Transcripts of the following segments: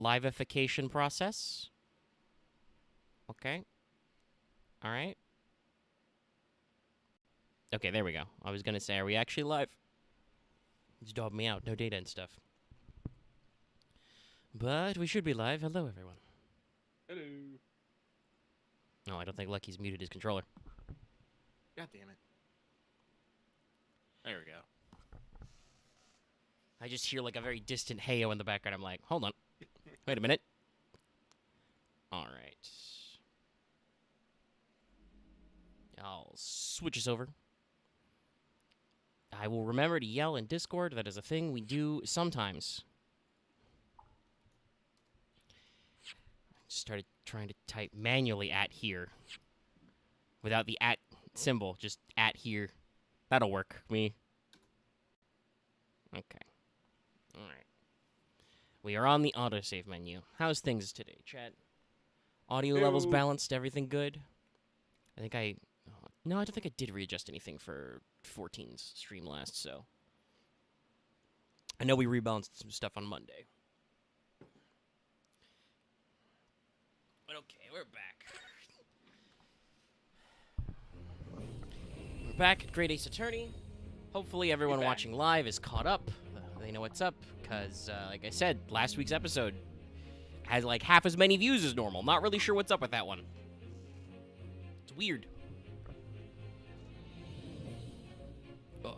liveification process. Okay. All right. Okay, there we go. I was going to say, are we actually live? It's dogged me out. No data and stuff. But we should be live. Hello, everyone. Hello. No, I don't think Lucky's muted his controller. God damn it. There we go. I just hear like a very distant heyo in the background. I'm like, hold on. Wait a minute. All right. I'll switch us over. I will remember to yell in Discord. That is a thing we do sometimes. Started trying to type manually at here. Without the at symbol. Just at here. That'll work. Me. Okay. Alright. We are on the autosave menu. How's things today, chat? Audio levels balanced? Everything good? I think I... No, I don't think I did readjust anything for 14's stream last, so... I know we rebalanced some stuff on Monday. But okay, we're back. We're back at Great Ace Attorney. Hopefully everyone watching live is caught up. They know what's up, because, like I said, last week's episode has, like, half as many views as normal. Not really sure what's up with that one. It's weird. Ugh.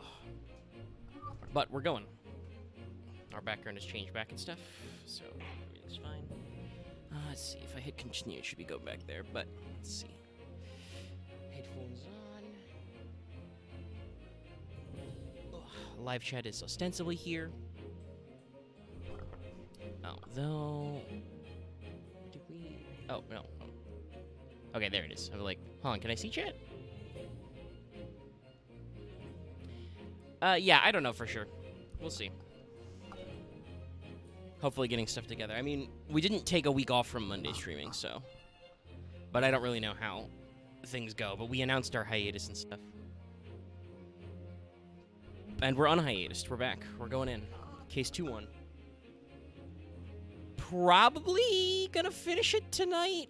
But we're going. Our background has changed back and stuff, so everything's fine. Let's see. If I hit continue, it should be go back there, but let's see. Headphones on. Ugh. Live chat is ostensibly here. Although... Do we... Oh, no. Okay, there it is. I'm like, hold on, can I see chat? Yeah, I don't know for sure. We'll see. Hopefully getting stuff together. I mean, we didn't take a week off from Monday streaming, so... But I don't really know how things go. But we announced our hiatus and stuff. And we're on hiatus. We're back. We're going in. Case 2-1. Probably gonna finish it tonight.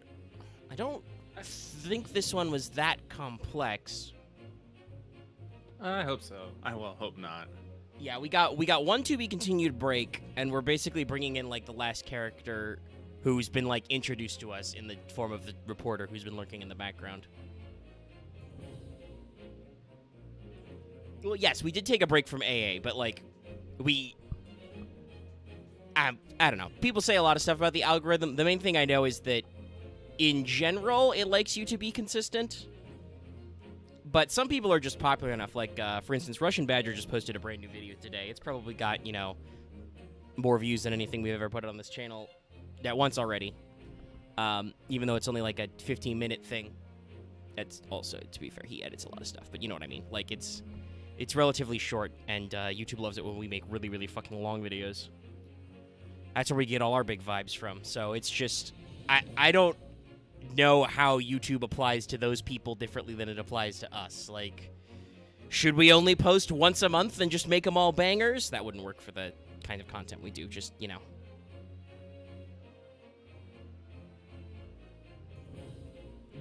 I don't think this one was that complex. I hope so. I will hope not. Yeah, we got one to be continued break, and we're basically bringing in like the last character who's been like introduced to us in the form of the reporter who's been lurking in the background. Well, yes, we did take a break from AA, but like I don't know. People say a lot of stuff about the algorithm. The main thing I know is that in general, it likes you to be consistent. But some people are just popular enough. Like, for instance, Russian Badger just posted a brand new video today. It's probably got, you know, more views than anything we've ever put on this channel at once already. Even though it's only like a 15-minute thing. That's also, to be fair, he edits a lot of stuff. But you know what I mean. Like, it's relatively short, and YouTube loves it when we make really, really fucking long videos. That's where we get all our big vibes from. So it's just, I don't know how YouTube applies to those people differently than it applies to us. Like, should we only post once a month and just make them all bangers? That wouldn't work for the kind of content we do, just, you know.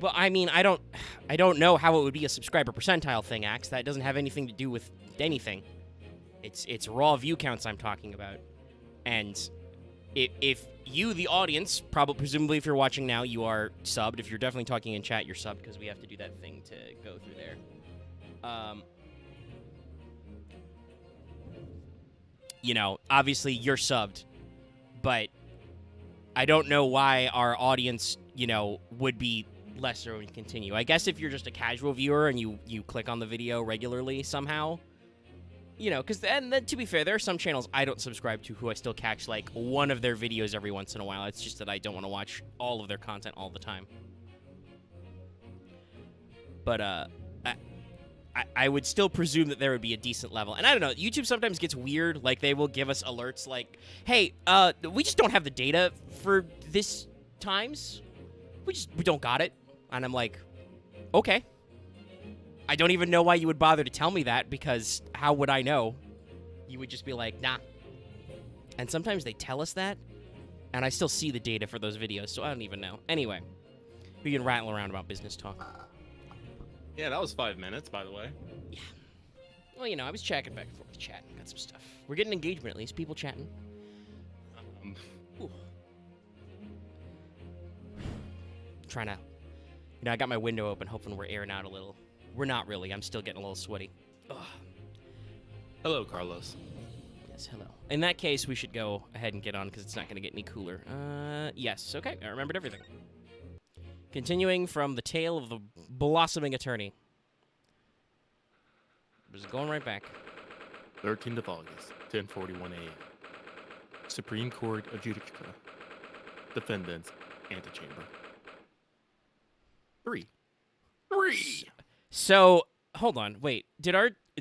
But, I mean, I don't know how it would be a subscriber percentile thing, Axe. That doesn't have anything to do with anything. It's raw view counts I'm talking about. And if you, the audience, presumably if you're watching now, you are subbed. If you're definitely talking in chat, you're subbed, because we have to do that thing to go through there. You know, obviously you're subbed, but I don't know why our audience, you know, would be lesser when we continue. I guess if you're just a casual viewer and you click on the video regularly somehow, you know, because then, to be fair, there are some channels I don't subscribe to who I still catch, like, one of their videos every once in a while. It's just that I don't want to watch all of their content all the time. But, I would still presume that there would be a decent level. And I don't know, YouTube sometimes gets weird. Like, they will give us alerts like, hey, we just don't have the data for this times. We don't got it. And I'm like, okay. I don't even know why you would bother to tell me that, because how would I know? You would just be like, nah. And sometimes they tell us that, And I still see the data for those videos, so I don't even know. Anyway, we can rattle around about business talk. Yeah, that was 5 minutes, by the way. Yeah. Well, you know, I was checking back and forth, chatting, got some stuff. We're getting engagement, at least. People chatting. Ooh. Trying to... You know, I got my window open, hoping we're airing out a little. We're not really. I'm still getting a little sweaty. Ugh. Hello, Carlos. Yes, hello. In that case, we should go ahead and get on, because it's not going to get any cooler. Yes. Okay, I remembered everything. Continuing from the tale of the blossoming attorney. Just going right back. 13th of August, 10:41 a.m. Supreme Court Adjudicature. Defendants, antechamber. 3. So, hold on. Wait. Does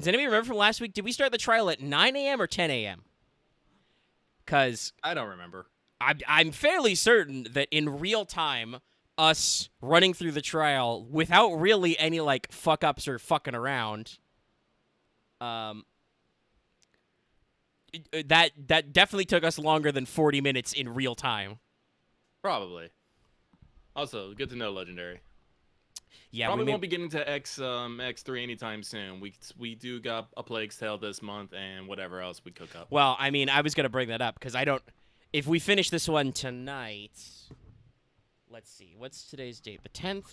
anybody remember from last week? Did we start the trial at 9 a.m. or 10 a.m.? Because I don't remember. I'm fairly certain that in real time, us running through the trial without really any, like, fuck-ups or fucking around, that definitely took us longer than 40 minutes in real time. Probably. Also, good to know, Legendary. Yeah, Probably won't be getting to X3 anytime soon. We do got a Plague's Tale this month and whatever else we cook up. Well, I mean, I was going to bring that up because I don't... If we finish this one tonight... Let's see. What's today's date? The 10th?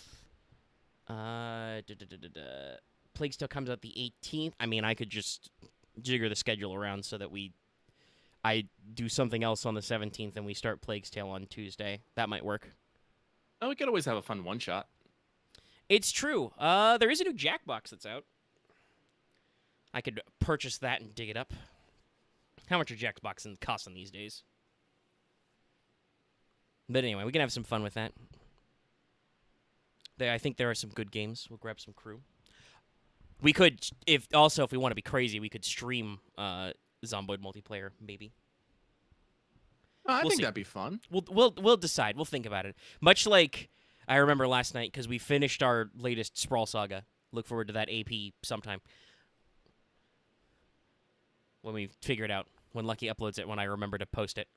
Plague's Tale comes out the 18th. I mean, I could just jigger the schedule around so that I do something else on the 17th and we start Plague's Tale on Tuesday. That might work. Oh, we could always have a fun one-shot. It's true. There is a new Jackbox that's out. I could purchase that and dig it up. How much are Jackboxes costing these days? But anyway, we can have some fun with that. I think there are some good games. We'll grab some crew. We could, if we want to be crazy, we could stream Zomboid multiplayer, maybe. I We'll think see. that'd be fun. We'll decide. We'll think about it. Much like I remember last night, because we finished our latest Sprawl Saga. Look forward to that AP sometime. When we figure it out. When Lucky uploads it, when I remember to post it.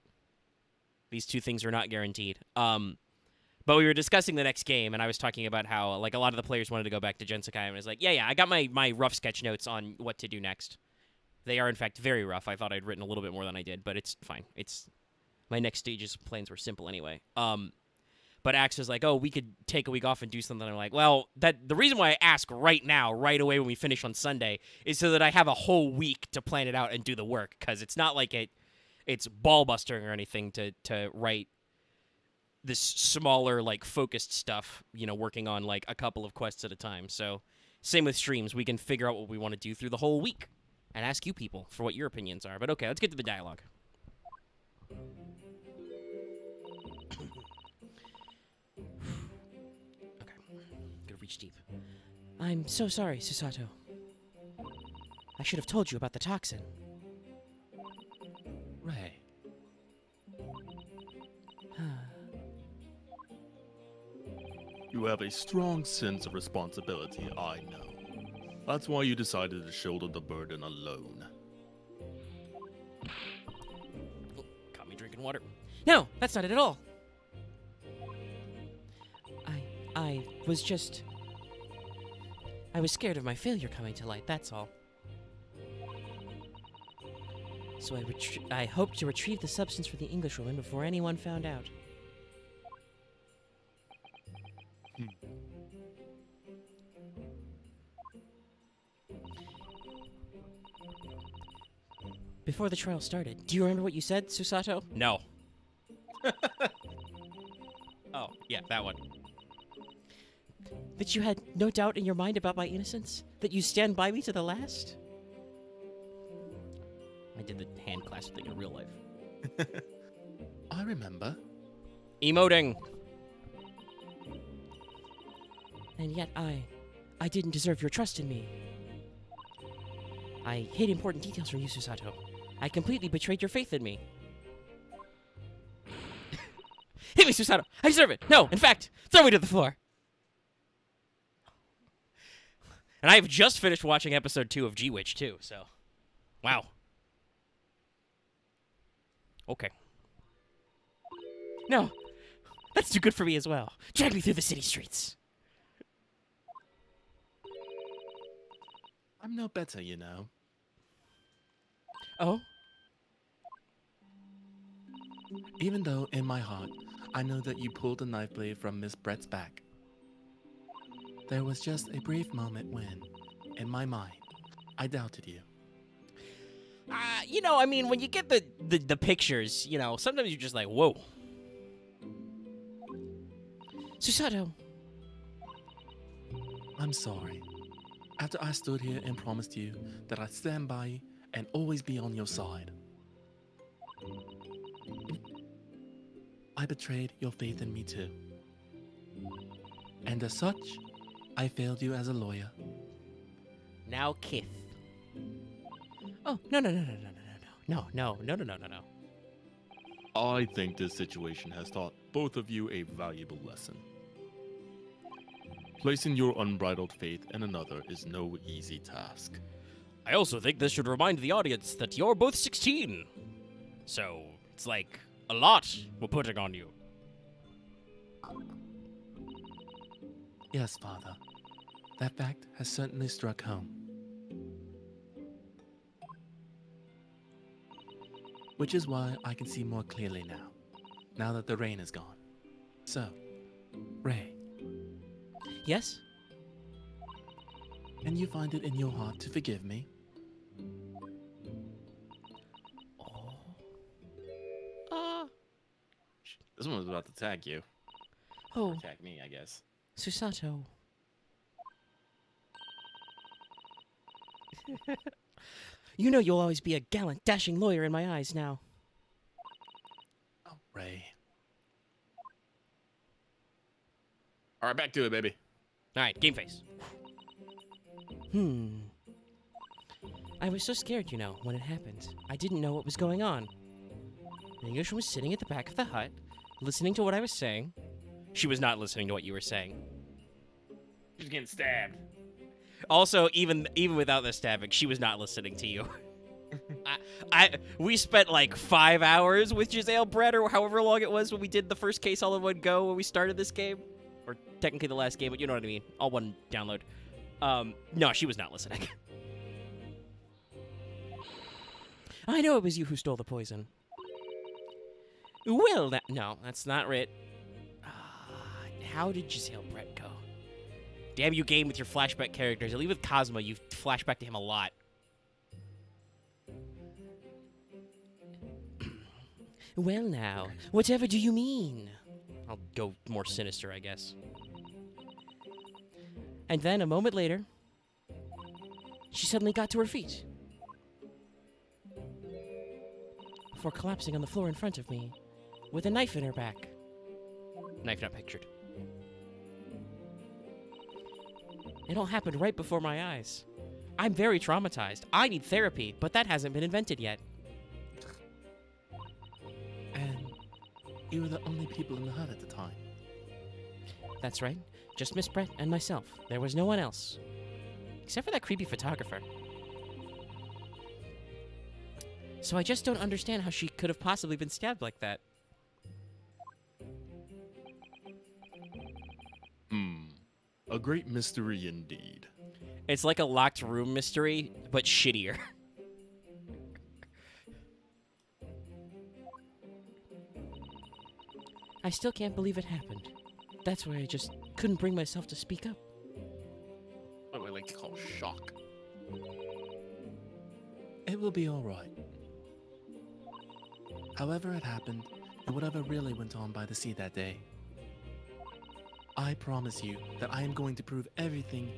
These two things are not guaranteed. But we were discussing the next game, and I was talking about how, like, a lot of the players wanted to go back to Gensekai, and I was like, yeah, I got my rough sketch notes on what to do next. They are, in fact, very rough. I thought I'd written a little bit more than I did, but it's fine. My next stage's plans were simple anyway. But Axe was like, oh, we could take a week off and do something. I'm like, well, the reason why I ask right now, right away when we finish on Sunday, is so that I have a whole week to plan it out and do the work, because it's not like it's ball-bustering or anything to write this smaller, like, focused stuff, you know, working on, like, a couple of quests at a time. So, same with streams. We can figure out what we want to do through the whole week and ask you people for what your opinions are. But okay, let's get to the dialogue. Okay. Gotta reach deep. I'm so sorry, Susato. I should have told you about the toxin. Ray. You have a strong sense of responsibility, I know. That's why you decided to shoulder the burden alone. Oh, caught me drinking water. No, that's not it at all. I was just... I was scared of my failure coming to light, that's all. So I hoped to retrieve the substance from the Englishwoman before anyone found out. Before the trial started, do you remember what you said, Susato? No. Oh, yeah, that one. That you had no doubt in your mind about my innocence? That you stand by me to the last? I did the hand clasp thing in real life. I remember. Emoting. And yet I didn't deserve your trust in me. I hid important details from you, Susato. I completely betrayed your faith in me. Hit me, Susato! I deserve it! No, in fact, throw me to the floor! And I've just finished watching episode 2 of G-Witch, too, so... Wow. Okay. No, that's too good for me as well. Drag me through the city streets. I'm no better, you know. Oh? Even though, in my heart, I know that you pulled the knife blade from Miss Brett's back. There was just a brief moment when, in my mind, I doubted you. I mean, when you get the pictures, sometimes you're just like, whoa. Susato. I'm sorry. After I stood here and promised you that I'd stand by you and always be on your side, I betrayed your faith in me too. And as such, I failed you as a lawyer. Now, Kith. Oh, no. I think this situation has taught both of you a valuable lesson. Placing your unbridled faith in another is no easy task. I also think this should remind the audience that you're both 16. So, it's like a lot we're putting on you. Yes, Father. That fact has certainly struck home. Which is why I can see more clearly now that the rain is gone. So, Ray, Yes? can you find it in your heart to forgive me? This one was about to tag you. Oh, Tag me, I guess. Susato. You know you'll always be a gallant, dashing lawyer in my eyes now. Oh, Ray. All right, back to it, baby. All right, game face. I was so scared, when it happened. I didn't know what was going on. The Englishman was sitting at the back of the hut, listening to what I was saying. She was not listening to what you were saying. She's getting stabbed. Also, even without the stabbing, she was not listening to you. We spent like 5 hours with Giselle Brett, or however long it was when we did the first case all in one go when we started this game. Or technically the last game, but you know what I mean. All one download. No, she was not listening. I know it was you who stole the poison. Well, no, that's not it. How did Giselle Brett go? Damn you, game, with your flashback characters. At least with Cosmo, you flash back to him a lot. Well, now, whatever do you mean? I'll go more sinister, I guess. And then, a moment later, she suddenly got to her feet. Before collapsing on the floor in front of me, with a knife in her back. Knife not pictured. It all happened right before my eyes. I'm very traumatized. I need therapy, but that hasn't been invented yet. And you were the only people in the hut at the time. That's right. Just Miss Brett and myself. There was no one else. Except for that creepy photographer. So I just don't understand how she could have possibly been stabbed like that. A great mystery indeed. It's like a locked room mystery, but shittier. I still can't believe it happened. That's why I just couldn't bring myself to speak up. What I like to call shock. It will be all right. However it happened, and whatever really went on by the sea that day, I promise you that I am going to prove everything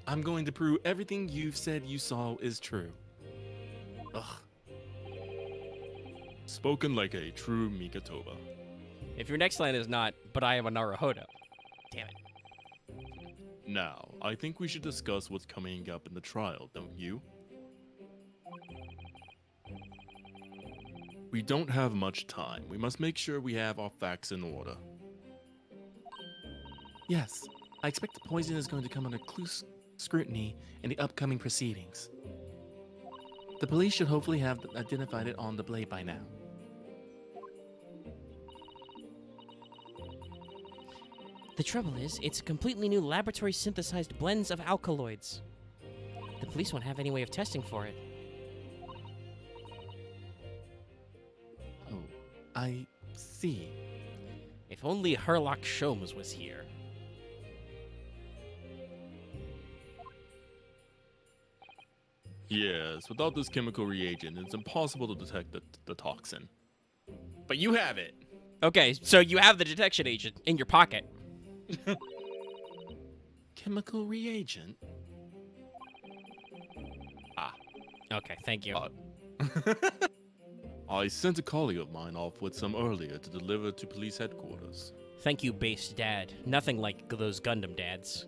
I'm going to prove everything you've said you saw is true. Ugh. Spoken like a true Mikatoba. If your next line is not, but I am a Naruhodo. Damn it. Now, I think we should discuss what's coming up in the trial, don't you? We don't have much time. We must make sure we have our facts in order. Yes, I expect the poison is going to come under close scrutiny in the upcoming proceedings. The police should hopefully have identified it on the blade by now. The trouble is, it's a completely new laboratory-synthesized blends of alkaloids. The police won't have any way of testing for it. Oh, I see. If only Herlock Sholmes was here. Yes, without this chemical reagent, it's impossible to detect the toxin. But you have it. Okay, so you have the detection agent in your pocket. Chemical reagent? Ah. Okay, thank you. I sent a colleague of mine off with some earlier to deliver to police headquarters. Thank you, base dad. Nothing like those Gundam dads.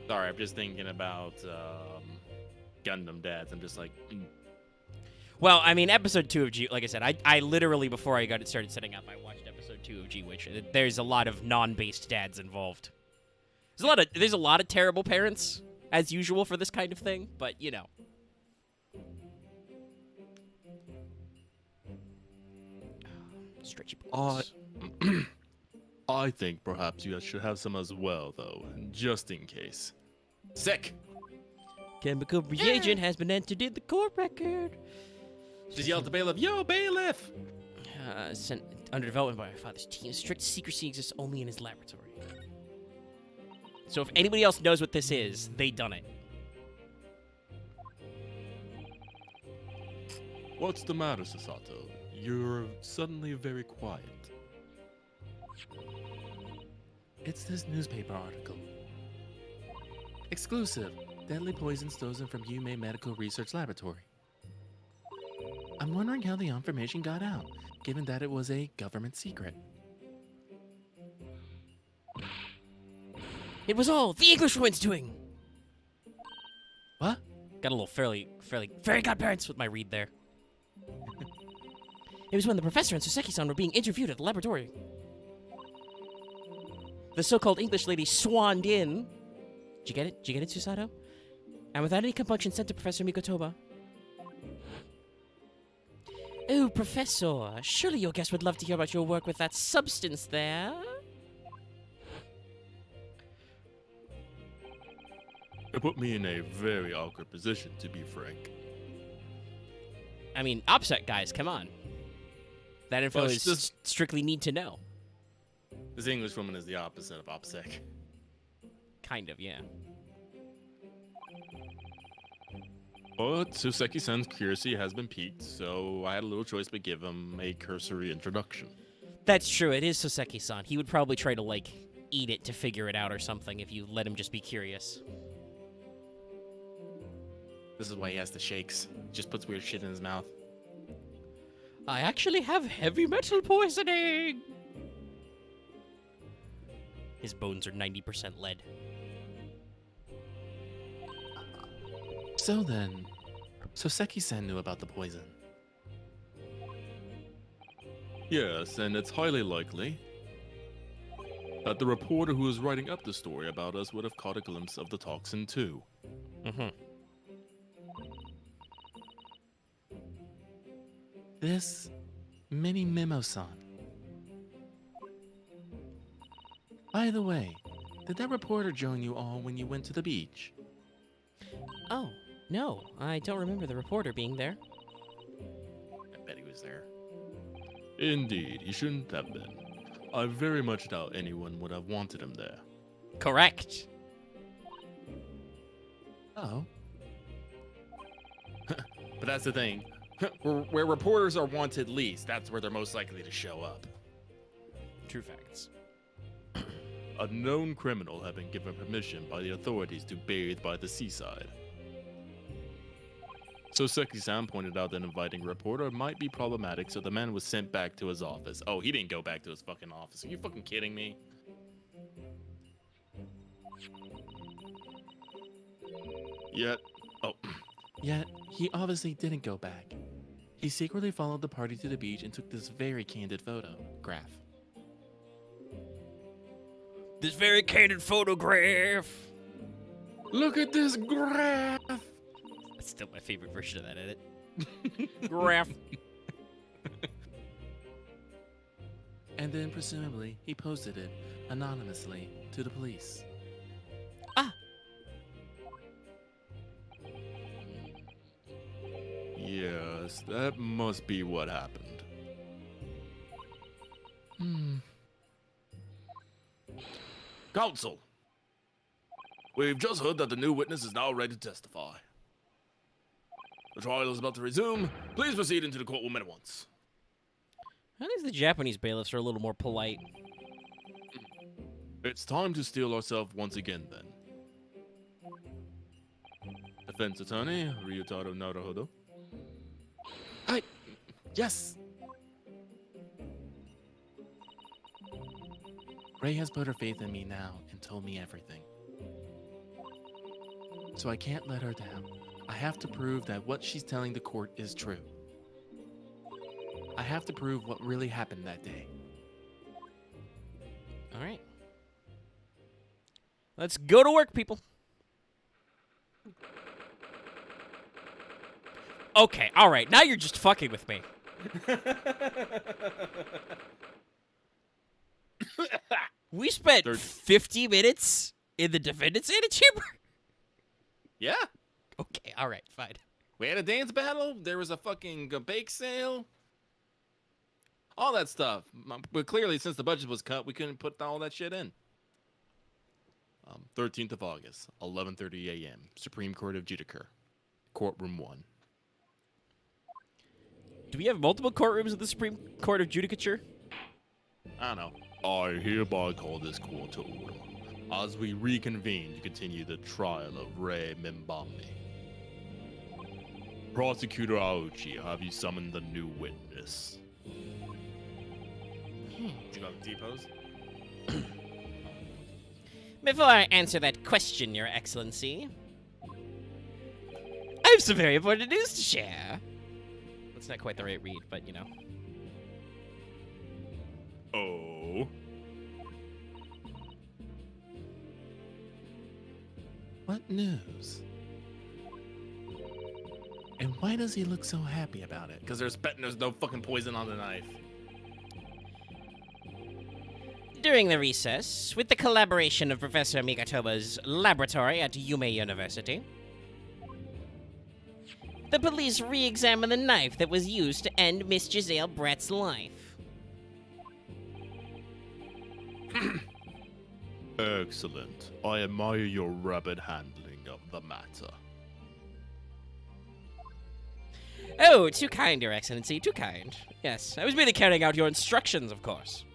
Sorry, I'm just thinking about Gundam dads. I'm just like, Well, I mean, episode 2 of G, like I said, I literally, before I got it started setting up, I watched episode 2 of G-Witch. There's a lot of non-based dads involved. There's a lot of terrible parents, as usual, for this kind of thing, but, you know. Stretchy balls. I think perhaps you should have some as well, though, just in case. Sick! Chemical reagent has been entered in the court record. Just yell at the bailiff, yo, bailiff! Sent under development by my father's team. Strict secrecy exists only in his laboratory. So if anybody else knows what this is, they done it. What's the matter, Sasato? You're suddenly very quiet. It's this newspaper article. Exclusive. Deadly poison stolen from Yume Medical Research Laboratory. I'm wondering how the information got out, given that it was a government secret. It was all the Englishwoman's doing. What? Got a little fairly godparents with my read there. It was when the professor and Soseki-san were being interviewed at the laboratory. The so-called English lady swanned in. Did you get it? Did you get it, Susato? And without any compunction sent to Professor Mikotoba. Oh, Professor, surely your guest would love to hear about your work with that substance there. It put me in a very awkward position, to be frank. I mean, OPSEC guys, come on. That info Well, is just strictly need to know. This English woman is the opposite of OPSEC. Kind of, yeah. But Soseki-san's curiosity has been piqued, so I had a little choice but give him a cursory introduction. That's true. It is Soseki-san. He would probably try to, like, eat it to figure it out or something if you let him just be curious. This is why he has the shakes. Just puts weird shit in his mouth. I actually have heavy metal poisoning! His bones are 90% lead. So then, Soseki-san knew about the poison. Yes, and it's highly likely that the reporter who was writing up the story about us would have caught a glimpse of the toxin too. Mm-hmm. This mini Mimo-san. By the way, did that reporter join you all when you went to the beach? Oh, no. I don't remember the reporter being there. I bet he was there. Indeed, he shouldn't have been. I very much doubt anyone would have wanted him there. Correct. Oh. But that's the thing. Where reporters are wanted least, that's where they're most likely to show up. True facts. A known criminal had been given permission by the authorities to bathe by the seaside. Soseki-san pointed out that inviting a reporter might be problematic, so the man was sent back to his office. Oh, he didn't go back to his fucking office. Are you fucking kidding me? Yet he obviously didn't go back. He secretly followed the party to the beach and took this very candid photograph. This very candid photograph. Look at this graph! Still my favorite version of that edit. Graph. And then, presumably, he posted it anonymously to the police. Ah. Yes, that must be what happened. Counsel, we've just heard that the new witness is now ready to testify. The trial is about to resume. Please proceed into the courtroom at once. At least the Japanese bailiffs are a little more polite. It's time to steel ourselves once again, then. Defense attorney, Ryotaro Naruhodo. Yes! Ray has put her faith in me now and told me everything. So I can't let her down. I have to prove that what she's telling the court is true. I have to prove what really happened that day. All right. Let's go to work, people. Okay, all right. Now you're just fucking with me. We spent 50 minutes in the defendant's antechamber? Yeah. Okay, all right, fine. We had a dance battle. There was a fucking bake sale. All that stuff. But clearly, since the budget was cut, we couldn't put all that shit in. 13th of August, 11:30 a.m. Supreme Court of Judicature. Courtroom 1. Do we have multiple courtrooms at the Supreme Court of Judicature? I don't know. I hereby call this court to order. As we reconvene to continue the trial of Rei Mimbami. Prosecutor Aochi, have you summoned the new witness? Did you go depose? Before I answer that question, Your Excellency, I have some very important news to share. That's not quite the right read, but you know. Oh. What news? And why does he look so happy about it? Because there's no fucking poison on the knife. During the recess, with the collaboration of Professor Migatoma's laboratory at Yume University, the police re-examined the knife that was used to end Miss Giselle Brett's life. Excellent. I admire your rapid handling of the matter. Oh, too kind, Your Excellency, too kind. Yes, I was merely carrying out your instructions, of course.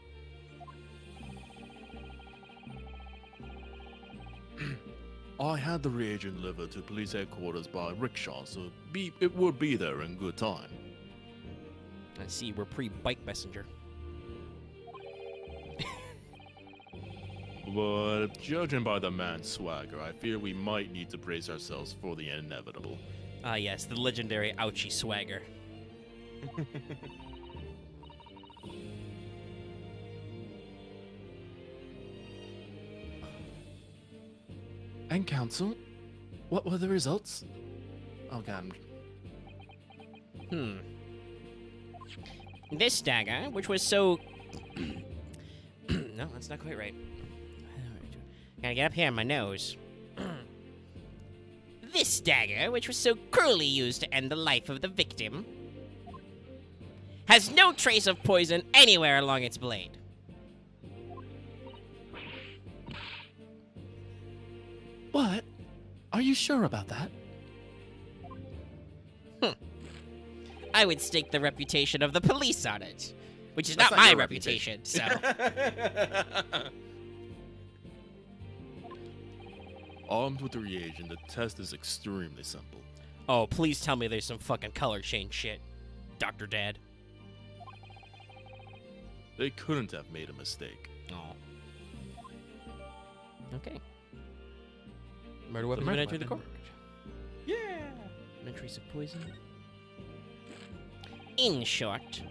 I had the reagent delivered to police headquarters by rickshaw, so it would be there in good time. I see, we're pre-bike messenger. But judging by the man's swagger, I fear we might need to brace ourselves for the inevitable. Ah, yes, the legendary Ouchie swagger. And counsel, what were the results? Oh god. This dagger, which was so... No, that's not quite right. Gotta get up here in my nose. This dagger, which was so cruelly used to end the life of the victim, has no trace of poison anywhere along its blade. What? Are you sure about that? I would stake the reputation of the police on it, which is That's not not my your reputation, so... Armed with the reagent, the test is extremely simple. Oh, please tell me there's some fucking color change shit, Dr. Dad. They couldn't have made a mistake. Oh. Okay. Murder weapon murder entry the weapon. court. Yeah! No trace of poison. In short,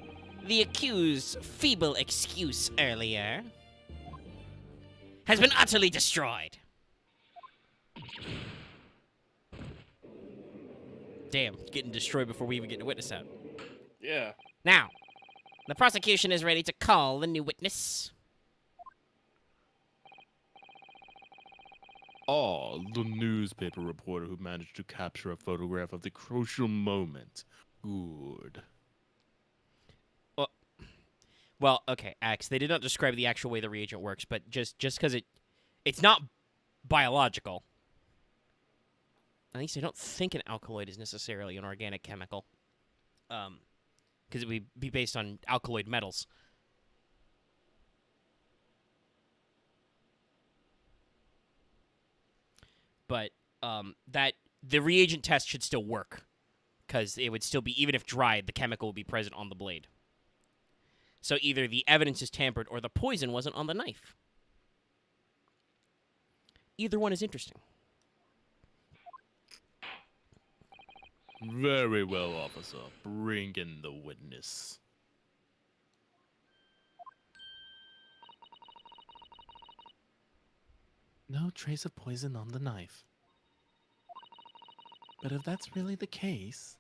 the accused's feeble excuse earlier has been utterly destroyed. damn, getting destroyed before we even get a witness out. Yeah. Now, the prosecution is ready to call the new witness. Oh, the newspaper reporter who managed to capture a photograph of the crucial moment. Good. Well, okay, Axe, they did not describe the actual way the reagent works, but just because it's not biological. At least I don't think an alkaloid is necessarily an organic chemical. Because it would be based on alkaloid metals. But that the reagent test should still work, because it would still be, even if dried, the chemical would be present on the blade. So either the evidence is tampered or the poison wasn't on the knife. Either one is interesting. Very well, officer. Bring in the witness. No trace of poison on the knife. But if that's really the case,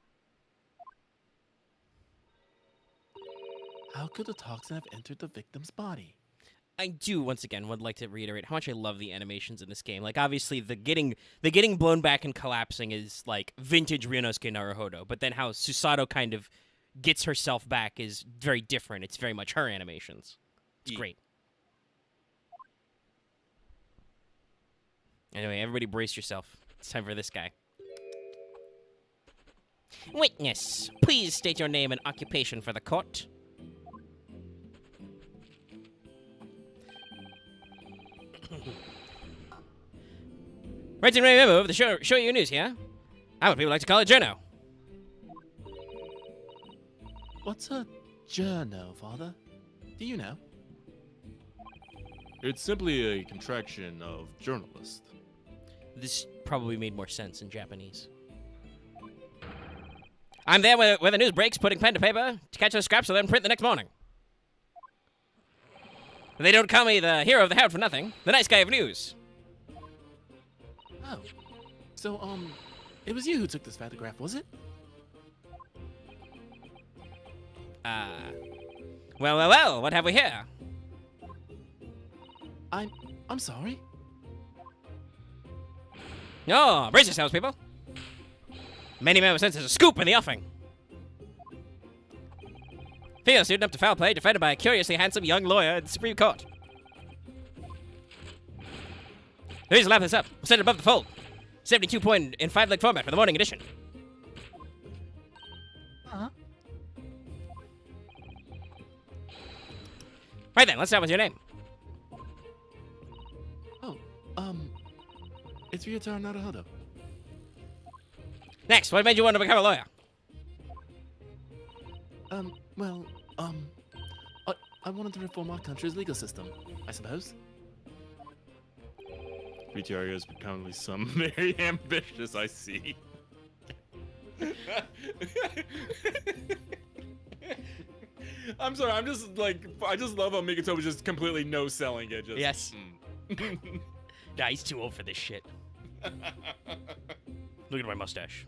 how could the toxin have entered the victim's body? I do, once again, would like to reiterate how much I love the animations in this game. Like, obviously, the getting blown back and collapsing is, like, vintage Ryunosuke Naruhodo. But then how Susato kind of gets herself back is very different. It's very much her animations. It's great. Anyway, everybody brace yourself. It's time for this guy. Witness, please state your name and occupation for the court. Writing memo of the show you news here. I would people like to call it journo. What's a journo, Father? Do you know? It's simply a contraction of journalist. This probably made more sense in Japanese. I'm there where the news breaks, putting pen to paper to catch those scraps so then print the next morning. They don't call me the hero of the Herald for nothing. The nice guy of news. Oh. So, it was you who took this photograph, was it? Well, what have we here? I'm sorry. Oh, brace yourselves, people. Many men sense there's a scoop in the offing. Female student up to foul play, defended by a curiously handsome young lawyer in the Supreme Court. The reason to lap this up. We'll send it above the fold. 72 point in 5-leg format for the morning edition. Uh-huh. Right then, let's start with your name. Oh, it's Ryotaro Naruhodo. Next, what made you want to become a lawyer? I wanted to reform our country's legal system, I suppose. Ryotaro has become some very ambitious, I see. I'm sorry, I'm just like, I just love how Migato's just completely no-selling it. Just, Yes. Nah, he's too old for this shit. Look at my mustache.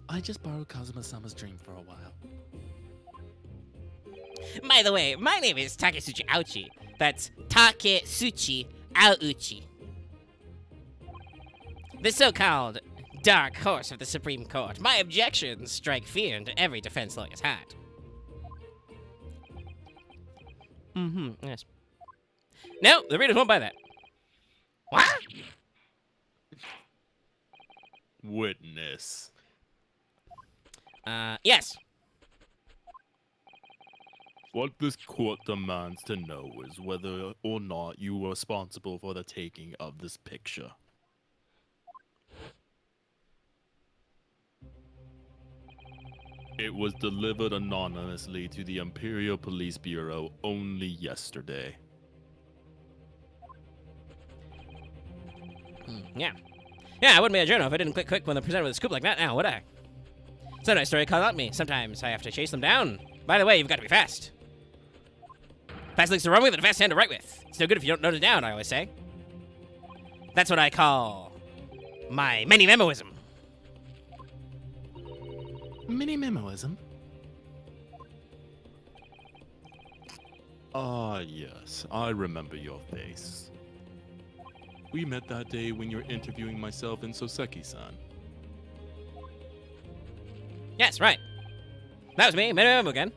I just borrowed Kazuma-sama's dream for a while. By the way, my name is Takesuchi Aochi. That's Takesuchi Aochi. The so-called dark horse of the Supreme Court. My objections strike fear into every defense lawyer's heart. Yes. No, the readers won't buy that. What? Witness. Yes. What this court demands to know is whether or not you were responsible for the taking of this picture. It was delivered anonymously to the Imperial Police Bureau only yesterday. Yeah. Yeah, I wouldn't be a journal if I didn't click quick when they're presented with a scoop like that now, would I? Sometimes story call out me. Sometimes I have to chase them down. By the way, you've got to be fast. Fast legs to run with and a fast hand to write with. It's no good if you don't note it down, I always say. That's what I call my mini memoism. Mini memoism? Ah, yes, I remember your face. We met that day when you were interviewing myself and Soseki-san. Yes, right. That was me, mini memo again.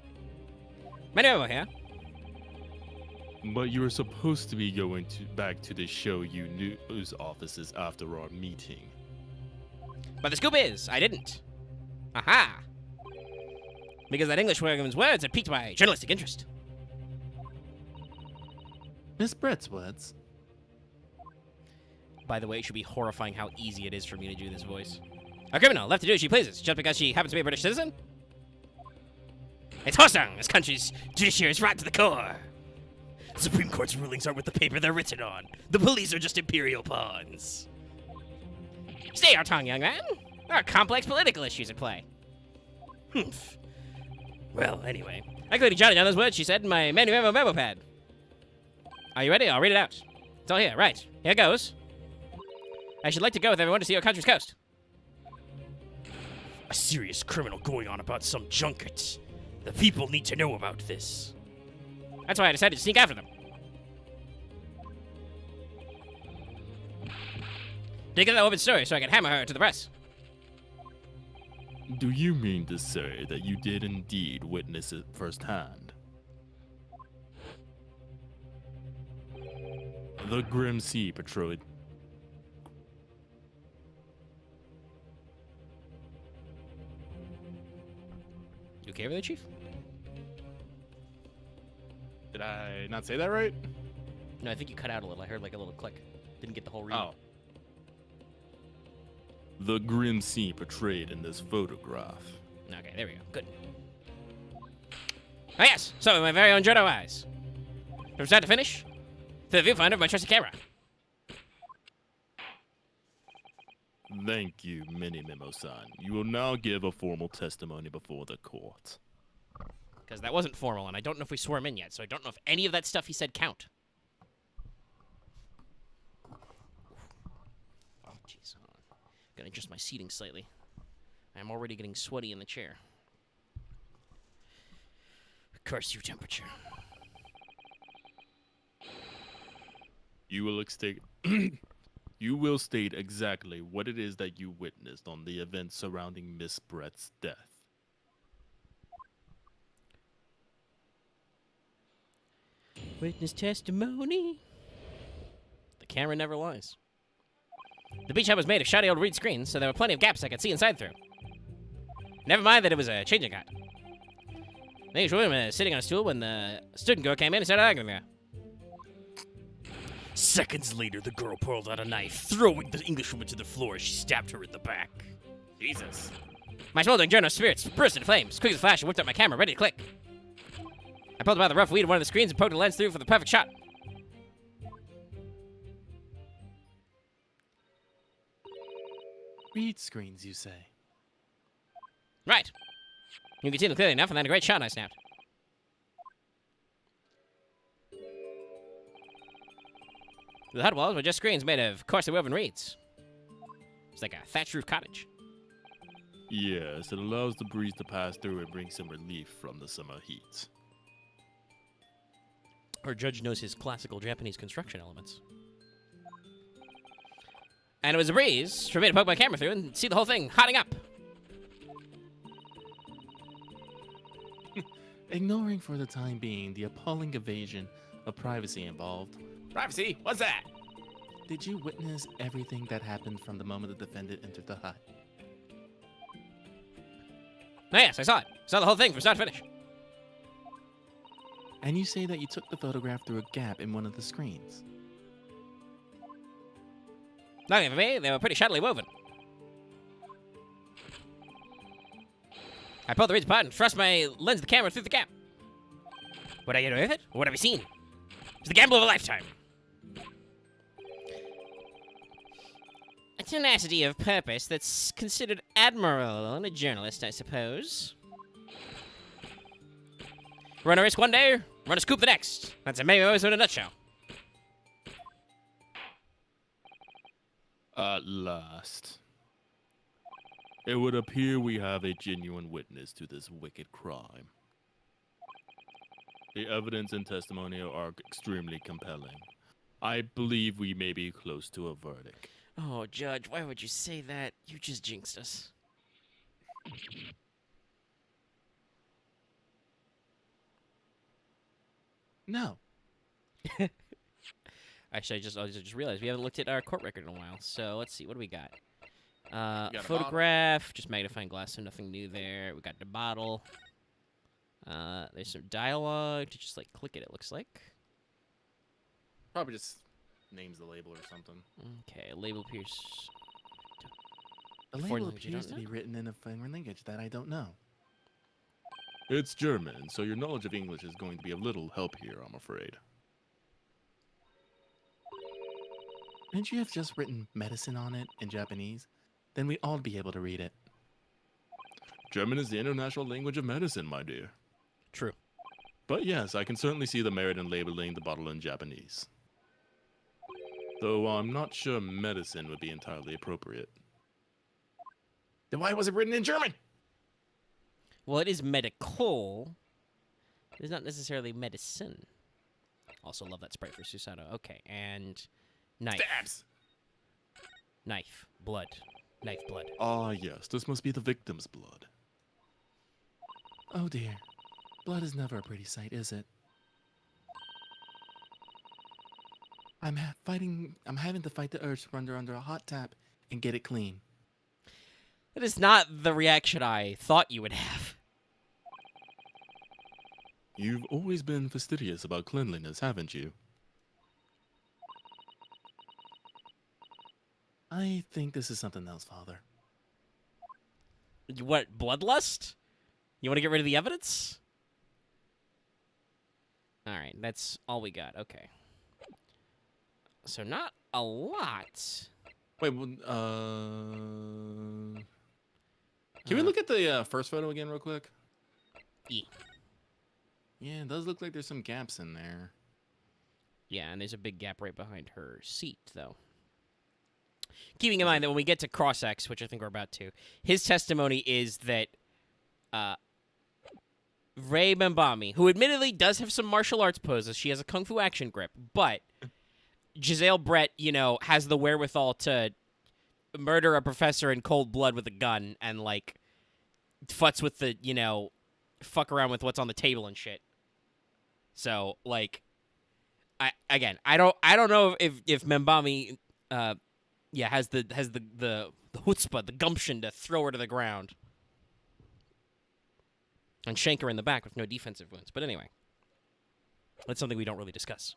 Mini memo here. But you were supposed to be going back to the show you news offices after our meeting. But the scoop is, I didn't. Aha! Because that English woman's words had piqued my journalistic interest. Miss Brett's words? By the way, it should be horrifying how easy it is for me to do this voice. A criminal left to do as she pleases, just because she happens to be a British citizen? It's wholesome! This country's judiciary is rotten to the core. The Supreme Court's rulings aren't with the paper they're written on. The police are just imperial pawns. Stay your tongue, young man. There are complex political issues at play. Humph. Well, anyway. I clearly jotted down those words she said in my memo pad. Are you ready? I'll read it out. It's all here. Right. Here goes. I should like to go with everyone to see our country's coast. A serious criminal going on about some junket. The people need to know about this. That's why I decided to sneak after them. To get that open story so I can hammer her to the press. Do you mean to say that you did indeed witness it firsthand? The Grim Sea patrolled. You okay with that, Chief? Did I not say that right? No, I think you cut out a little. I heard like a little click. Didn't get the whole read. Oh. The Grim Sea portrayed in this photograph. Okay, there we go. Good. Oh, yes. So, my very own Jodo eyes. From start to finish, through the viewfinder of my trusty camera. Thank you, Mini Memo-san. You will now give a formal testimony before the court. Because that wasn't formal, and I don't know if we swore him in yet, so I don't know if any of that stuff he said count. Oh, jeez. Gonna adjust my seating slightly. I'm already getting sweaty in the chair. Curse you, temperature. You will state you will state exactly what it is that you witnessed on the events surrounding Miss Brett's death. Witness testimony. The camera never lies. The beach hut was made of shoddy old reed screens, so there were plenty of gaps I could see inside through. Never mind that it was a changing hut. The Englishwoman was sitting on a stool when the student girl came in and started arguing with her. Seconds later, the girl pulled out a knife, throwing the Englishwoman to the floor as she stabbed her in the back. Jesus. My smoldering journal of spirits burst into flames. Quick as a flash, I whipped up my camera, ready to click. I pulled out the rough weed of one of the screens and poked the lens through for the perfect shot. Read screens, you say? Right. You can see them clearly enough, and then a great shot I snapped. The hut walls were just screens made of coarsely woven reeds. It's like a thatched roof cottage. Yes, it allows the breeze to pass through and bring some relief from the summer heat. Our judge knows his classical Japanese construction elements. And it was a breeze for me to poke my camera through and see the whole thing hotting up. Ignoring for the time being the appalling invasion of privacy involved, Privacy? What's that? did you witness everything that happened from the moment the defendant entered the hut? Oh, yes, I saw it. Saw the whole thing from start to finish. And you say that you took the photograph through a gap in one of the screens. Luckily for me, they were pretty shoddily woven. I pulled the reeds apart and thrust my lens of the camera through the gap. Would I get away with it? Or what have I seen? It's the gamble of a lifetime. A tenacity of purpose that's considered admirable in a journalist, I suppose. Run a risk one day, run a scoop the next. That's a maybe always in a nutshell. At last. It would appear we have a genuine witness to this wicked crime. The evidence and testimony are extremely compelling. I believe we may be close to a verdict. Oh, Judge, why would you say that? You just jinxed us. No. Actually, I just realized we haven't looked at our court record in a while. So let's see, what do we got? got a Photograph, just magnifying glass, so nothing new there. We got the bottle. There's some dialogue to just like click it looks like. Probably just names the label or something. Okay, label appears. The Foreign label language you appears don't to be know? written in a foreign language that I don't know. It's German, so your knowledge of English is going to be of little help here, I'm afraid. Couldn't you have just written medicine on it in Japanese? Then we'd all be able to read it. German is the international language of medicine, my dear. True. But yes, I can certainly see the merit in labeling the bottle in Japanese. Though I'm not sure medicine would be entirely appropriate. Then why was it written in German? Well, it is medical. It's not necessarily medicine. Also, love that sprite for Susato. Okay, and knife. Stabs! Knife. Blood. Knife blood. Ah, yes, this must be the victim's blood. Oh dear. Blood is never a pretty sight, is it? I'm having to fight the urge to run under a hot tap and get it clean. That is not the reaction I thought you would have. You've always been fastidious about cleanliness, haven't you? I think this is something else, Father. What, bloodlust? You want to get rid of the evidence? Alright, that's all we got. Okay. So not a lot. Wait, well, can we look at the first photo again real quick? E. Yeah, it does look like there's some gaps in there. Yeah, and there's a big gap right behind her seat, though. Keeping in mind that when we get to Cross-X, which I think we're about to, his testimony is that Rei Membami, who admittedly does have some martial arts poses, she has a kung fu action grip, but Giselle Brett, you know, has the wherewithal to murder a professor in cold blood with a gun and, like, futz with the, you know, fuck around with what's on the table and shit. So, like, I don't know if Membami, has the chutzpah, the gumption to throw her to the ground and shank her in the back with no defensive wounds. But anyway, that's something we don't really discuss.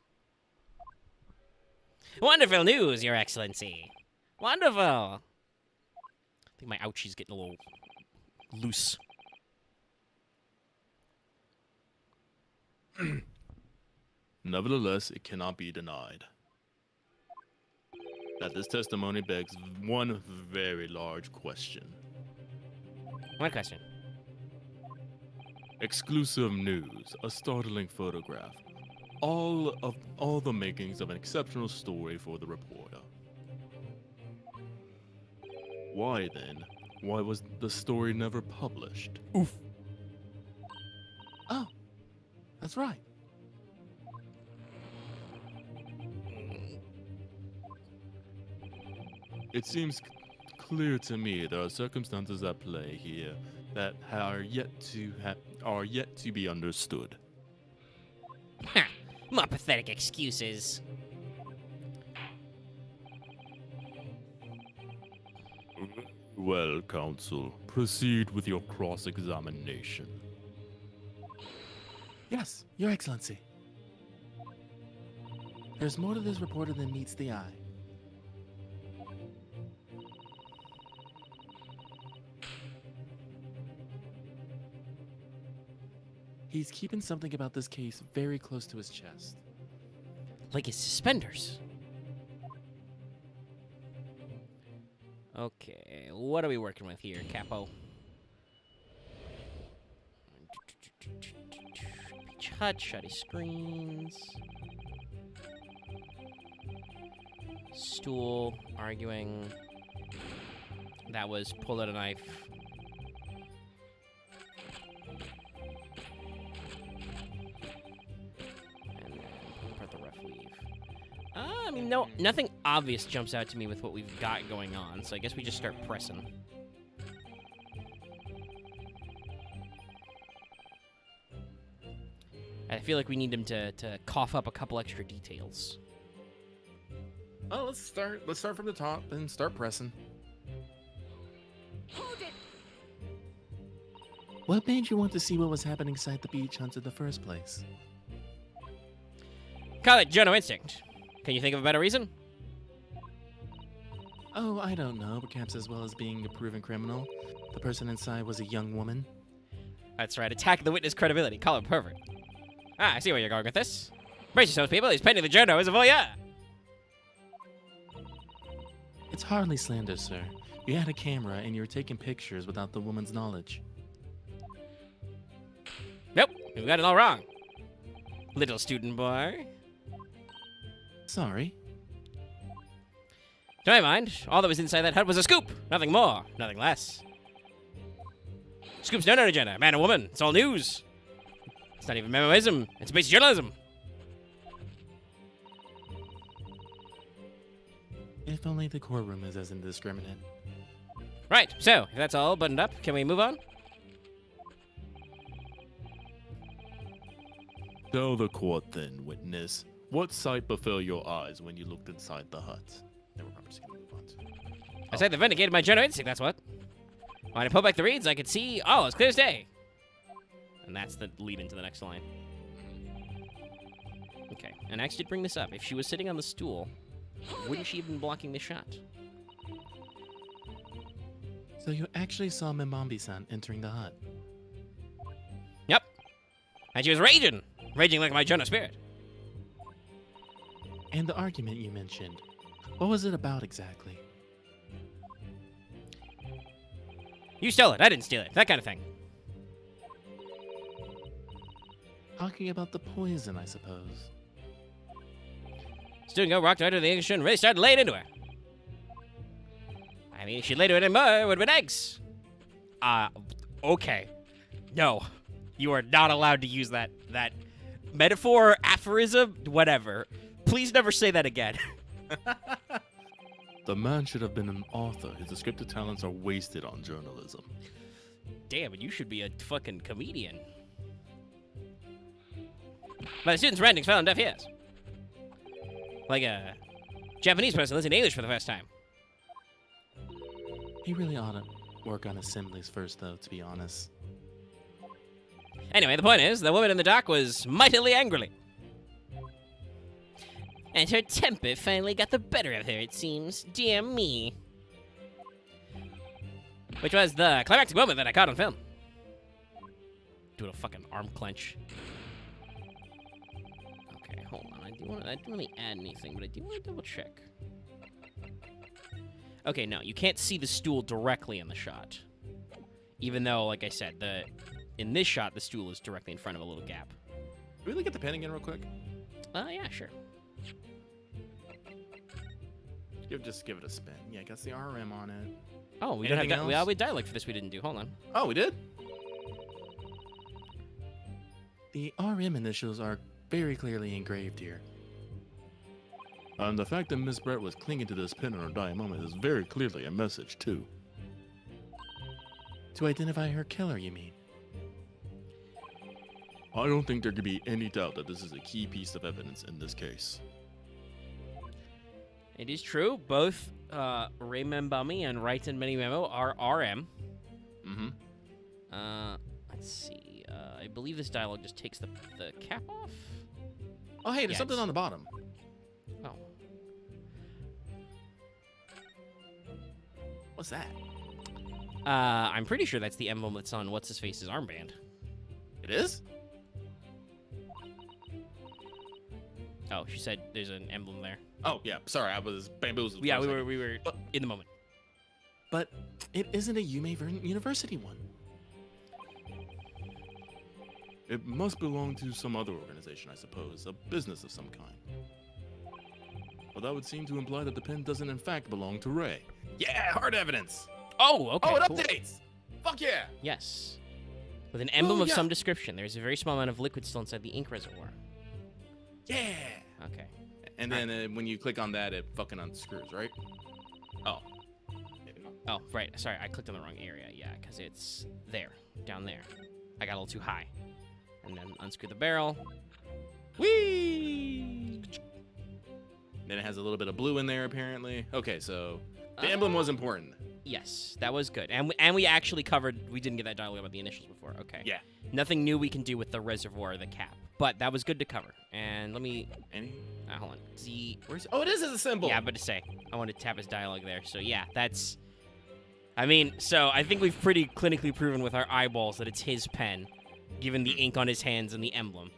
Wonderful news, Your Excellency. Wonderful. I think my ouchie's getting a little loose. Nevertheless, it cannot be denied that this testimony begs one very large question. One question. Exclusive news, a startling photograph, all the makings of an exceptional story for the reporter. Why then? Why was the story never published? Oof. Oh, that's right. It seems clear to me there are circumstances at play here that are yet to be understood. Ha! More pathetic excuses. Well, counsel, proceed with your cross-examination. Yes, Your Excellency. There's more to this reporter than meets the eye. He's keeping something about this case very close to his chest. Like his suspenders. Okay, what are we working with here, Capo? Peach Hut, shoddy screens. Stool, arguing. That was pull out a knife. And then part the rough weave. I mean, no, nothing obvious jumps out to me with what we've got going on, so I guess we just start pressing. I feel like we need him to cough up a couple extra details. Oh, let's start from the top and start pressing. Hold it! What made you want to see what was happening inside the beach hunt in the first place? Call it Jono instinct. Can you think of a better reason? Oh, I don't know. Perhaps as well as being a proven criminal, the person inside was a young woman. That's right, attack the witness credibility. Call him pervert. Ah, I see where you're going with this. Brace yourselves, people. He's painting the Jono as a voyeur. It's hardly slander, sir. You had a camera and you were taking pictures without the woman's knowledge. Nope, you've got it all wrong. Little student boy. Sorry. To my mind, all that was inside that hut was a scoop. Nothing more, nothing less. Scoop's no agenda. Man or woman, it's all news. It's not even memoism, it's basic journalism. If only the courtroom is as indiscriminate. Right, so, if that's all buttoned up, can we move on? Tell the court then, witness. What sight befell your eyes when you looked inside the hut? Never mind, I'm just gonna move on to. I said they vindicated my Jono instinct, that's what. When I pulled back the reeds, I could see all as clear as day. And that's the lead into the next line. Okay, and Axe did bring this up. If she was sitting on the stool, wouldn't she have been blocking the shot? So you actually saw Mbambi-san entering the hut? Yep. And she was raging. Raging like my Jono spirit. And the argument you mentioned, what was it about exactly? You stole it. I didn't steal it. That kind of thing. Talking about the poison, I suppose. Student girl walked right to the English and really started laying into her. I mean, if she laid into it anymore, it would have been eggs. Okay. No. You are not allowed to use that metaphor, aphorism, whatever. Please never say that again. The man should have been an author. His descriptive talents are wasted on journalism. Damn, you should be a fucking comedian. But the student's rantings fell on deaf ears. Like a Japanese person listening to English for the first time. He really ought to work on assemblies first, though, to be honest. Anyway, the point is, the woman in the dock was mightily angrily. And her temper finally got the better of her, it seems. Dear me. Which was the climactic moment that I caught on film. Doing a fucking arm clench. Okay, hold on. I don't really add anything, but I do want to double check. Okay, no, you can't see the stool directly in the shot. Even though, like I said, in this shot, the stool is directly in front of a little gap. Can we look at the pen again real quick? Yeah, sure. Just give it a spin. Yeah, got the RM on it. Oh, we don't have Anything we else? had dialect for this we didn't do. Hold on. Oh, we did? The RM initials are very clearly engraved here. And the fact that Miss Brett was clinging to this pin in her dying moment is very clearly a message, too. To identify her killer, you mean? I don't think there could be any doubt that this is a key piece of evidence in this case. It is true. Both Ray Membami and Right and Many Memo are RM. Mm-hmm. Let's see. I believe this dialogue just takes the cap off. Oh, hey, there's Yeah, something it's- on the bottom. Oh. What's that? I'm pretty sure that's the emblem that's on What's-His-Face's armband. It is? Oh, she said there's an emblem there. Oh, yeah. Sorry, I was bamboozled. Yeah, for a we second. were in the moment. But it isn't a Yume University one. It must belong to some other organization, I suppose, a business of some kind. Well, that would seem to imply that the pin doesn't in fact belong to Ray. Yeah, hard evidence. Oh, okay. Oh, it cool. updates. Fuck yeah. Yes. With an emblem of yeah. some description. There is a very small amount of liquid still inside the ink reservoir. Yeah. Okay. And then when you click on that, it fucking unscrews, right? Oh. Oh, right. Sorry, I clicked on the wrong area. Yeah, because it's there. Down there. I got a little too high. And then unscrew the barrel. Whee! Then it has a little bit of blue in there, apparently. Okay, so the emblem was important. Yes, that was good. And we actually covered... We didn't get that dialogue about the initials before. Okay. Yeah. Nothing new we can do with the reservoir or the cap. But that was good to cover. And let me... Any? hold on. Z... Where's... Oh, it is as a symbol. Yeah, but to say. I want to tap his dialogue there. So, yeah, that's... I mean, so I think we've pretty clinically proven with our eyeballs that it's his pen, given the ink on his hands and the emblem.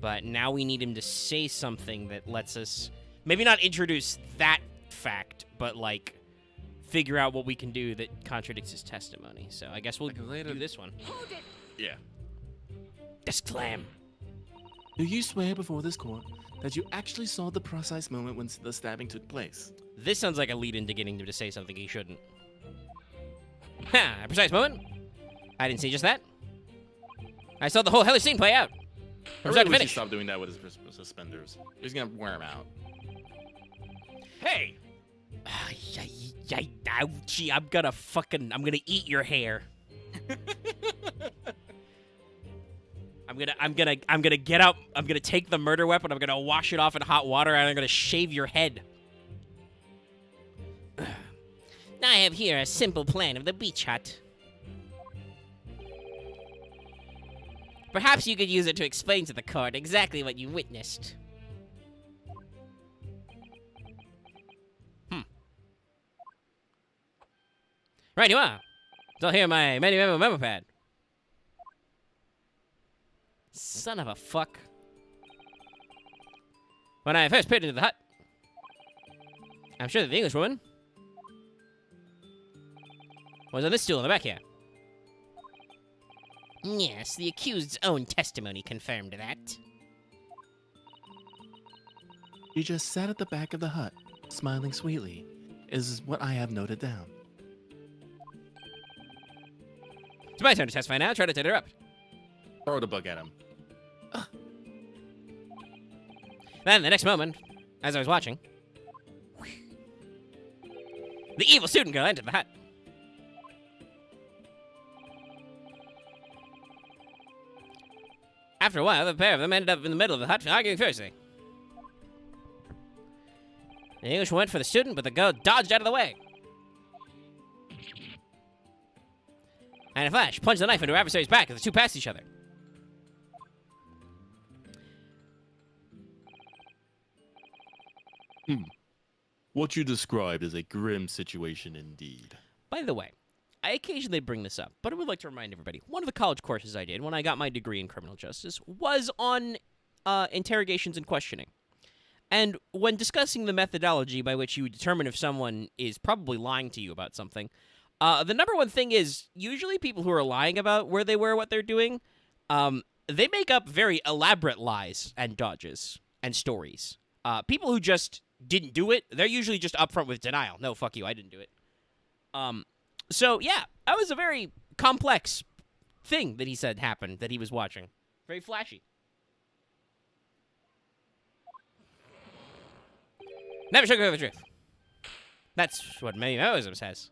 But now we need him to say something that lets us... Maybe not introduce that fact, but, like, figure out what we can do that contradicts his testimony. So I guess we'll do this one. Yeah. Disclaim. Do you swear before this court that you actually saw the precise moment when the stabbing took place? This sounds like a lead into getting him to say something he shouldn't. Ha! A precise moment? I didn't see just that. I saw the whole hellish scene play out. I From really start to wish he finish. stopped doing that with his suspenders. He's gonna wear them out. Hey! Ouchie, I'm gonna eat your hair. I'm gonna get up, I'm gonna take the murder weapon, I'm gonna wash it off in hot water, and I'm gonna shave your head. I have here a simple plan of the beach hut. Perhaps you could use it to explain to the court exactly what you witnessed. Right, you are. Still here, my memo pad. Son of a fuck. When I first peered into the hut, I'm sure that the Englishwoman was on this stool in the back here. Yes, the accused's own testimony confirmed that. She just sat at the back of the hut, smiling sweetly, is what I have noted down. It's my turn to testify now. Try to interrupt. Throw the book at him. Then, the next moment, as I was watching, the evil student girl entered the hut. After a while, the pair of them ended up in the middle of the hut arguing fiercely. The English went for the student, but the girl dodged out of the way. And in a flash, plunged the knife into her adversary's back as the two passed each other. What you described is a grim situation indeed. By the way, I occasionally bring this up, but I would like to remind everybody, one of the college courses I did when I got my degree in criminal justice was on interrogations and questioning. And when discussing the methodology by which you determine if someone is probably lying to you about something, the number one thing is usually people who are lying about where they were, what they're doing, they make up very elaborate lies and dodges and stories. People who just didn't do it, they're usually just upfront with denial. No, fuck you, I didn't do it. So, yeah, that was a very complex thing that he said happened that he was watching. Very flashy. Never sugarcoat the truth. That's what Minimalism says.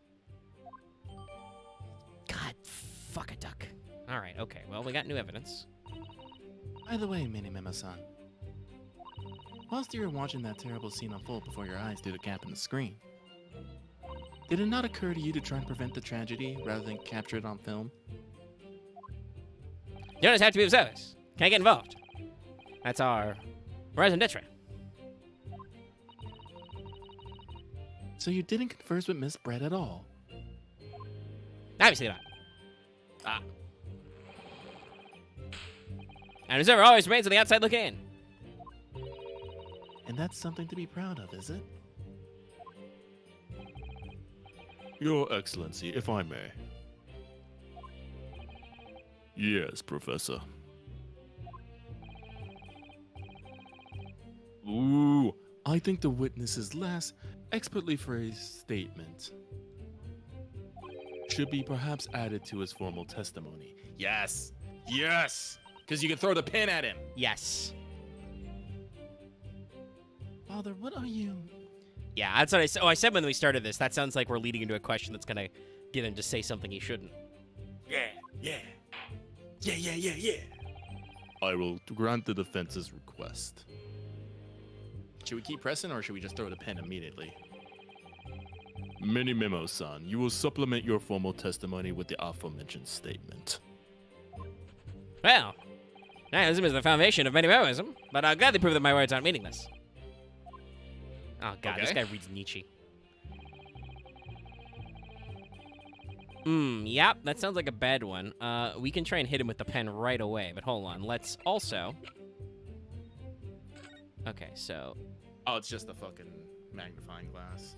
God, fuck a duck. All right, okay, well, we got new evidence. By the way, Minimemo-san, whilst you were watching that terrible scene unfold before your eyes through the gap in the screen, did it not occur to you to try and prevent the tragedy rather than capture it on film? You don't just have to be of service. Can I get involved? That's our raison d'etre. So you didn't converse with Miss Brett at all? Obviously not. And observer always remains on the outside looking in. And that's something to be proud of, is it? Your Excellency, if I may. Yes, Professor. Ooh, I think the witness's last, expertly phrased statement should be perhaps added to his formal testimony. Yes. Yes. Because you can throw the pin at him. Yes. Father, what are you? Yeah, that's what I said. Oh, I said when we started this. That sounds like we're leading into a question that's gonna get him to say something he shouldn't. Yeah. I will grant the defense's request. Should we keep pressing or should we just throw the pen immediately? Mini Memo-san, you will supplement your formal testimony with the aforementioned statement. Well, nihilism is the foundation of many memoism, but I'll gladly prove that my words aren't meaningless. Oh god, this Okay. guy reads Nietzsche. Yep, that sounds like a bad one. We can try and hit him with the pen right away, but hold on. Let's also... Okay, so... Oh, it's just a fucking magnifying glass.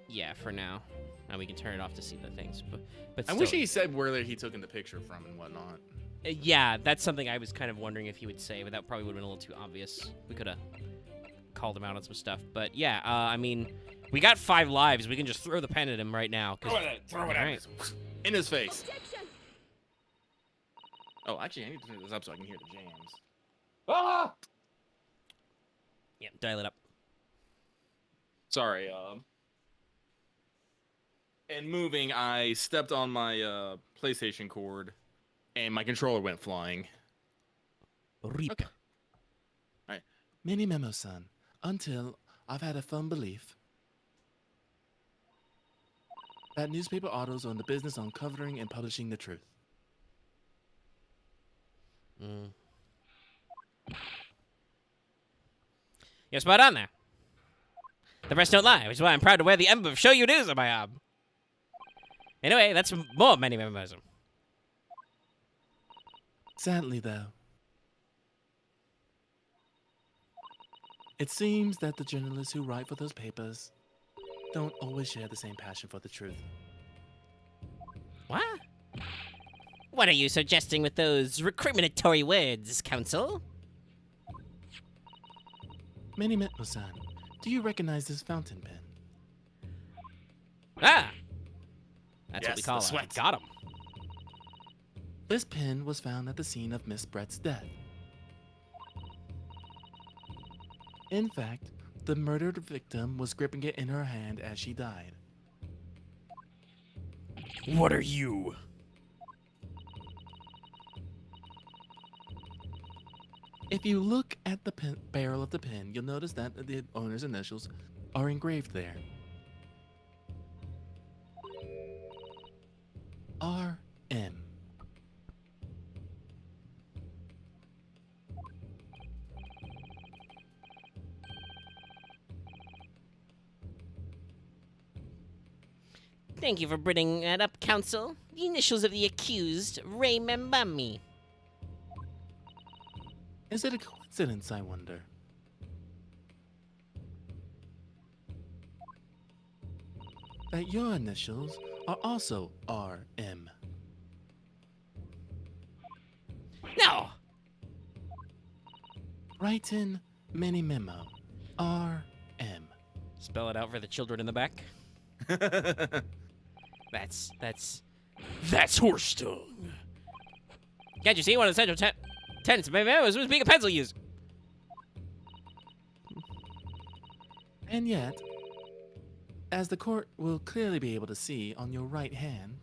Yeah, for now. And we can turn it off to see the things, but I still. wish he said where he took in the picture from and whatnot. Yeah, that's something I was kind of wondering if he would say, but that probably would have been a little too obvious. We could have called him out on some stuff. But yeah, I mean, we got 5 lives. We can just throw the pen at him right now. Throw it at Alright. him. In his face. Oh, actually, I need to turn this up so I can hear the jams. Ah! Yeah, dial it up. Sorry, and moving, I stepped on my PlayStation cord, and my controller went flying. Reap. Okay. All right. Mini Memo, son. Until I've had a firm belief that newspaper autos are in the business of uncovering and publishing the truth. You're spot on there. The rest don't lie, which is why I'm proud to wear the emblem of Show You News on my arm. Anyway, that's more many memoism. Sadly, though, it seems that the journalists who write for those papers don't always share the same passion for the truth. What? What are you suggesting with those recriminatory words, counsel? Mini Metmo-san, do you recognize this fountain pen? Ah! That's what we Yes, call the it. sweat. Got him. This pen was found at the scene of Miss Brett's death. In fact, the murdered victim was gripping it in her hand as she died. What are you? If you look at the barrel of the pen, you'll notice that the owner's initials are engraved there. R.M. Thank you for bringing that up, counsel. The initials of the accused, remember me. Is it a coincidence, I wonder? That your initials are also R.M. No! Write in Mini Memo, R.M. Spell it out for the children in the back. That's horse tongue. Can't you see one of the central tenets of my memos was being a pencil user? And yet, as the court will clearly be able to see on your right hand,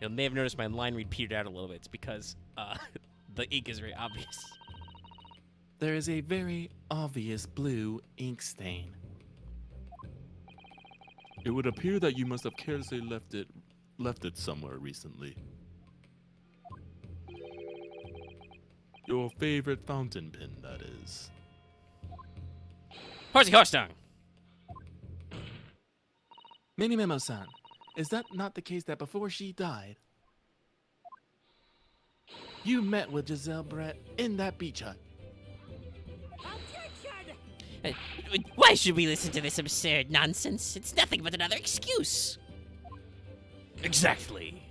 You may have noticed my line read petered out a little bit. It's because the ink is very obvious. there is a very obvious blue ink stain. It would appear that you must have carelessly left it somewhere recently. Your favorite fountain pen, that is. Horsey horse tongue. Mini Memo-san, is that not the case that before she died, you met with Giselle Brett in that beach hut? Why should we listen to this absurd nonsense? It's nothing but another excuse. Exactly.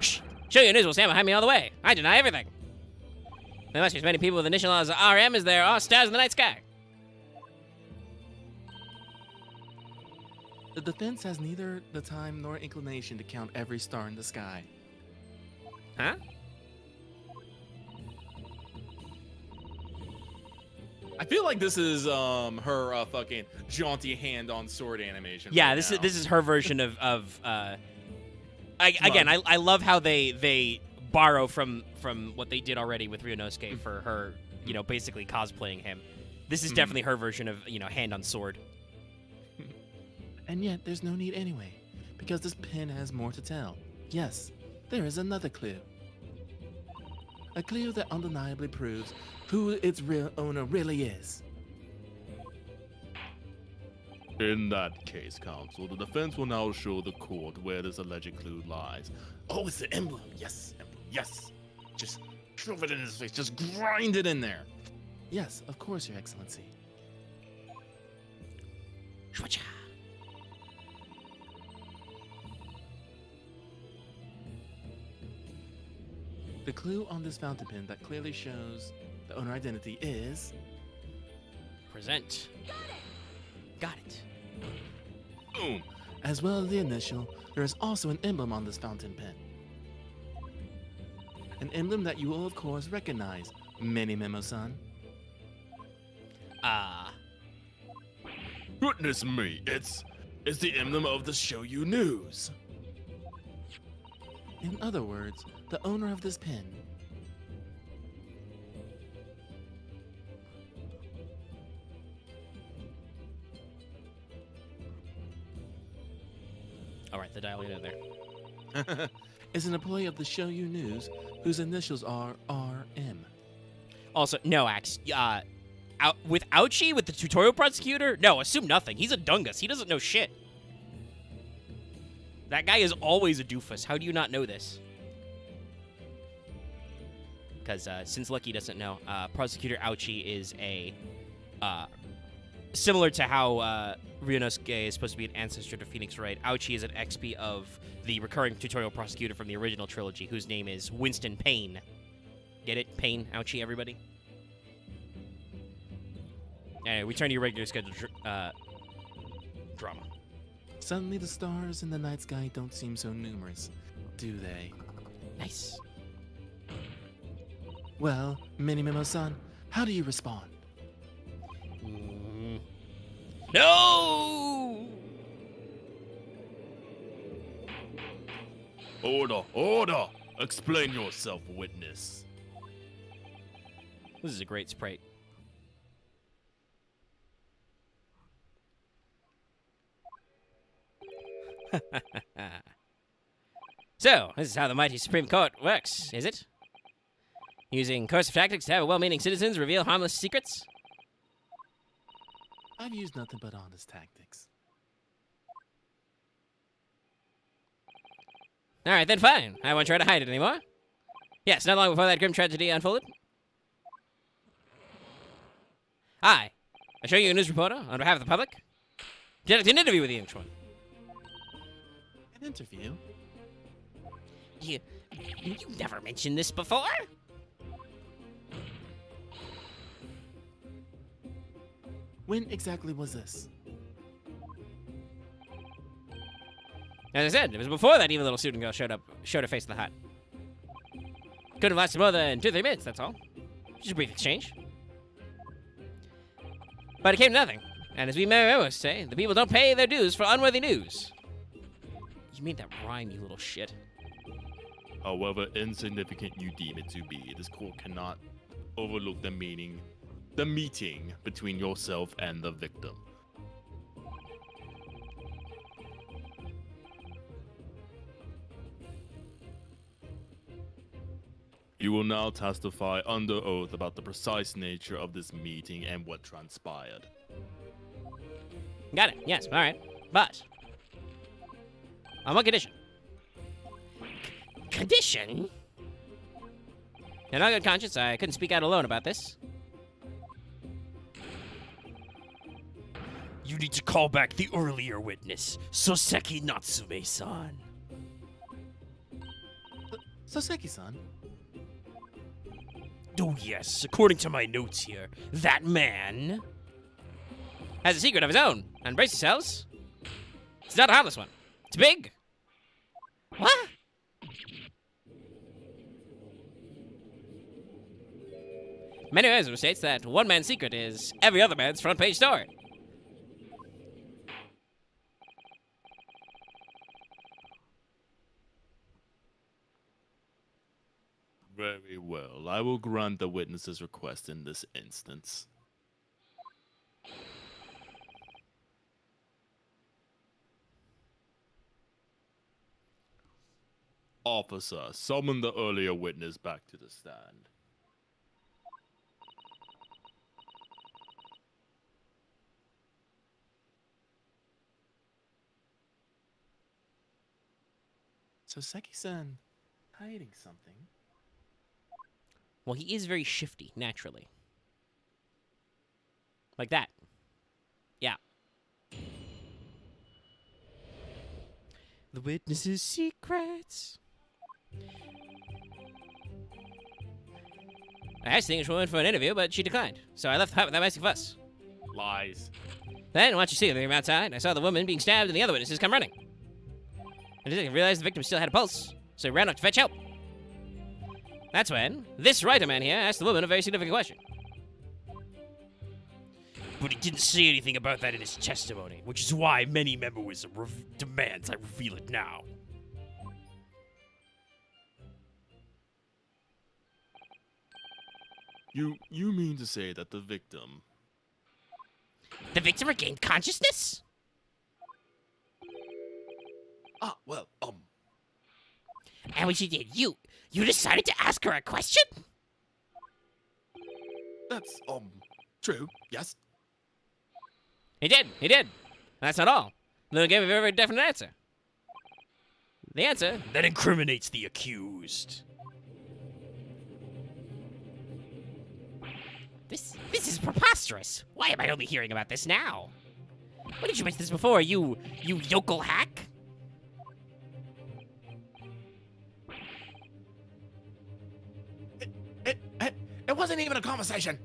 Shh. Show your news will stand behind me all the way. I deny everything. There must be as many people with initial as RM as there are stars in the night sky. The defense has neither the time nor inclination to count every star in the sky. Huh? I feel like this is her fucking jaunty hand on sword animation. Yeah, right this now. is her version of again, I love how they borrow from what they did already with Ryunosuke for her, basically cosplaying him. This is definitely her version of, hand on sword. And yet, there's no need anyway, because this pin has more to tell. Yes, there is another clue. A clue that undeniably proves who its real owner really is. In that case, counsel, the defense will now show the court where this alleged clue lies. Oh, it's the emblem. Yes, emblem. Yes. Just shove it in his face. Just grind it in there. Yes, of course, Your Excellency. Shwacha. The clue on this fountain pen that clearly shows the owner identity is... Present. Got it. Boom. As well as the initial, there is also an emblem on this fountain pen. An emblem that you will of course recognize, Memo-san. Goodness me, it's the emblem of the Shoyu News. In other words, the owner of this pen. All right, the dialogue in there. Is an employee of the Shoyu News whose initials are RM. Also, no, Axe. With Ouchie, with the tutorial prosecutor? No, assume nothing. He's a dungus. He doesn't know shit. That guy is always a doofus. How do you not know this? Because since Lucky doesn't know, Prosecutor Ouchie is a... similar to how Ryunosuke is supposed to be an ancestor to Phoenix Wright, Ouchie is an XP of the recurring tutorial prosecutor from the original trilogy, whose name is Winston Payne. Get it? Payne, Ouchie, everybody? Anyway, return to your regular scheduled drama. Suddenly the stars in the night sky don't seem so numerous, do they? Nice. Well, Memo-san, how do you respond? No! Order, order! Explain yourself, witness. This is a great sprite. So, this is how the mighty Supreme Court works, is it? Using coercive tactics to have well-meaning citizens reveal harmless secrets? I've used nothing but honest tactics. All right, then fine. I won't try to hide it anymore. Yes, not long before that grim tragedy unfolded. I show you a news reporter on behalf of the public. Conduct an interview with the Englishman. An interview? You never mentioned this before? When exactly was this? As I said, it was before that evil little student girl showed her face in the hut. Couldn't have lasted more than 2-3 minutes, that's all. Just a brief exchange. But it came to nothing. And as we may say, the people don't pay their dues for unworthy news. You made that rhyme, you little shit. However insignificant you deem it to be, this court cannot overlook the meeting between yourself and the victim. You will now testify under oath about the precise nature of this meeting and what transpired. Got it. Yes, all right. But on one condition. Condition? In all good conscience, I couldn't speak out alone about this. You need to call back the earlier witness, Soseki Natsume-san. Soseki-san? Oh yes, according to my notes here, that man has a secret of his own. And brace yourselves. It's not a harmless one. It's big. What? Many Wisdom states that one man's secret is every other man's front page story. Very well. I will grant the witness's request in this instance. Officer, summon the earlier witness back to the stand. So Seki-san hiding something? Well, he is very shifty, naturally. Like that. Yeah. The witness's secrets. I asked the English woman for an interview, but she declined. So I left the hut without making fuss. Lies. Then, once you see them outside, I saw the woman being stabbed and the other witnesses come running. I didn't realize the victim still had a pulse, so he ran up to fetch help. That's when this writer man here asked the woman a very significant question. But he didn't say anything about that in his testimony, which is why many members demands I reveal it now. You mean to say that the victim... The victim regained consciousness? Ah, well, And when she did, you decided to ask her a question? that's, true, yes. He did. That's not all. Then gave a very, very definite answer. The answer... That incriminates the accused. This is preposterous. Why am I only hearing about this now? Why did you mention this before, you yokel hack? It wasn't even a conversation.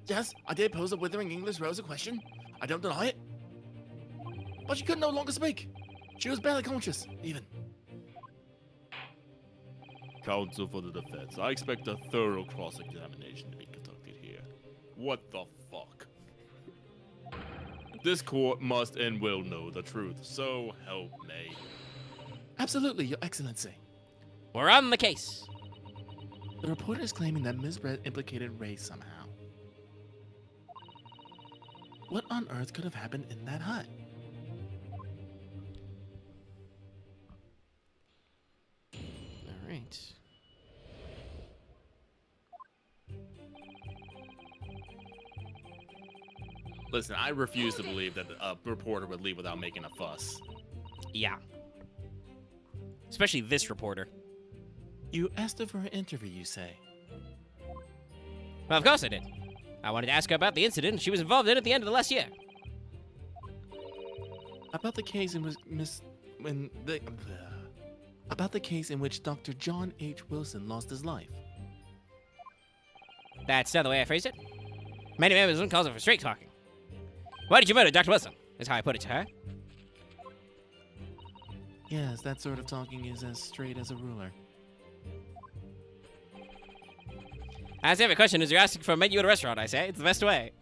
Yes, I did pose a withering English rose a question. I don't deny it. But she could no longer speak. She was barely conscious, even. Counsel for the defense, I expect a thorough cross-examination to be conducted here. What the fuck? This court must and will know the truth, so help me. Absolutely, Your Excellency. We're on the case. The reporter is claiming that Ms. Brett implicated Ray somehow. What on earth could have happened in that hut? All right. Listen, I refuse to believe that a reporter would leave without making a fuss. Yeah. Especially this reporter. You asked her for an interview, you say? Well, of course I did. I wanted to ask her about the incident she was involved in at the end of the last year. About the case in which about the case in which Dr. John H. Wilson lost his life. That's not the way I phrased it. Many members calls it for straight talking. Why did you murder Dr. Wilson? Is how I put it to her. Yes, that sort of talking is as straight as a ruler. Ask every question as you're asking for a menu at a restaurant, I say. It's the best way.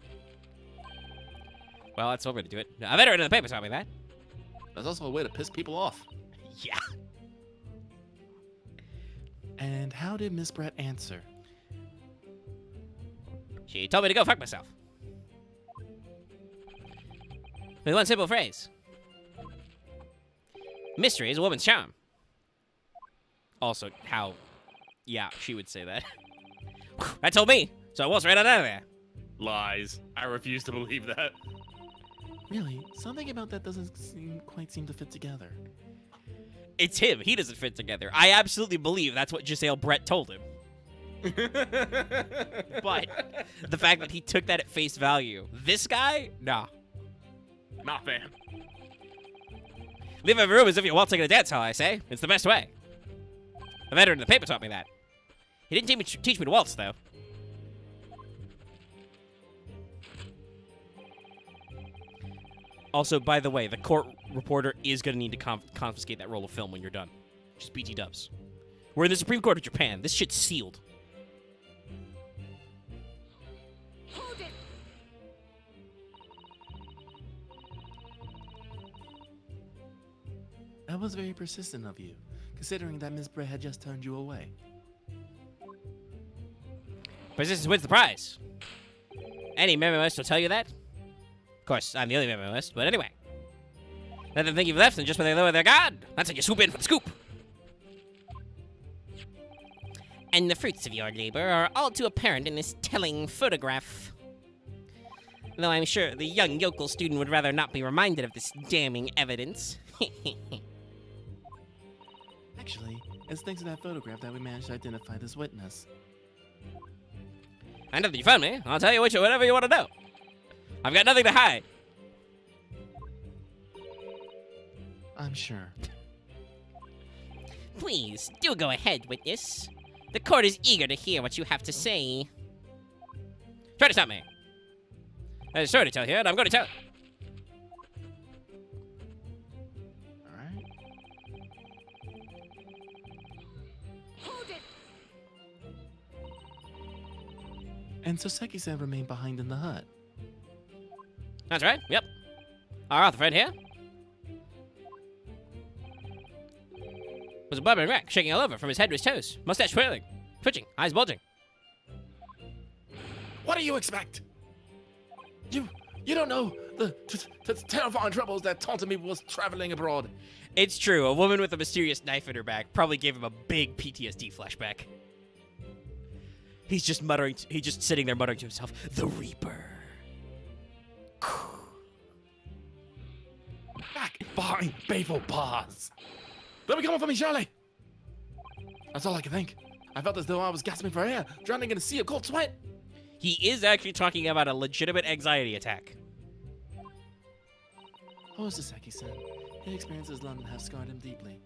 Well, that's one way to do it. A veteran in the paper taught me that. That's also a way to piss people off. Yeah. And how did Miss Brett answer? She told me to go fuck myself. With one simple phrase. Mystery is a woman's charm. Also, how... Yeah, she would say that. That told me, so I was right out of there. Lies. I refuse to believe that. Really? Something about that doesn't quite seem to fit together. It's him. He doesn't fit together. I absolutely believe that's what Giselle Brett told him. But the fact that he took that at face value. This guy? Nah. Not fam. Leave every room as if you're waltzing in a dance hall, I say. It's the best way. A veteran in the paper taught me that. He didn't teach me to waltz, though. Also, by the way, the court reporter is going to need to confiscate that roll of film when you're done. Just BT dubs. We're in the Supreme Court of Japan. This shit's sealed. Hold it. That was very persistent of you, considering that Miss Bray had just turned you away. Persistence wins the prize. Any memoist will tell you that. Of course, I'm the only memoist, but anyway. Let them think you've left, and just when they lower their guard, that's when you swoop in for the scoop. And the fruits of your labor are all too apparent in this telling photograph. Though I'm sure the young yokel student would rather not be reminded of this damning evidence. Actually, it's thanks to that photograph that we managed to identify this witness. I know that you found me. I'll tell you whatever you want to know. I've got nothing to hide. I'm sure. Please, do go ahead, witness. The court is eager to hear what you have to say. Try to stop me. There's a story to tell here, and I'm going to tell it. Alright. Hold it. And Soseki-san remained behind in the hut. That's right, yep. Our author friend here was a blubbering wreck, shaking all over from his head to his toes, mustache twirling, twitching, eyes bulging. What do you expect? You don't know the terrifying troubles that taunted me was traveling abroad. It's true, a woman with a mysterious knife in her back probably gave him a big PTSD flashback. He's just sitting there muttering to himself, the Reaper. Back behind Babel bars. They'll be coming for me, surely. That's all I can think. I felt as though I was gasping for air, drowning in a sea of cold sweat. He is actually talking about a legitimate anxiety attack. Oh, Soseki-san. His experiences in London have scarred him deeply.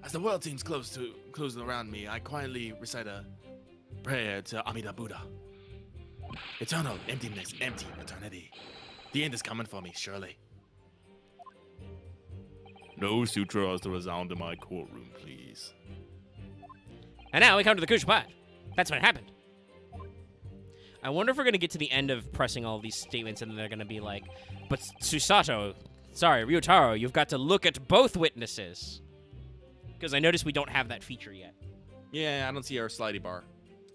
As the world seems closing around me, I quietly recite a prayer to Amida Buddha. Eternal emptiness, empty eternity. The end is coming for me, surely. No sutras to resound in my courtroom, please. And now we come to the crucial part. That's when it happened. I wonder if we're going to get to the end of pressing all of these statements and they're going to be like, but Ryotaro, you've got to look at both witnesses. Because I noticed we don't have that feature yet. Yeah, I don't see our slidey bar.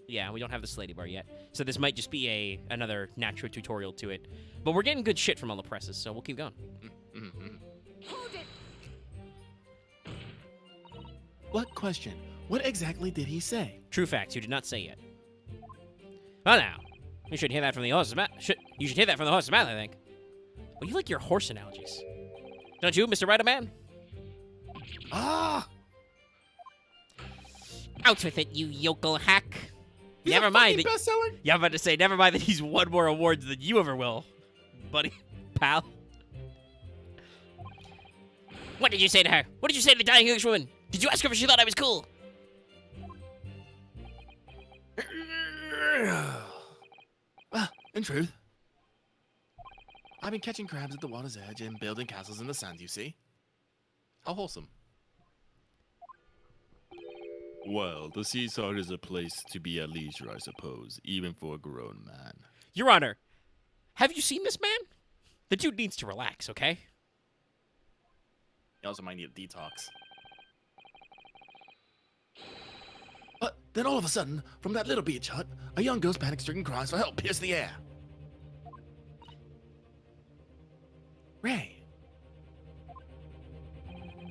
Yeah, we don't have the slidey bar yet. So this might just be another natural tutorial to it. But we're getting good shit from all the presses, so we'll keep going. Hold it. What question? What exactly did he say? True facts, you did not say yet. Well now, you should hear that from the horse's mouth. You should hear that from the horse's mouth, I think. Well, you like your horse analogies. Don't you, Mr. Writer-Man? Ah! Out with it, you yokel hack. Never mind that. Bestseller? Yeah, I'm about to say, never mind that he's won more awards than you ever will, buddy, pal. What did you say to her? What did you say to the dying Englishwoman? Did you ask her if she thought I was cool? Well, in truth, I've been catching crabs at the water's edge and building castles in the sand, you see. How wholesome. Well, the seaside is a place to be at leisure, I suppose, even for a grown man. Your Honor, have you seen this man? The dude needs to relax, okay? He also might need a detox. But then all of a sudden, from that little beach hut, a young girl's panic-stricken cries for help pierce the air. Ray.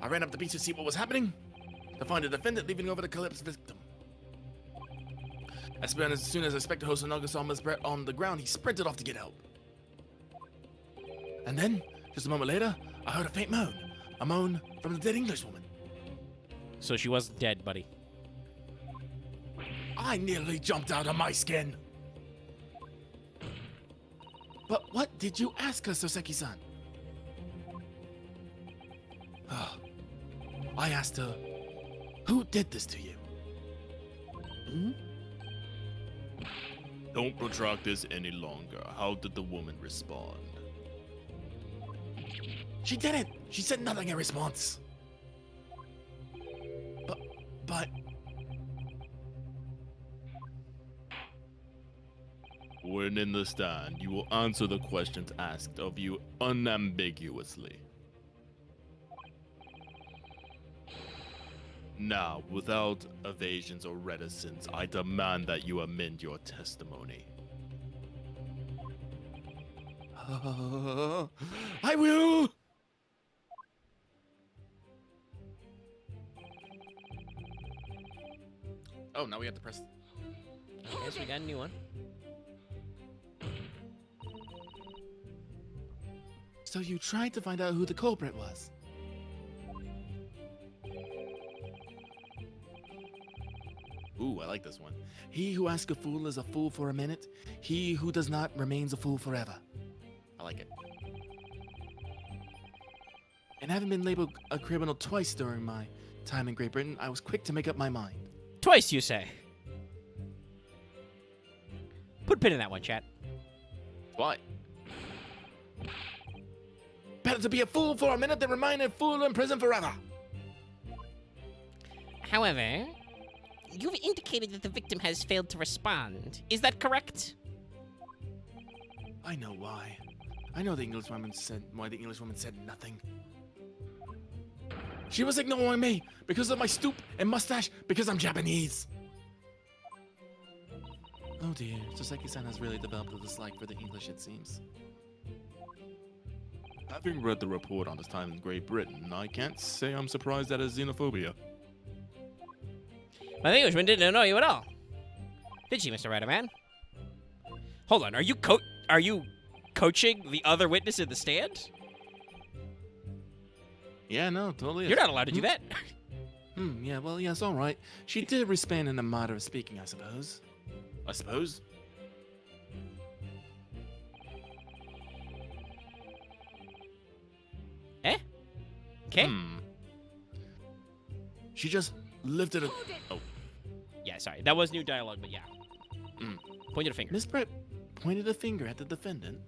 I ran up the beach to see what was happening, to find the defendant leaving over the collapsed victim. As soon as Inspector Hosonaga saw Miss Brett on the ground, he sprinted off to get help. And then, just a moment later, I heard a faint moan. A moan from the dead Englishwoman. So she wasn't dead, buddy. I nearly jumped out of my skin. But what did you ask her, Soseki-san? I asked her, who did this to you? Don't protract this any longer. How did the woman respond? She didn't. She said nothing in response. But When in the stand, you will answer the questions asked of you unambiguously. Now, without evasions or reticence, I demand that you amend your testimony. I will. Oh, now we have to press. Okay, so we got a new one. So you tried to find out who the culprit was? Ooh, I like this one. He who asks a fool is a fool for a minute. He who does not remains a fool forever. I like it. And having been labeled a criminal twice during my time in Great Britain, I was quick to make up my mind. Twice, you say? Put a pin in that one, chat. Why? Better to be a fool for a minute than remain a fool in prison forever. However, you've indicated that the victim has failed to respond. Is that correct? I know why. I know why the Englishwoman said nothing. She was ignoring me because of my stoop and mustache because I'm Japanese. Oh dear, Soseki-san has really developed a dislike for the English, it seems. Having read the report on his time in Great Britain, I can't say I'm surprised at his xenophobia. My Englishman didn't know you at all. Did she, Mr. Riderman? Hold on, are you coaching the other witness in the stand? Yeah, no, totally. You're not allowed to do that. Yeah, well, yes, all right. She did respond in a manner of speaking, I suppose. I suppose. Eh? Okay. She just lifted a... Hold it. Oh, Yeah, sorry. That was new dialogue, but yeah. Pointed a finger. Miss Brett pointed a finger at the defendant.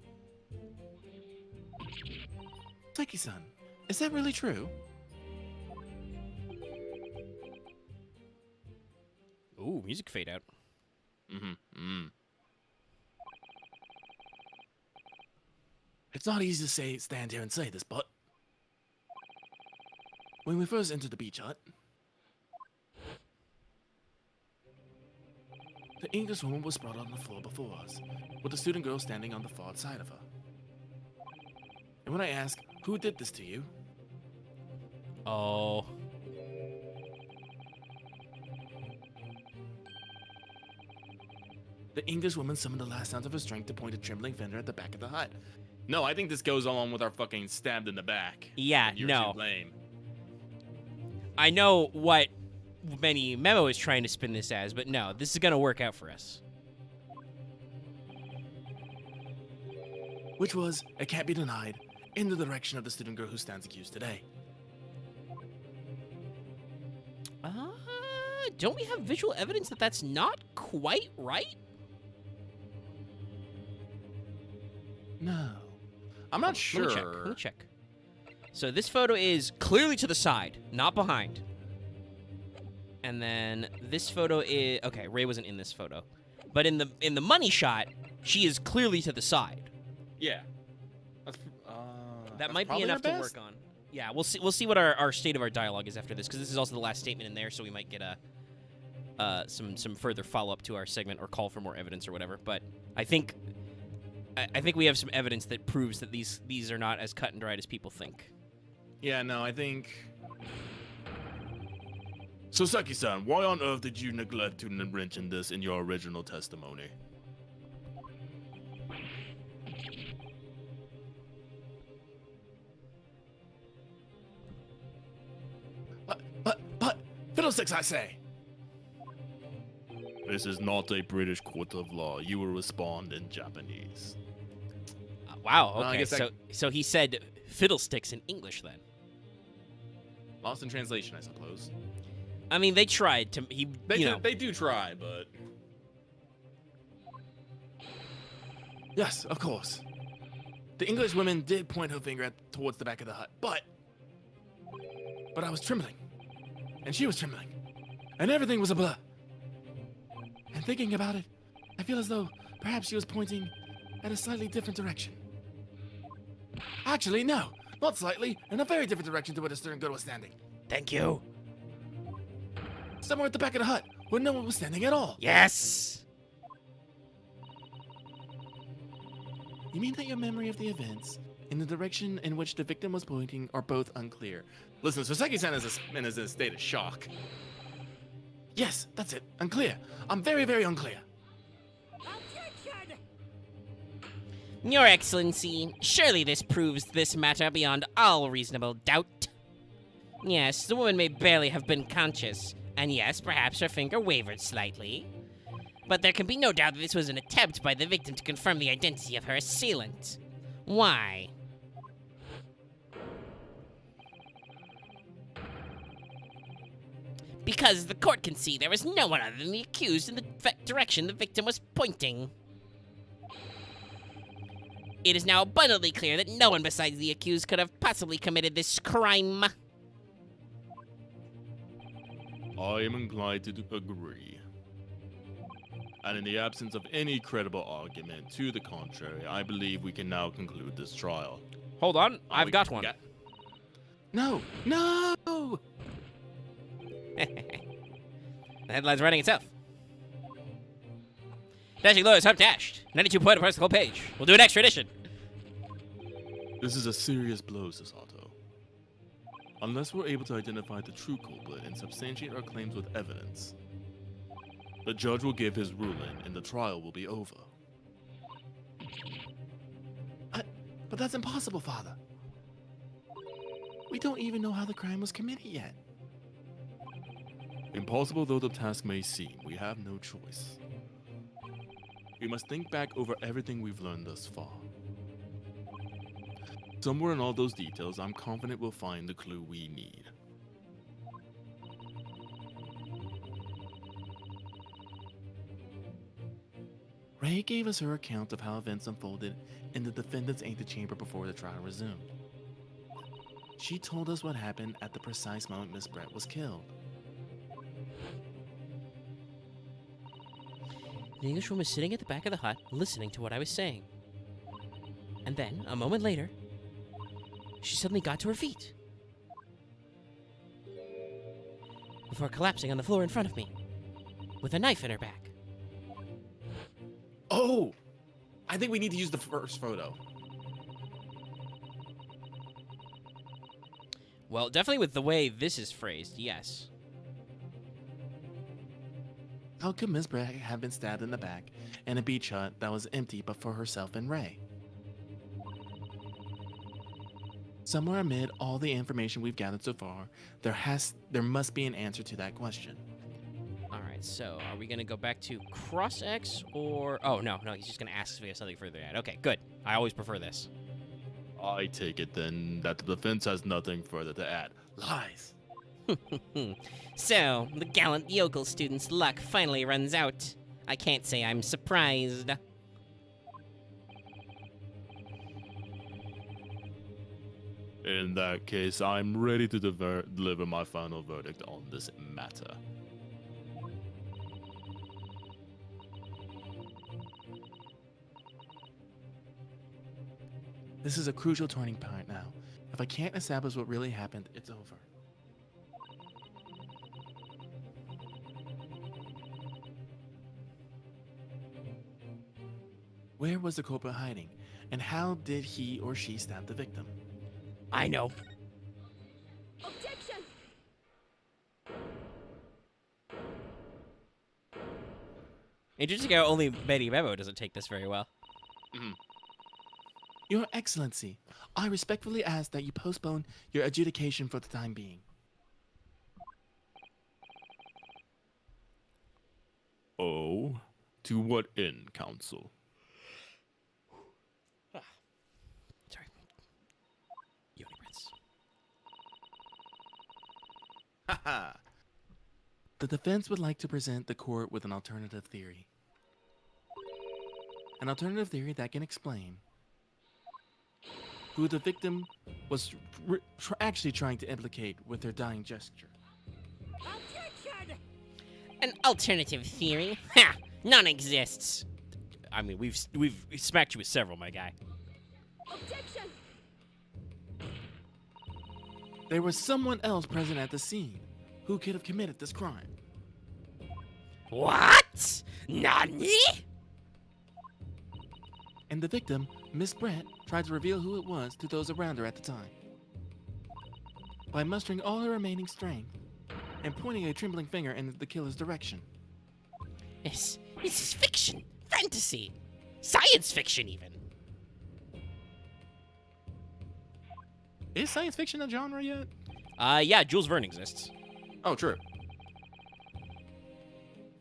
Seki-san, is that really true? Ooh, music fade out. It's not easy to stand here and say this, but... When we first entered the beach hut, the English woman was brought on the floor before us, with the student girl standing on the far side of her. And when I asked, who did this to you? Oh. The English woman summoned the last ounce of her strength to point a trembling finger at the back of the hut. no, I think this goes along with our fucking stabbed in the back. Yeah, You're no. too lame. I know what many Memo is trying to spin this as, but no, this is gonna work out for us. Which was, it can't be denied, in the direction of the student girl who stands accused today. Don't we have visual evidence that that's not quite right? No. I'm not sure. Let me check. So this photo is clearly to the side, not behind. And then this photo is okay. Ray wasn't in this photo, but in the money shot, she is clearly to the side. Yeah. That might be enough to work on. Yeah, we'll see. We'll see what our state of our dialogue is after this, because this is also the last statement in there, so we might get some further follow up to our segment or call for more evidence or whatever. But I think we have some evidence that proves that these are not as cut and dried as people think. Yeah, no, I think... So, Seki-san, why on earth did you neglect to mention this in your original testimony? But, fiddlesticks, I say! This is not a British court of law. You will respond in Japanese. Wow. I Okay. guess So he said fiddlesticks in English then. Lost in translation, I suppose. I mean, they tried to. They do try, but... Yes, of course. The English woman did point her finger towards the back of the hut, but I was trembling. And she was trembling. And everything was a blur. And thinking about it, I feel as though perhaps she was pointing at a slightly different direction. Actually, no. Not slightly, in a very different direction to where the stern girl was standing. Thank you. Somewhere at the back of the hut, where no one was standing at all. Yes. You mean that your memory of the events and the direction in which the victim was pointing are both unclear? Listen, Soseki-san is in a state of shock. Yes, that's it. Unclear. I'm very, very unclear. Objection! Your Excellency, surely this proves this matter beyond all reasonable doubt. Yes, the woman may barely have been conscious, and yes, perhaps her finger wavered slightly. But there can be no doubt that this was an attempt by the victim to confirm the identity of her assailant. Why? Because the court can see there was no one other than the accused in the direction the victim was pointing. It is now abundantly clear that no one besides the accused could have possibly committed this crime. I am inclined to agree. And in the absence of any credible argument to the contrary, I believe we can now conclude this trial. Hold on, I've got one. No, no! The headline's writing itself. Dashing lawyers have dashed. 92 point across the whole page. We'll do an extra edition. This is a serious blow, Sasato. Unless we're able to identify the true culprit and substantiate our claims with evidence, the judge will give his ruling and the trial will be over. But that's impossible, Father. We don't even know how the crime was committed yet. Impossible though the task may seem, we have no choice. We must think back over everything we've learned thus far. Somewhere in all those details, I'm confident we'll find the clue we need. Ray gave us her account of how events unfolded in the defendant's antechamber before the trial resumed. She told us what happened at the precise moment Miss Brett was killed. The Englishwoman was sitting at the back of the hut, listening to what I was saying. And then, a moment later, she suddenly got to her feet. Before collapsing on the floor in front of me, with a knife in her back. Oh! I think we need to use the first photo. Well, definitely with the way this is phrased, yes. How could Miss Brett have been stabbed in the back in a beach hut that was empty but for herself and Ray? Somewhere amid all the information we've gathered so far, there must be an answer to that question. Alright, so are we going to go back to cross-X or... Oh, no, he's just going to ask if we have something further to add. Okay, good. I always prefer this. I take it then that the defense has nothing further to add. Lies. So, the gallant yokel student's luck finally runs out. I can't say I'm surprised. In that case, I'm ready to deliver my final verdict on this matter. This is a crucial turning point now. If I can't establish what really happened, it's over. Where was the culprit hiding? And how did he or she stab the victim? I know. Objection! Interesting how only Betty Memo doesn't take this very well. Your Excellency, I respectfully ask that you postpone your adjudication for the time being. Oh? To what end, counsel? Sorry. Yoni breaths. Haha. The defense would like to present the court with an alternative theory. an alternative theory that can explain who the victim was actually trying to implicate with her dying gesture. Objection! An alternative theory? Ha! None exists. I mean, we've smacked you with several, my guy. Objection! There was someone else present at the scene who could have committed this crime. What? Nani? And the victim, Miss Brett, tried to reveal who it was to those around her at the time. By mustering all her remaining strength and pointing a trembling finger in the killer's direction. This is fiction, fantasy, science fiction even. Is science fiction a genre yet? Yeah, Jules Verne exists. Oh, true.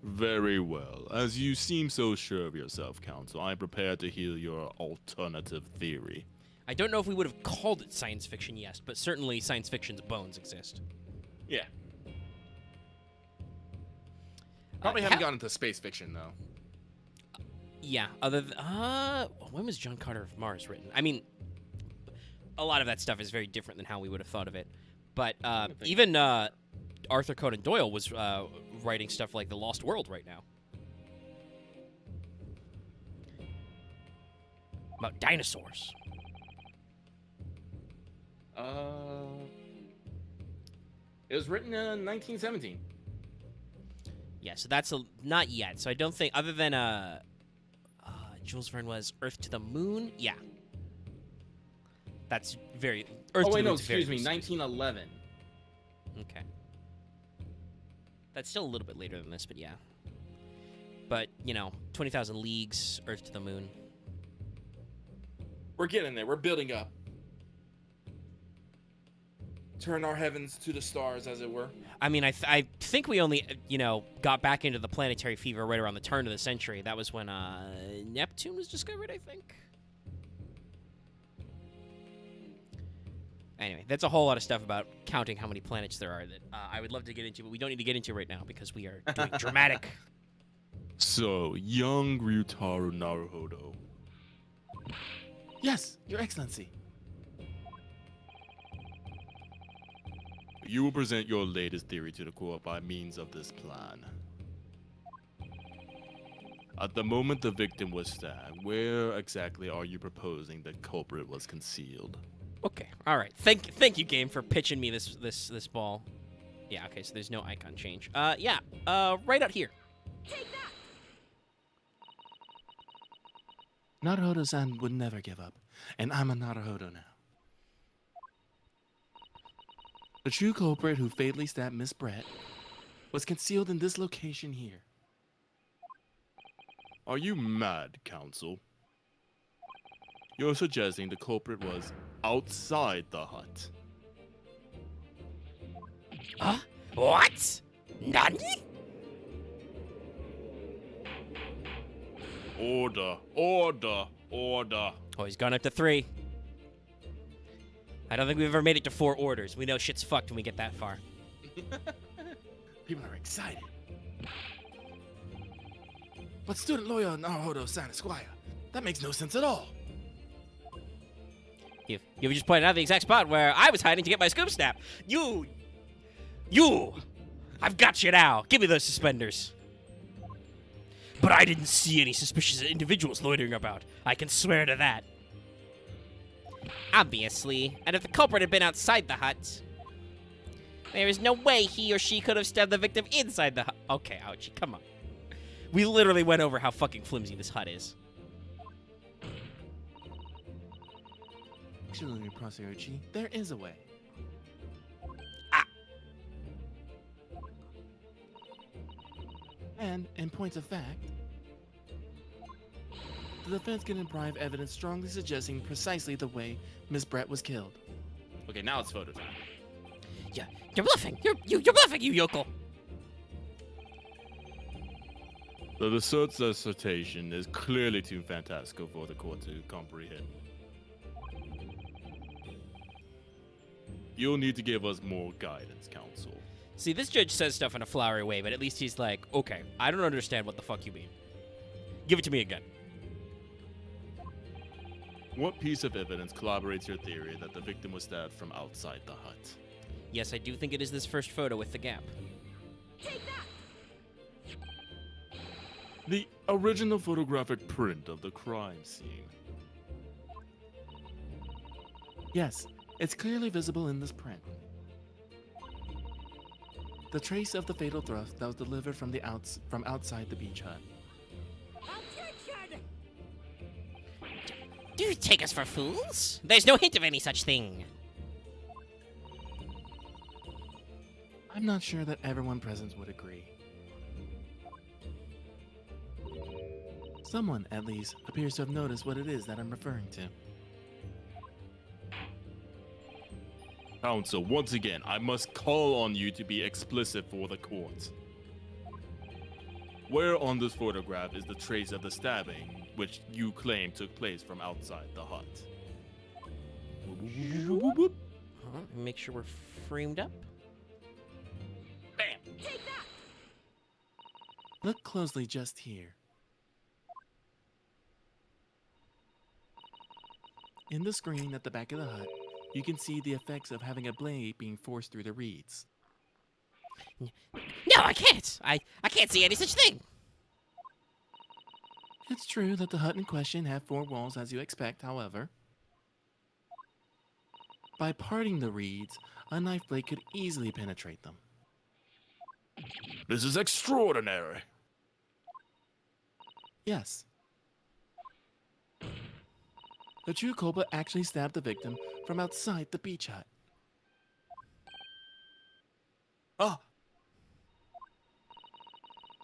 Very well. As you seem so sure of yourself, Counsel, I am prepared to hear your alternative theory. I don't know if we would have called it science fiction, yes, but certainly science fiction's bones exist. Yeah. Probably haven't gotten into space fiction, though. Yeah, other than, when was John Carter of Mars written? I mean, a lot of that stuff is very different than how we would have thought of it. But even Arthur Conan Doyle was writing stuff like The Lost World right now. About dinosaurs. It was written in 1917. Yeah, so that's not yet. So I don't think, other than Jules Verne was Earth to the Moon. Yeah, that's very. Earth Oh to wait, the no, Moon's very excuse me, recent. 1911. Okay. That's still a little bit later than this, but yeah. But, 20,000 Leagues, Earth to the Moon. We're getting there. We're building up. Turn our heavens to the stars, as it were. I mean, I think we only, got back into the planetary fever right around the turn of the century. That was when Neptune was discovered, I think. Anyway, that's a whole lot of stuff about counting how many planets there are that I would love to get into, but we don't need to get into right now because we are doing dramatic. So, young Ryotaro Naruhodo. Yes, Your Excellency. You will present your latest theory to the court by means of this plan. At the moment the victim was stabbed, where exactly are you proposing the culprit was concealed? Okay, all right. Thank you, game, for pitching me this ball. Yeah, okay, so there's no icon change. Right out here. Take that! Naruhodo-san would never give up, and I'm a Naruhodo now. The true culprit who fatally stabbed Miss Brett was concealed in this location here. Are you mad, Counsel? You're suggesting the culprit was outside the hut. Huh? What? Nani? Order, order, order. Oh, he's gone up to 3. I don't think we've ever made it to 4 orders. We know shit's fucked when we get that far. People are excited. But student lawyer Naruhodo-san Esquire, that makes no sense at all. You've just pointed out the exact spot where I was hiding to get my scoop snap. You! I've got you now. Give me those suspenders. But I didn't see any suspicious individuals loitering about. I can swear to that. Obviously. And if the culprit had been outside the hut, there is no way he or she could have stabbed the victim inside the hut. Okay, Ouchie, come on. We literally went over how fucking flimsy this hut is. Actually, Proserochi, there is a way. And, in point of fact, the defense can improve evidence strongly suggesting precisely the way Miss Brett was killed. Okay, now it's photo time. Yeah, you're bluffing. You're bluffing, you yokel. The research dissertation is clearly too fantastical for the court to comprehend. You'll need to give us more guidance, Counsel. See, this judge says stuff in a flowery way, but at least he's like, okay, I don't understand what the fuck you mean. Give it to me again. What piece of evidence corroborates your theory that the victim was stabbed from outside the hut? Yes, I do think it is this first photo with the gap. Take that! The original photographic print of the crime scene. Yes, it's clearly visible in this print. The trace of the fatal thrust that was delivered from outside the beach hut. Objection! Do you take us for fools? There's no hint of any such thing. I'm not sure that everyone present would agree. Someone, at least, appears to have noticed what it is that I'm referring to. Counsel, once again, I must call on you to be explicit for the court. Where on this photograph is the trace of the stabbing, which you claim took place from outside the hut? Make sure we're framed up. Take that! Look closely just here. In the screen at the back of the hut, you can see the effects of having a blade being forced through the reeds. No, I can't. I can't see any such thing. It's true that the hut in question had 4 walls as you expect, however. By parting the reeds, a knife blade could easily penetrate them. This is extraordinary. Yes. The true culprit actually stabbed the victim from outside the beach hut. Ah,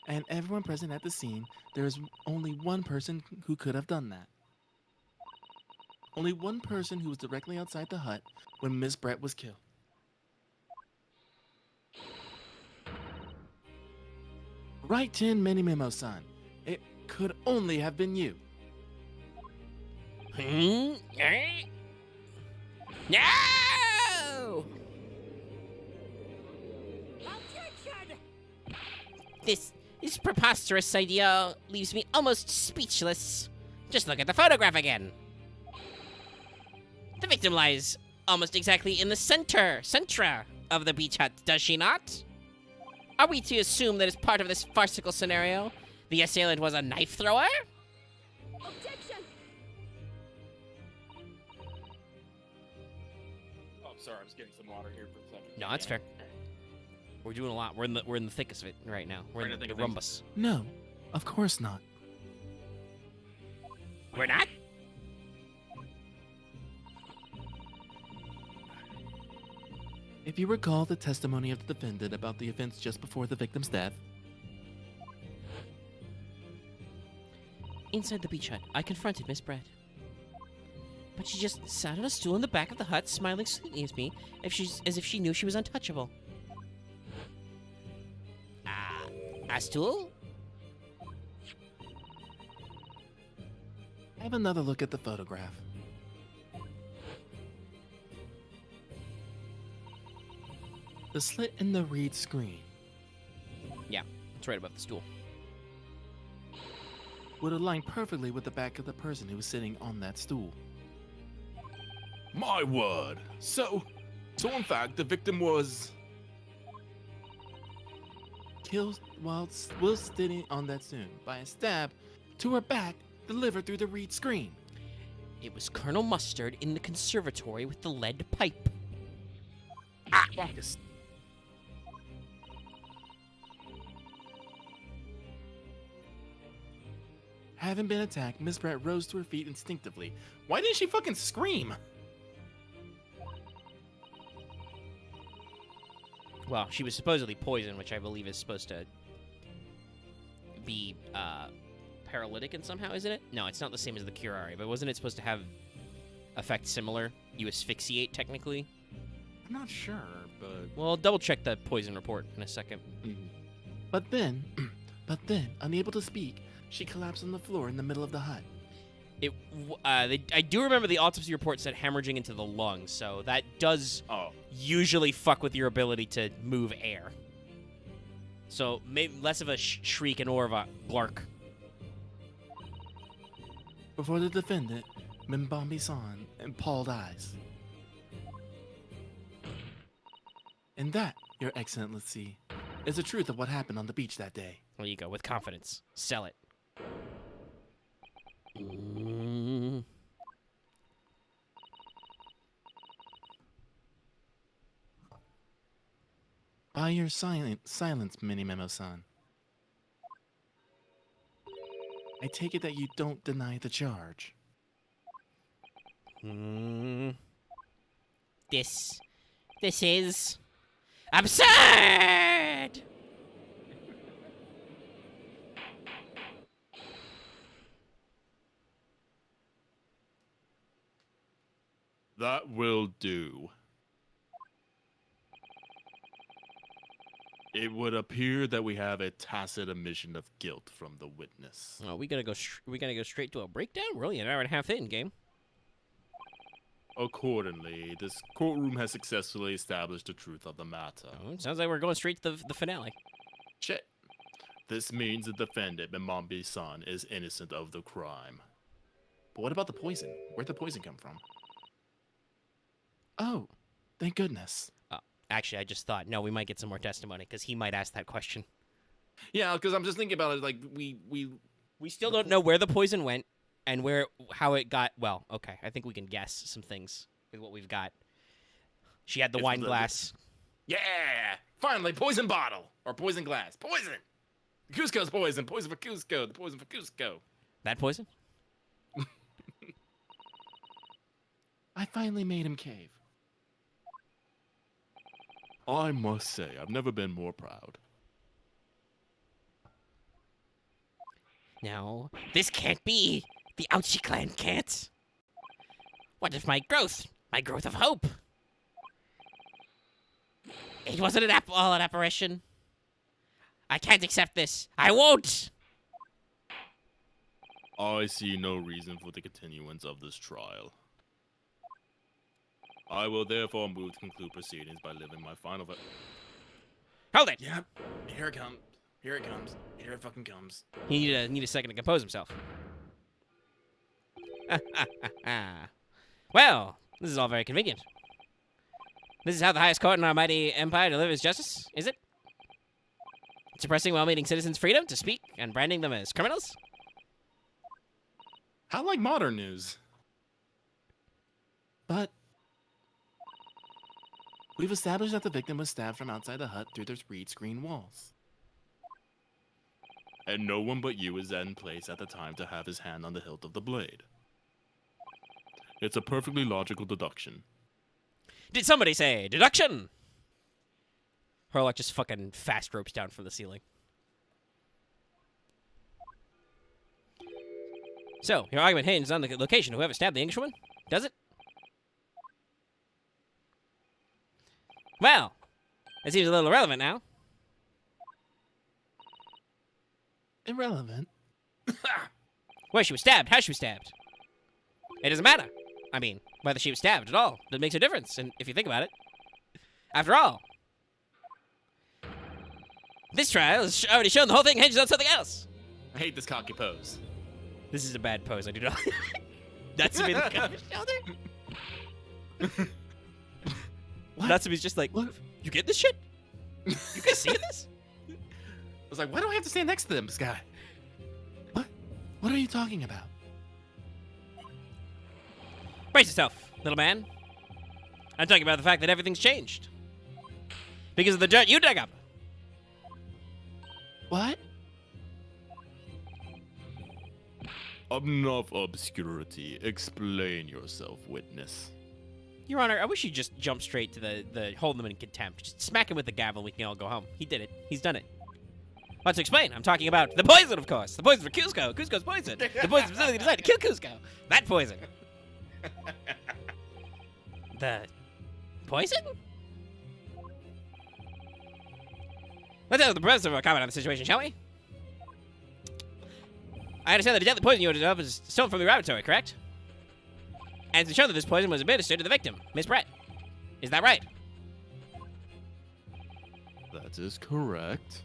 And everyone present at the scene, there is only one person who could have done that. Only one person who was directly outside the hut when Miss Brett was killed. Right, Tin Mini Memo-san. It could only have been you. No! Objection! This preposterous idea leaves me almost speechless. Just look at the photograph again. The victim lies almost exactly in the centra of the beach hut, does she not? Are we to assume that as part of this farcical scenario, the assailant was a knife thrower? Objection! oh, sorry, I was getting some water here for a second. No, that's fair. We're doing a lot. We're in the thickest of it right now. We're in the rumbus. No, of course not. We're not? If you recall the testimony of the defendant about the events just before the victim's death, Inside the beach hut, I confronted Miss Brett. But she just sat on a stool in the back of the hut, smiling sweetly at me, as if she knew she was untouchable. A stool? have another look at the photograph. The slit in the reed screen Yeah, it's right above the stool. would align perfectly with the back of the person who was sitting on that stool. My word. So in fact, the victim was... Killed while sitting on that stool by a stab to her back delivered through the reed screen. It was Colonel Mustard in the conservatory with the lead pipe. Fungus. Having been attacked, Miss Brett rose to her feet instinctively. Why didn't she fucking scream? Well, she was supposedly poisoned, which I believe is supposed to be paralytic and somehow, isn't it? No, it's not the same as the curare, but wasn't it supposed to have effect similar? You asphyxiate, technically? I'm not sure, but... Well, I'll double check the poison report in a second. But then, unable to speak, she collapsed on the floor in the middle of the hut. I do remember the autopsy report said hemorrhaging into the lungs, so that does usually fuck with your ability to move air. So maybe less of a shriek and more of a blark. Before the defendant, Mbambi-san and Paul dies. And that, Your Excellency, is the truth of what happened on the beach that day. There you go, with confidence. Sell it. By your silence, Mini-Memo-san. I take it that you don't deny the charge. This is absurd! That will do. It would appear that we have a tacit admission of guilt from the witness. Oh, we gonna go straight to a breakdown? We're only an hour and a half in, game. Accordingly, this courtroom has successfully established the truth of the matter. Oh, sounds like we're going straight to the finale. Shit. This means the defendant, Mbambi-san, is innocent of the crime. But what about the poison? Where'd the poison come from? Oh, thank goodness. Actually, I just thought, no, we might get some more testimony, because he might ask that question. Yeah, because I'm just thinking about it, like, we still don't know where the poison went, and how it got, well, okay, I think we can guess some things with what we've got. She had the It's wine the- glass. Yeah! Finally, poison bottle! Or poison glass. Poison! Cusco's poison! Poison for Cusco! The poison for Cusco! That poison? I finally made him cave. I must say, I've never been more proud. No, this can't be. The Ouchie clan can't. What if my growth of hope? It wasn't all an apparition. I can't accept this. I won't. I see no reason for the continuance of this trial. I will therefore move to conclude proceedings by living my final... Hold it. Yep, here it comes. Here it comes. Here it fucking comes. He need a second to compose himself. Well, this is all very convenient. This is how the highest court in our mighty empire delivers justice, is it? Suppressing well-meaning citizens' freedom to speak and branding them as criminals? How like modern news? But we've established that the victim was stabbed from outside the hut through the reed screen walls. And no one but you is in place at the time to have his hand on the hilt of the blade. It's a perfectly logical deduction. Did somebody say deduction? Harlock just fucking fast ropes down from the ceiling. So, your argument hinges on the location of whoever stabbed the Englishwoman? Does it? Well, it seems a little irrelevant now. Irrelevant. Where she was stabbed, how she was stabbed. It doesn't matter. I mean, whether she was stabbed at all. That makes no difference, and if you think about it. After all, this trial has already shown the whole thing hinges on something else. I hate this cocky pose. This is a bad pose, I do not. That's me looking over his shoulder. What? That's me just like, What? you get this shit? You guys see this? I was like, why do I have to stand next to this guy? What are you talking about? Brace yourself, little man. I'm talking about the fact that everything's changed. Because of the dirt you dug up. What? Enough obscurity. Explain yourself, witness. Your Honor, I wish you'd just jump straight to the hold them in contempt. Just smack him with the gavel and we can all go home. He did it. He's done it. Let's explain. I'm talking about the poison, of course. The poison for Cusco. Cusco's poison. The poison specifically designed to kill Cusco. That poison. The poison? Let's have the professor of a comment on the situation, shall we? I understand that the deadly poison you ordered up is stolen from the laboratory, correct? And to show that this poison was administered to the victim, Miss Brett. Is that right? That is correct.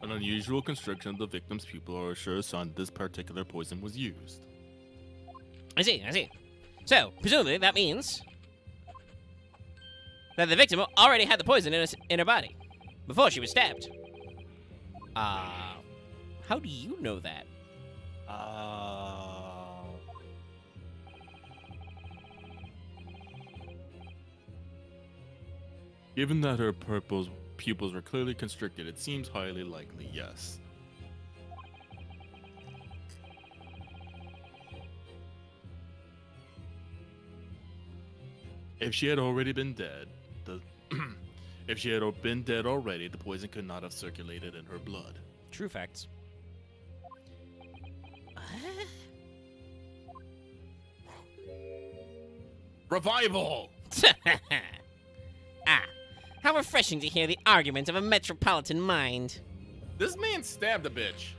An unusual constriction of the victim's pupil are a sure sign that this particular poison was used. I see, I see. So, presumably, that means that the victim already had the poison in her body before she was stabbed. How do you know that? Given that her pupils were clearly constricted, it seems highly likely, yes. If she had already been dead, if she had been dead already, the poison could not have circulated in her blood. True facts. Revival! How refreshing to hear the argument of a metropolitan mind. This man stabbed a bitch.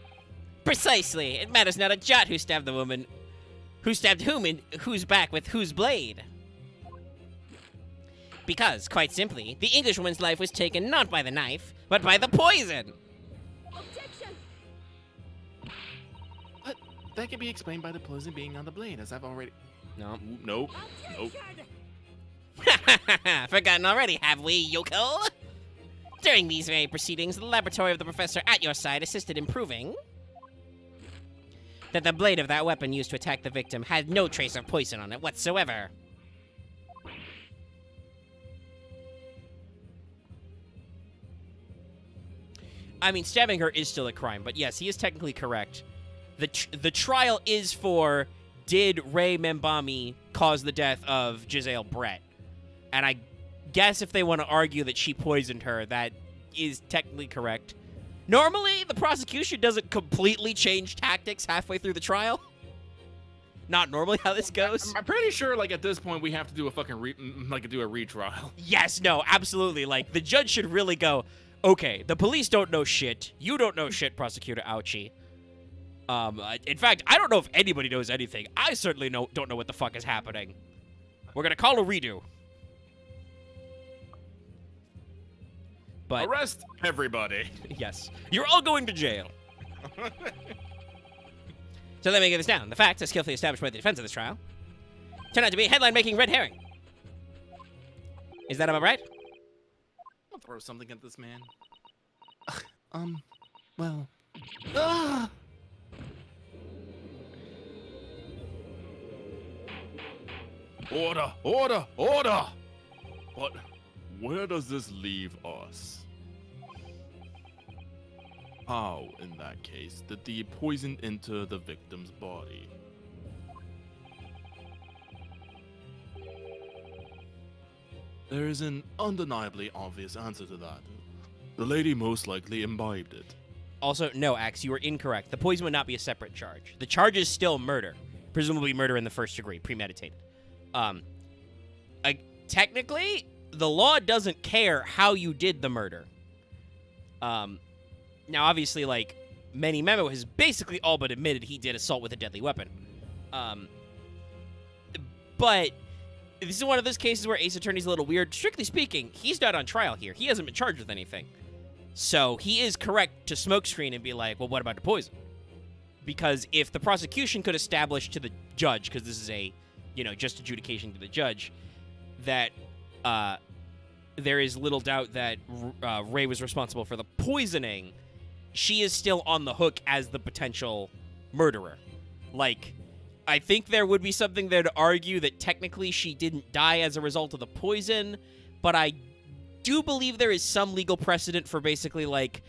Precisely. It matters not a jot who stabbed the woman, who stabbed whom, and whose back with whose blade. Because, quite simply, the Englishwoman's life was taken not by the knife, but by the poison. Objection! But that can be explained by the poison being on the blade, as I've already... No. Nope. Nope. Objection! Forgotten already, have we, yokel? During these very proceedings, the laboratory of the professor at your side assisted in proving that the blade of that weapon used to attack the victim had no trace of poison on it whatsoever. I mean, stabbing her is still a crime, but yes, he is technically correct. The trial is for, did Ray Membami cause the death of Giselle Brett? And I guess if they want to argue that she poisoned her, that is technically correct. Normally, the prosecution doesn't completely change tactics halfway through the trial. Not normally how this goes. I'm pretty sure, like, at this point, we have to do a fucking do a retrial. Yes, no, absolutely. Like, the judge should really go, okay, the police don't know shit. You don't know shit, Prosecutor Ouchie. In fact, I don't know if anybody knows anything. I certainly don't know what the fuck is happening. We're gonna call a redo. But Arrest everybody. yes, you're all going to jail. So let me get this down. The facts, as skillfully established by the defense of this trial, turn out to be a headline-making red herring. Is that about right? I'll throw something at this man. Well... Ah! Order! Order! Order! But where does this leave us? How, in that case, did the poison enter the victim's body? There is an undeniably obvious answer to that. The lady most likely imbibed it. Also, no, Axe, you were incorrect. The poison would not be a separate charge. The charge is still murder. Presumably murder in the first degree, premeditated. Technically, the law doesn't care how you did the murder. Now, obviously, like, Manny Memo has basically all but admitted he did assault with a deadly weapon. But this is one of those cases where Ace Attorney's a little weird. Strictly speaking, he's not on trial here. He hasn't been charged with anything. So he is correct to smokescreen and be like, well, what about the poison? Because if the prosecution could establish to the judge, because this is a, just adjudication to the judge, that there is little doubt that Ray was responsible for the poisoning, she is still on the hook as the potential murderer. Like, I think there would be something there to argue that technically she didn't die as a result of the poison, but I do believe there is some legal precedent for basically, like,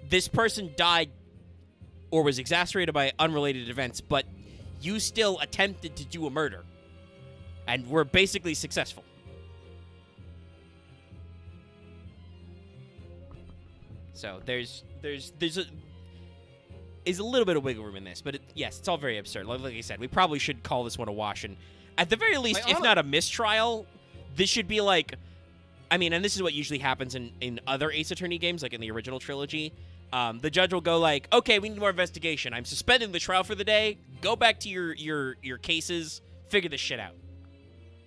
this person died or was exacerbated by unrelated events, but you still attempted to do a murder and were basically successful. So there's a little bit of wiggle room in this, but yes, it's all very absurd. Like I said, we probably should call this one a wash, and at the very least, if not a mistrial, this should be like, I mean, and this is what usually happens in other Ace Attorney games, like in the original trilogy. The judge will go like, okay, we need more investigation. I'm suspending the trial for the day. Go back to your cases. Figure this shit out.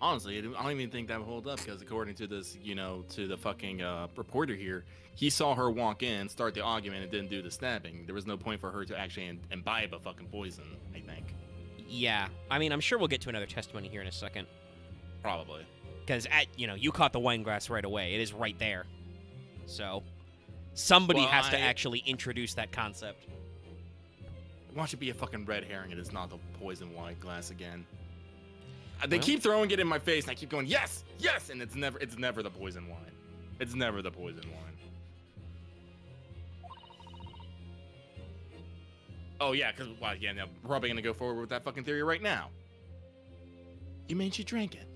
Honestly, I don't even think that would hold up because according to this, to the fucking reporter here, he saw her walk in, start the argument, and didn't do the stabbing. There was no point for her to actually imbibe a fucking poison, I think. Yeah, I mean, I'm sure we'll get to another testimony here in a second. Probably. Because, you caught the wine glass right away. It is right there. So, somebody has to actually introduce that concept. Watch it be a fucking red herring. It is not the poison wine glass again. They keep throwing it in my face, and I keep going, yes, yes, and it's never the poison wine. It's never the poison wine. Oh yeah, because they're probably gonna go forward with that fucking theory right now. You mean she drank it?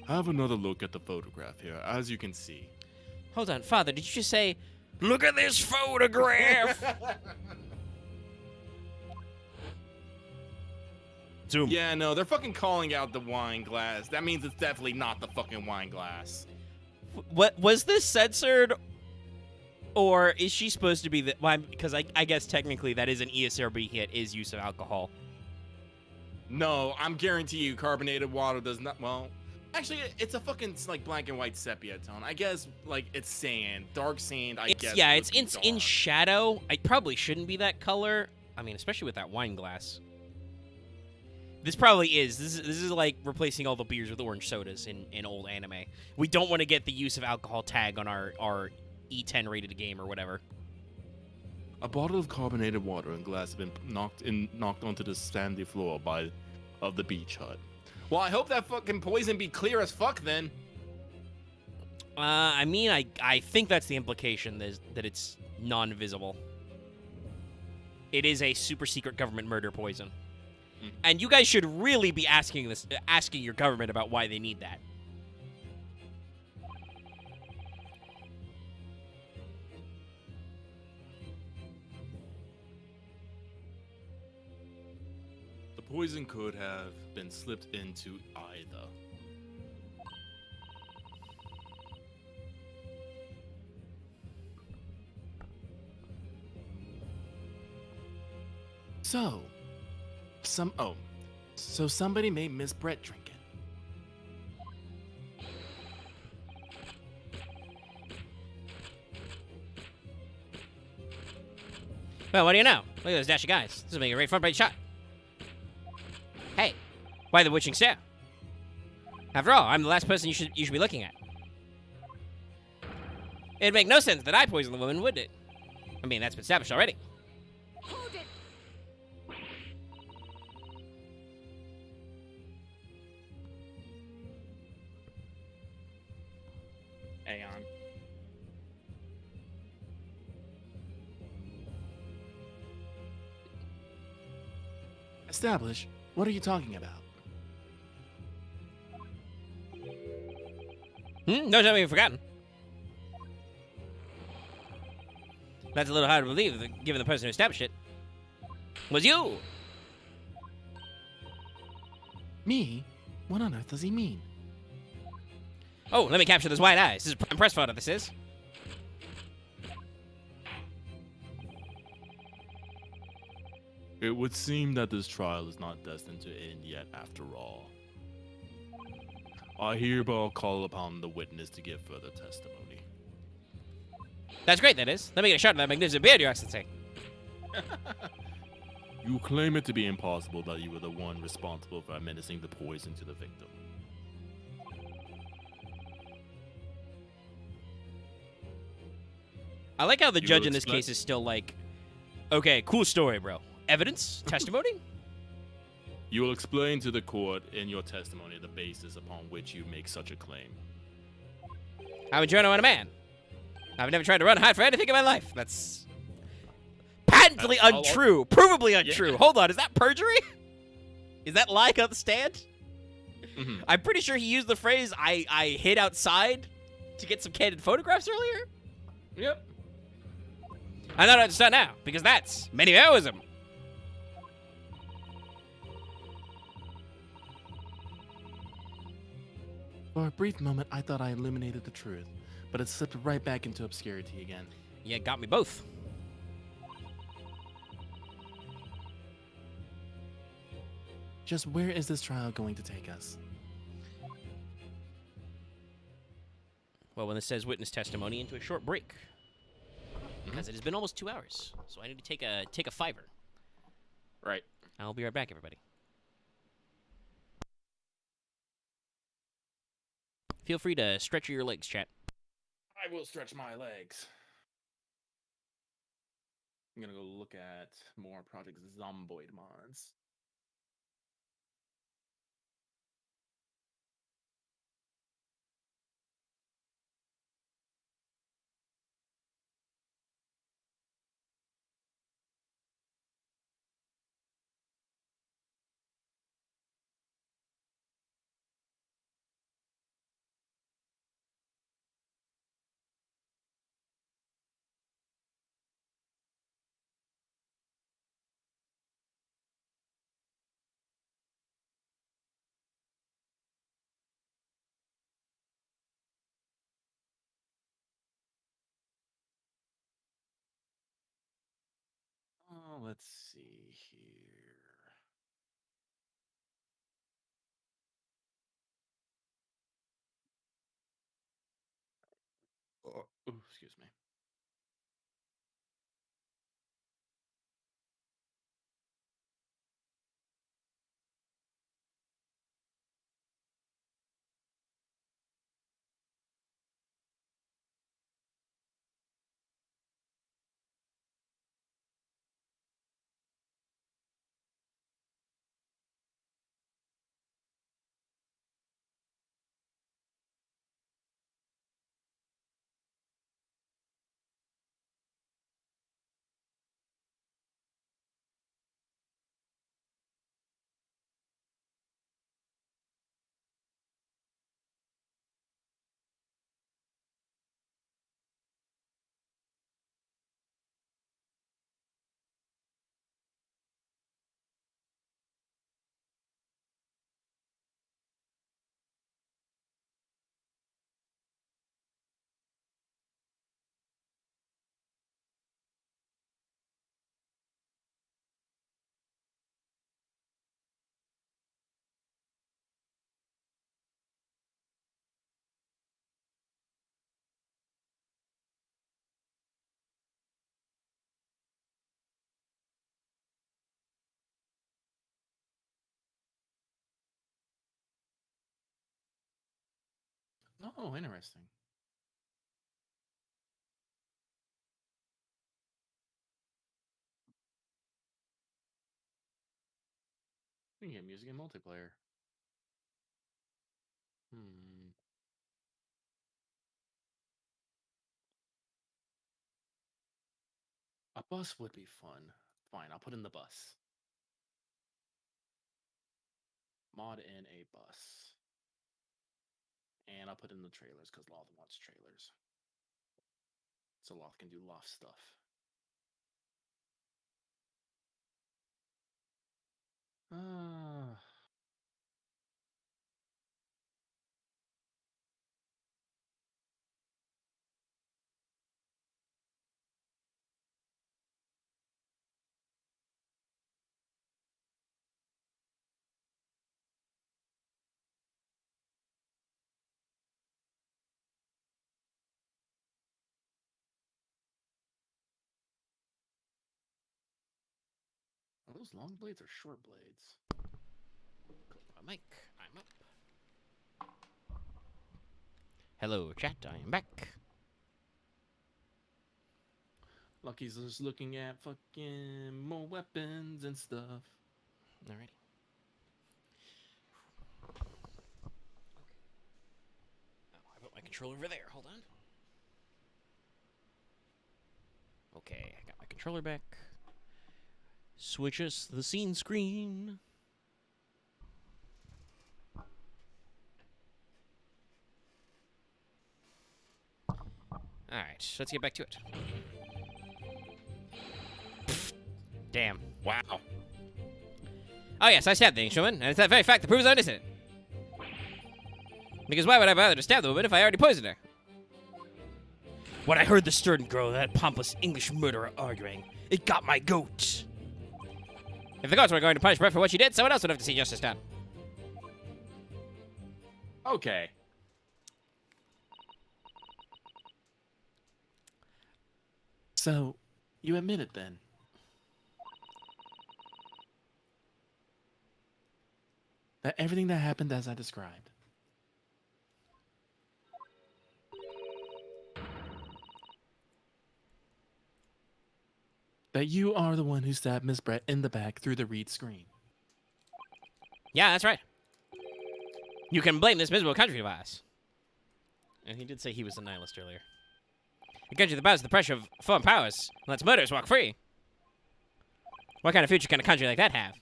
Have another look at the photograph here. As you can see, Hold on, Father, did you just say, Look at this photograph! Zoom. yeah, no, they're fucking calling out the wine glass. That means it's definitely not the fucking wine glass. what was this censored? Or is she supposed to be the... Well, because I guess technically that is an ESRB hit, is use of alcohol. No, I'm guarantee you carbonated water does not... Well, actually, it's a fucking, like, black and white sepia tone. I guess, like, it's sand. Dark sand, I guess. Yeah, would it's be in dark. shadow. It probably shouldn't be that color. I mean, especially with that wine glass. This probably is. This is like replacing all the beers with orange sodas in old anime. We don't want to get the use of alcohol tag on our E10 rated game or whatever. A bottle of carbonated water and glass have been knocked onto the sandy floor of the beach hut. Well, I hope that fucking poison be clear as fuck then. I mean, I think that's the implication, that it's non-visible. It is a super secret government murder poison. And you guys should really be asking your government about why they need that. The poison could have been slipped into either. So somebody made Miss Brett drink it. Well, what do you know? Look at those dashy guys. This will make a great front-page shot. Hey, why the witching stare? After all, I'm the last person you should be looking at. It'd make no sense that I poisoned the woman, would it? I mean, that's been established already. Hold it! Hang on. Establish? What are you talking about? No, tell me you've forgotten. That's a little hard to believe, given the person who established it was you. Me? What on earth does he mean? Oh, let me capture those wide eyes. This is a press photo, this is. It would seem that this trial is not destined to end yet after all. I hereby call upon the witness to give further testimony. That's great, that is. Let me get a shot of that magnificent beard, Your Excellency. You claim it to be impossible that you were the one responsible for administering the poison to the victim. I like how the You judge will in this explain- case is still like, okay, cool story, bro. Evidence? Testimony? You will explain to the court in your testimony the basis upon which you make such a claim. I'm a journal and a man. I've never tried to run hide for anything in my life. That's patently untrue. Provably untrue. Yeah. Hold on, is that perjury? Is that lying on the stand? Mhm. I'm pretty sure he used the phrase, I hid outside to get some candid photographs earlier. Yep. I don't understand now, because that's Many-Maoism. For a brief moment, I thought I illuminated the truth, but it slipped right back into obscurity again. Yeah, got me both. Just where is this trial going to take us? Well, when this says witness testimony, into a short break. Because it has been almost 2 hours. So I need to take a fiver. Right. I'll be right back, everybody. Feel free to stretch your legs, chat. I will stretch my legs. I'm gonna go look at more Project Zomboid mods. Oh, let's see here. Oh, ooh, excuse me. Oh, interesting. We can get music in multiplayer. Hmm. A bus would be fun. Fine, I'll put in the bus. Mod in a bus. And I'll put in the trailers because Loth wants trailers. So Loth can do Loth stuff. Ah. Are those long blades or short blades? My mic, I'm up. Hello, chat, I am back. Lucky's just looking at fucking more weapons and stuff. Alrighty. Oh, I put my controller over there. Hold on. Okay, I got my controller back. Switch us the scene screen. Alright, so let's get back to it. Damn. Wow. Oh yes, I stabbed the Englishwoman, and it's that very fact that proves I'm innocent. Because why would I bother to stab the woman if I already poisoned her? When I heard the stern girl and that pompous English murderer arguing, it got my goat. If the gods were going to punish Brett for what she did, someone else would have to see justice done. Okay. So, you admit it then? That everything that happened as I described. That you are the one who stabbed Miss Brett in the back through the reed screen. Yeah, that's right. You can blame this miserable country of ours. And he did say he was a nihilist earlier. A country that bows to the pressure of foreign powers and lets murderers walk free. What kind of future can a country like that have?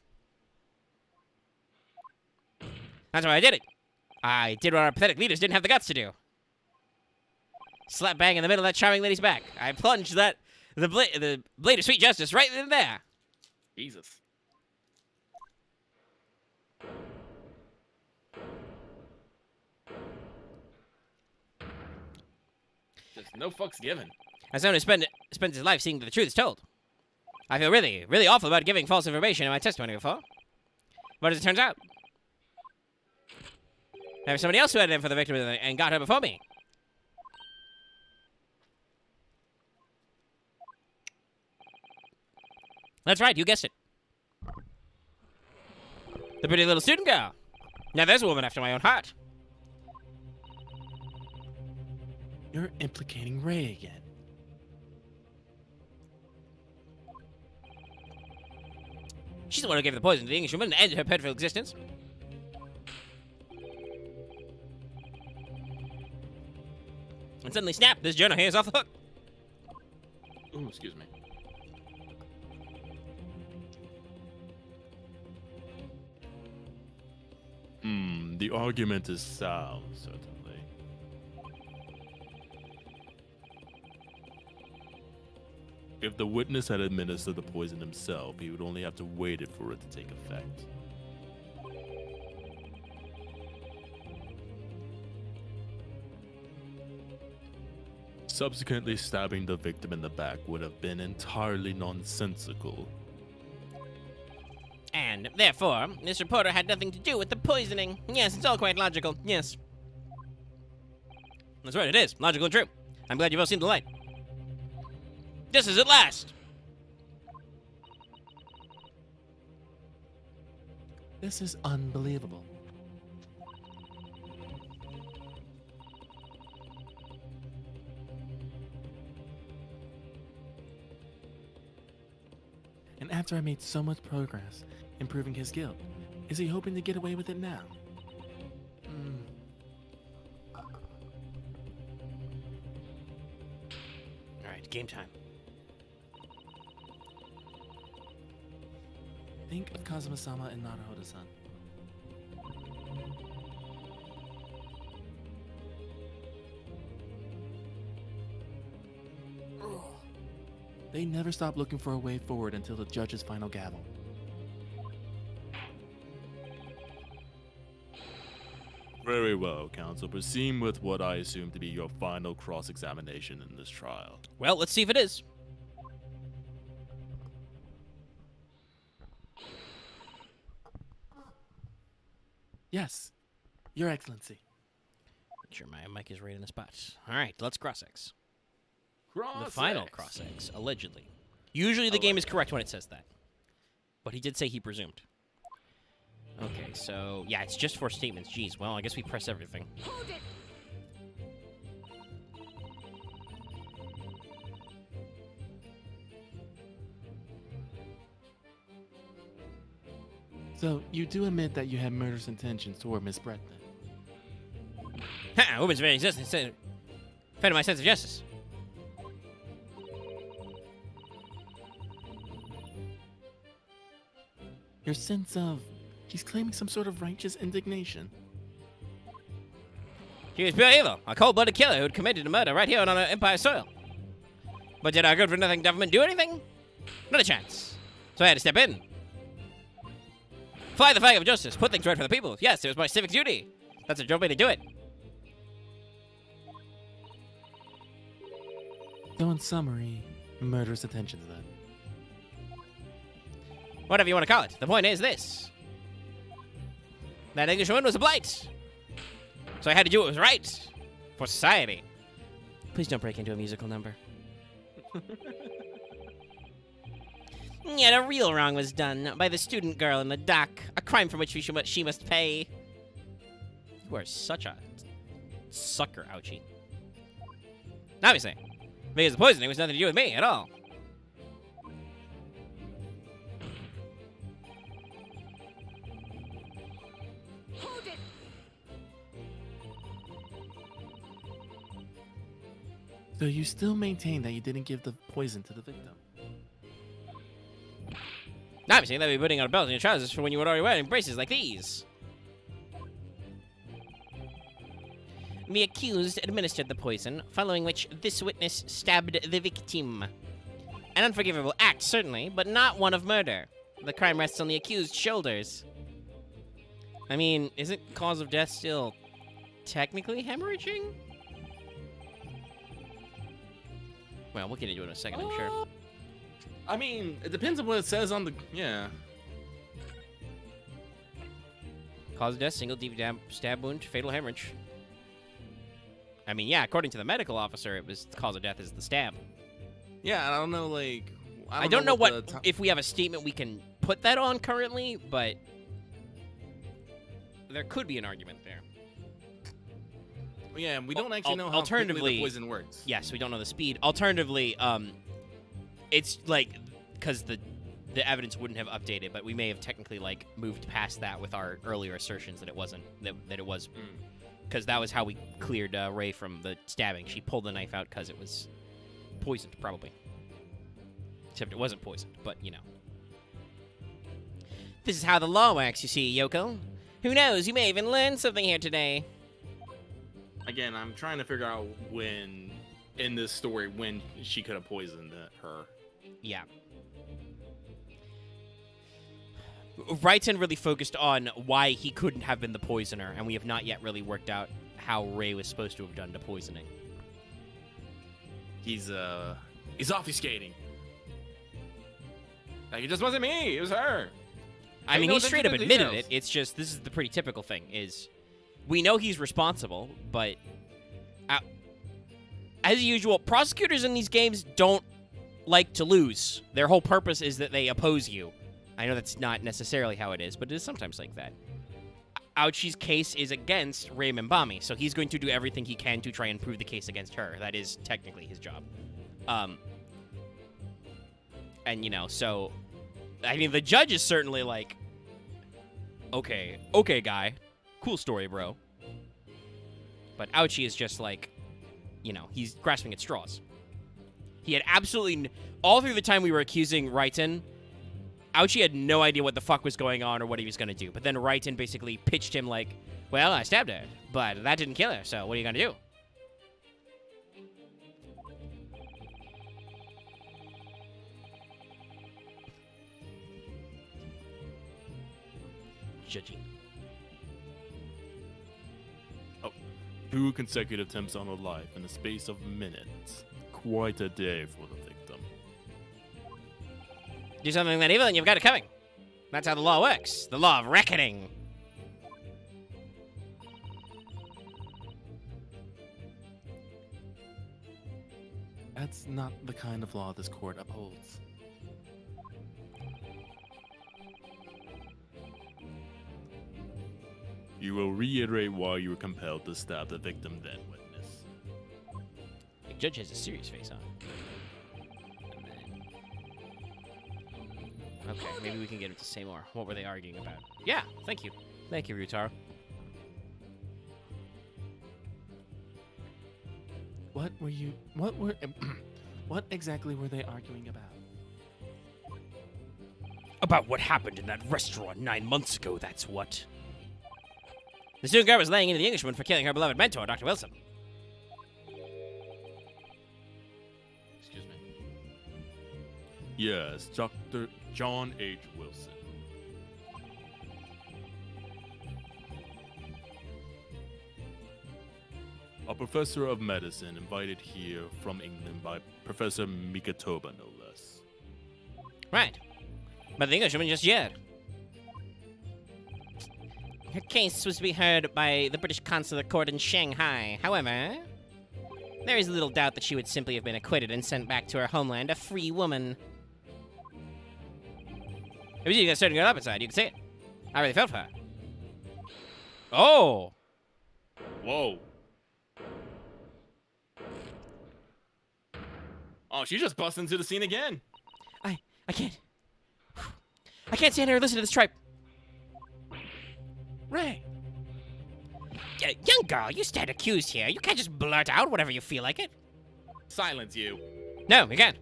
That's why I did it. I did what our pathetic leaders didn't have the guts to do. Slap bang in the middle of that charming lady's back. I plunged the blade of sweet justice right in there. Jesus. Just no fucks given. As someone who spends his life seeing that the truth is told. I feel really, really awful about giving false information in my testimony before. But as it turns out, there was somebody else who had it in for the victim and got her before me. That's right, you guessed it. The pretty little student girl. Now there's a woman after my own heart. You're implicating Ray again. She's the one who gave the poison to the Englishwoman and ended her pitiful existence. And suddenly, snap, this journal here is off the hook. Ooh, excuse me. The argument is sound, certainly. If the witness had administered the poison himself, he would only have to wait for it to take effect. Subsequently stabbing the victim in the back would have been entirely nonsensical. And, therefore, this reporter had nothing to do with the poisoning. Yes, it's all quite logical. Yes. That's right, it is. Logical and true. I'm glad you've all seen the light. This is at last! This is unbelievable. And after I made so much progress in proving his guilt, is he hoping to get away with it now? Alright, game time. Think of Kazuma-sama and Naruhodo-san. They never stop looking for a way forward until the judge's final gavel. Very well, counsel. Proceed with what I assume to be your final cross-examination in this trial. Well, let's see if it is. Yes, Your Excellency. Sure, my mic is right in the spot. Alright, let's cross-X. Cross The final cross-X, allegedly. Usually the game is correct when it says that. But he did say he presumed. Okay, so, yeah, it's just 4 statements. Jeez, well, I guess we press everything. Hold it! So, you do admit that you had murderous intentions toward Miss Brett, then? Ha! A woman's very existence offended my sense of justice. Your sense of... She's claiming some sort of righteous indignation. She was pure evil, a cold-blooded killer who'd committed a murder right here on our empire soil. But did our good-for-nothing government do anything? Not a chance. So I had to step in. Fly the flag of justice, put things right for the people. Yes, it was my civic duty. That's a job way to do it. So in summary, murderous intentions, then. Whatever you want to call it. The point is this. That Englishwoman was a blight. So I had to do what was right. For society. Please don't break into a musical number. Yeah, the real wrong was done by the student girl in the dock. A crime for which she must pay. You are such a sucker, Ouchie. Obviously. Because the poisoning was nothing to do with me at all. Hold it! So you still maintain that you didn't give the poison to the victim? Obviously, they'll be putting on a belt in your trousers for when you were already wearing braces like these. The accused administered the poison, following which this witness stabbed the victim. An unforgivable act, certainly, but not one of murder. The crime rests on the accused's shoulders. I mean, isn't cause of death still technically hemorrhaging? Well, we'll get into it in a second, I'm sure. I mean, it depends on what it says on the. Yeah. Cause of death, single deep stab wound, fatal hemorrhage. I mean, yeah, according to the medical officer, it was the cause of death is the stab. Yeah, I don't know, like. I don't know what if we have a statement we can put that on currently, but there could be an argument there. Yeah, we don't actually know how alternatively, the poison works. Yes, we don't know the speed. Alternatively, it's like because the evidence wouldn't have updated, but we may have technically like moved past that with our earlier assertions that it wasn't that it was because that was how we cleared Ray from the stabbing. She pulled the knife out because it was poisoned, probably. Except it wasn't poisoned, but you know. This is how the law works, you see, Yoko. Who knows? You may even learn something here today. Again, I'm trying to figure out when in this story when she could have poisoned her. Yeah. Wrighton really focused on why he couldn't have been the poisoner, and we have not yet really worked out how Ray was supposed to have done the poisoning. He's obfuscating. Like, it just wasn't me, it was her. I mean, he straight up admitted it. It's just, this is the pretty typical thing, is we know he's responsible, but as usual, prosecutors in these games don't like to lose. Their whole purpose is that they oppose you. I know that's not necessarily how it is, but it is sometimes like that. Ouchie's case is against Ray Mimbami, so he's going to do everything he can to try and prove the case against her. That is technically his job. And, you know, so, I mean, the judge is certainly like, okay, guy. Cool story, bro. But Ouchie is just like, you know, he's grasping at straws. He had absolutely, all through the time we were accusing Wrighton, Ouchie had no idea what the fuck was going on or what he was going to do. But then Wrighton basically pitched him like, well, I stabbed her, but that didn't kill her, so what are you going to do? Judging. 2 consecutive attempts on her life in the space of minutes. Quite a day for the victim. Do something that evil and you've got it coming. That's how the law works. The law of reckoning. That's not the kind of law this court upholds. You will reiterate why you were compelled to stab the victim then, witness. The judge has a serious face on. And then... Okay, maybe we can get him to say more. What were they arguing about? Yeah, thank you. Thank you, Ryotaro. What exactly were they arguing about? About what happened in that restaurant 9 months ago, that's what. The student girl was laying into the Englishwoman for killing her beloved mentor, Dr. Wilson. Excuse me. Yes, Dr. John H. Wilson. A professor of medicine invited here from England by Professor Mikatoba, no less. Right. But the Englishwoman just yet. Her case was to be heard by the British Consular Court in Shanghai. However, there is little doubt that she would simply have been acquitted and sent back to her homeland a free woman. It was you guys starting to go up inside. You can see it. I really felt for her. Oh. Whoa. Oh, she just bust into the scene again. I can't. I can't stand here and listen to this tripe. Ray! Young girl, you stand accused here. You can't just blurt out whatever you feel like it. Silence you. No, you can't.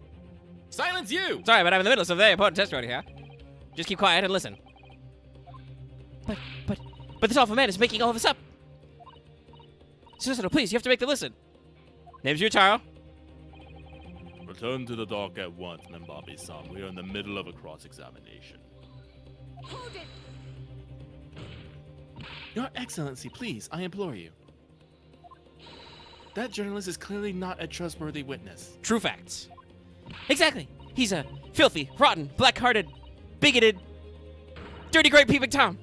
Silence you! Sorry, but I'm in the middle of some very important testimony here. Just keep quiet and listen. But this awful man is making all of this up. Solicitor, please, you have to make them listen. Name's Ryotaro. Return to the dock at once, Membabi-san. We are in the middle of a cross-examination. Hold it! Your Excellency, please, I implore you. That journalist is clearly not a trustworthy witness. True facts. Exactly. He's a filthy, rotten, black-hearted, bigoted, dirty, great peeping Tom.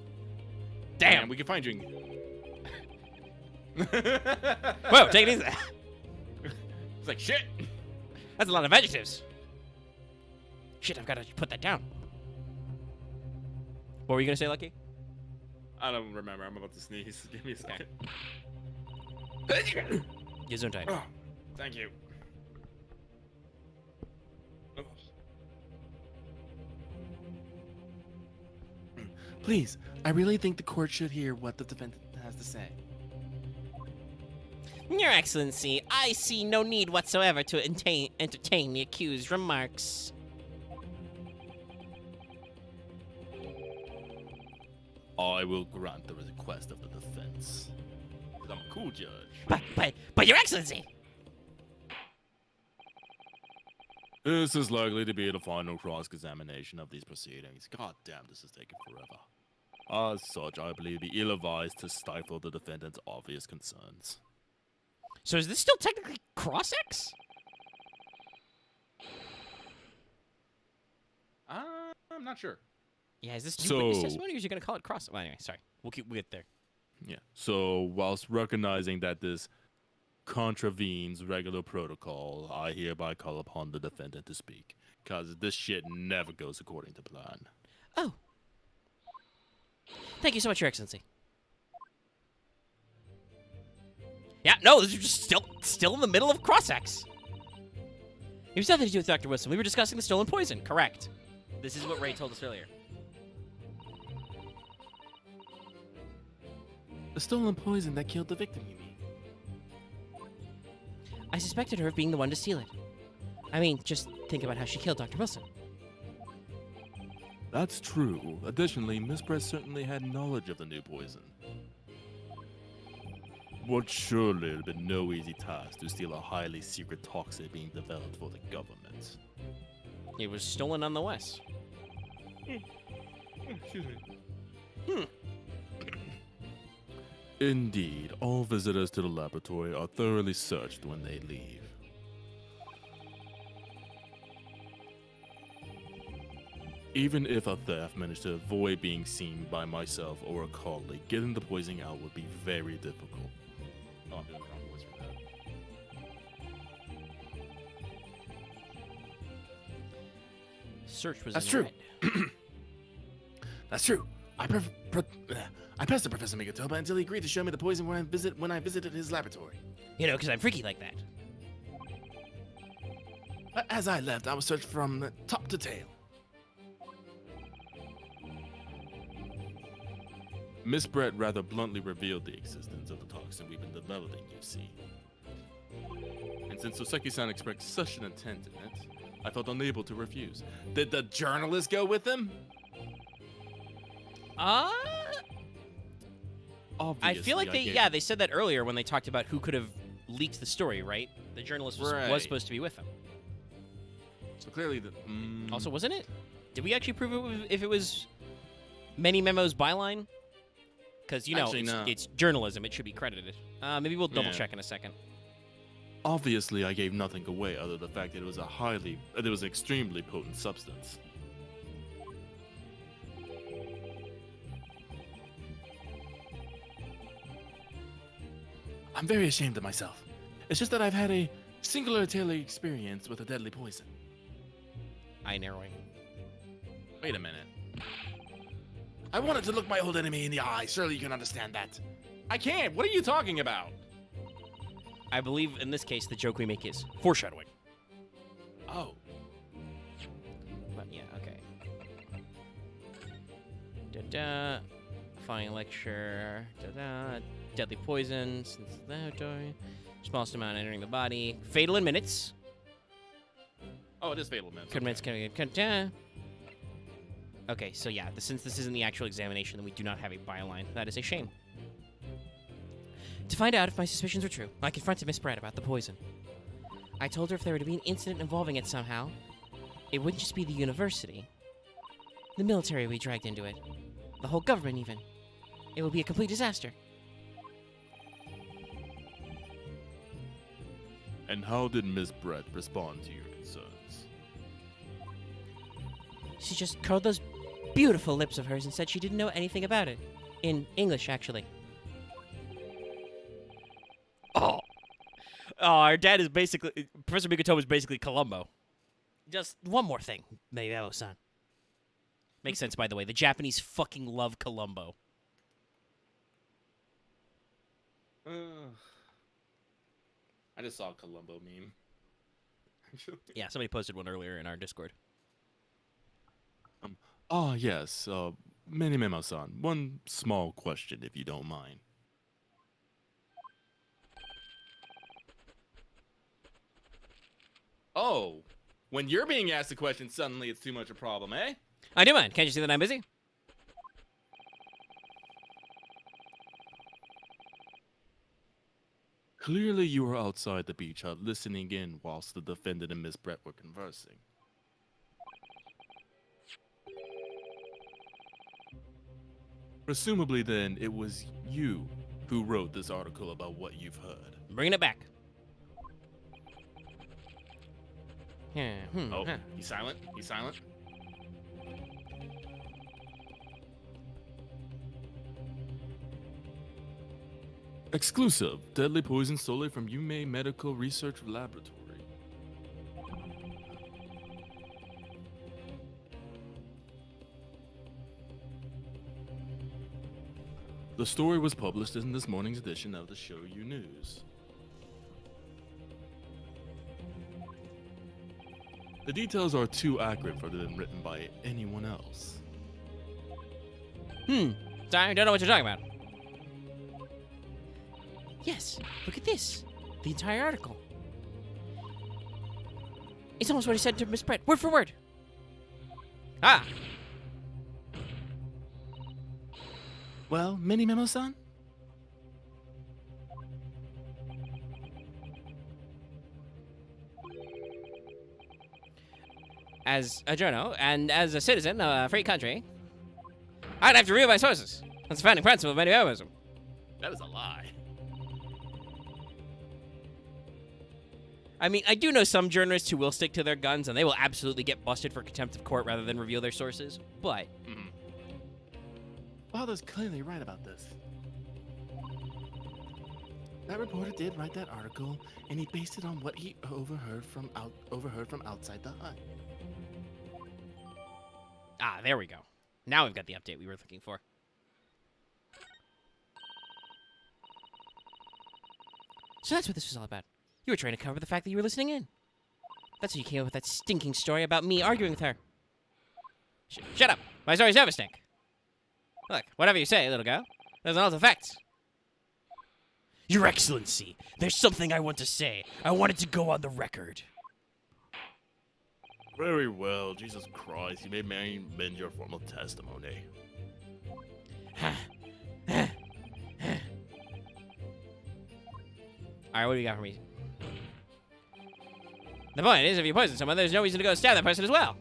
Damn, Damn. we can find you. Whoa, take it easy. It's like shit. That's a lot of adjectives. Shit, I've got to put that down. What were you going to say, Lucky? I don't remember. I'm about to sneeze. Give me a second. Your zone time. Oh, thank you. Oh. Please, I really think the court should hear what the defendant has to say. Your Excellency, I see no need whatsoever to entertain the accused's remarks. I will grant the request of the defense. 'Cause I'm a cool judge. But Your Excellency! This is likely to be the final cross-examination of these proceedings. God damn, this is taking forever. As such, I believe it ill-advised to stifle the defendant's obvious concerns. So is this still technically cross-ex? I'm not sure. Yeah, is this two witness So- testimony or is you going to call it cross? Well, anyway, sorry. We'll get there. Yeah. So, whilst recognizing that this contravenes regular protocol, I hereby call upon the defendant to speak. Because this shit never goes according to plan. Oh. Thank you so much, Your Excellency. Yeah, no, this is just still in the middle of cross-ex. It was nothing to do with Dr. Wilson. We were discussing the stolen poison. Correct. This is what Ray told us earlier. The stolen poison that killed the victim, you mean? I suspected her of being the one to steal it. I mean, just think about how she killed Dr. Wilson. That's true. Additionally, Miss Brett certainly had knowledge of the new poison. What surely would have been no easy task to steal a highly secret toxin being developed for the government. It was stolen nonetheless. Excuse me. Indeed, all visitors to the laboratory are thoroughly searched when they leave. Even if a theft managed to avoid being seen by myself or a colleague, getting the poisoning out would be very difficult. Oh, I'm doing the wrong voice for that. Search was That's in true. red. That's true. I pestered Professor Megatoba until he agreed to show me the poison when I visited his laboratory. You know, because I'm freaky like that. But as I left, I was searched from top to tail. Miss Brett rather bluntly revealed the existence of the toxin we've been developing, you see. And since Soseki-san expressed such an intent in it, I felt unable to refuse. Did the journalist go with him? I Obviously, feel like gave- they said that earlier when they talked about who could have leaked the story, right? The journalist was Right. supposed to be with them. So clearly, Also, wasn't it? Did we actually prove if it was many memos byline? Because, you know, Actually, no. it's journalism. It should be credited. Maybe we'll double Yeah. check in a second. obviously, I gave nothing away other than the fact that it was an extremely potent substance. I'm very ashamed of myself. It's just that I've had a singular tailored experience with a deadly poison. Eye narrowing. Wait a minute. I wanted to look my old enemy in the eye. Surely you can understand that. I can't. What are you talking about? I believe in this case the joke we make is foreshadowing. Oh. But yeah, okay. Da-da. Fine lecture. Da-da. Deadly poison. Smallest amount entering the body. Fatal in minutes. Oh, it is fatal minutes. Minutes can Okay, so yeah, since this isn't the actual examination, then we do not have a byline. That is a shame. To find out if my suspicions were true, I confronted Miss Brett about the poison. I told her if there were to be an incident involving it somehow, it wouldn't just be the university. The military would be dragged into it. The whole government, even. It would be a complete disaster. And how did Miss Brett respond to your concerns? She just curled those beautiful lips of hers and said she didn't know anything about it. In English, actually. Oh, our dad is basically... Professor Mikoto is basically Columbo. Just one more thing, Mayao-san. Makes sense, by the way. The Japanese fucking love Columbo. I just saw a Columbo meme. Yeah, somebody posted one earlier in our Discord. Yes. Many Memo-san, one small question, if you don't mind. Oh, when you're being asked a question, suddenly it's too much a problem, eh? I do mind. Can't you see that I'm busy? Clearly you were outside the beach hut listening in whilst the defendant and Miss Brett were conversing. Presumably then, it was you who wrote this article about what you've heard. Bringing it back. Yeah. Oh, he's silent? He's silent? Exclusive. Deadly poison solely from Yume Medical Research Laboratory. The story was published in this morning's edition of the Shoyu News. The details are too accurate for them written by anyone else. Sorry, I don't know what you're talking about. Yes, look at this. The entire article. It's almost what he said to Miss Brett, word for word. Ah! Well, Mini Memo-san? As a journal and as a citizen of a free country, I'd have to read my sources. That's the founding principle of medievalism. That is a lie. I mean, I do know some journalists who will stick to their guns, and they will absolutely get busted for contempt of court rather than reveal their sources, but... Father's clearly right about this. That reporter did write that article, and he based it on what he overheard from outside the hut. Ah, there we go. Now we've got the update we were looking for. So that's what this was all about. You were trying to cover the fact that you were listening in. That's why you came up with that stinking story about me arguing with her. Shut up! My stories never stink. Look, whatever you say, little girl, there's no effects. Your Excellency, there's something I want to say. I want it to go on the record. Very well, Jesus Christ, you may amend your formal testimony. Alright, what do you got for me? The point is, if you poison someone, there's no reason to go stab that person as well.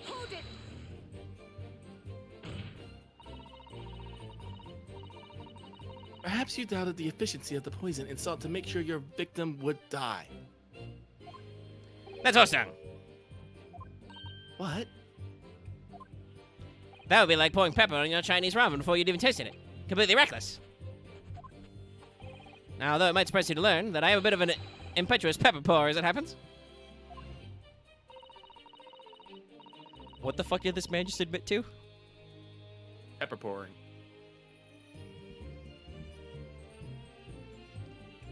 Hold it! Perhaps you doubted the efficiency of the poison and sought to make sure your victim would die. That's awesome. What? That would be like pouring pepper on your Chinese ramen before you'd even tasted it. Completely reckless. Now, although it might surprise you to learn that I have a bit of an impetuous pepper pour as it happens. What the fuck did this man just admit to? Pepper pouring.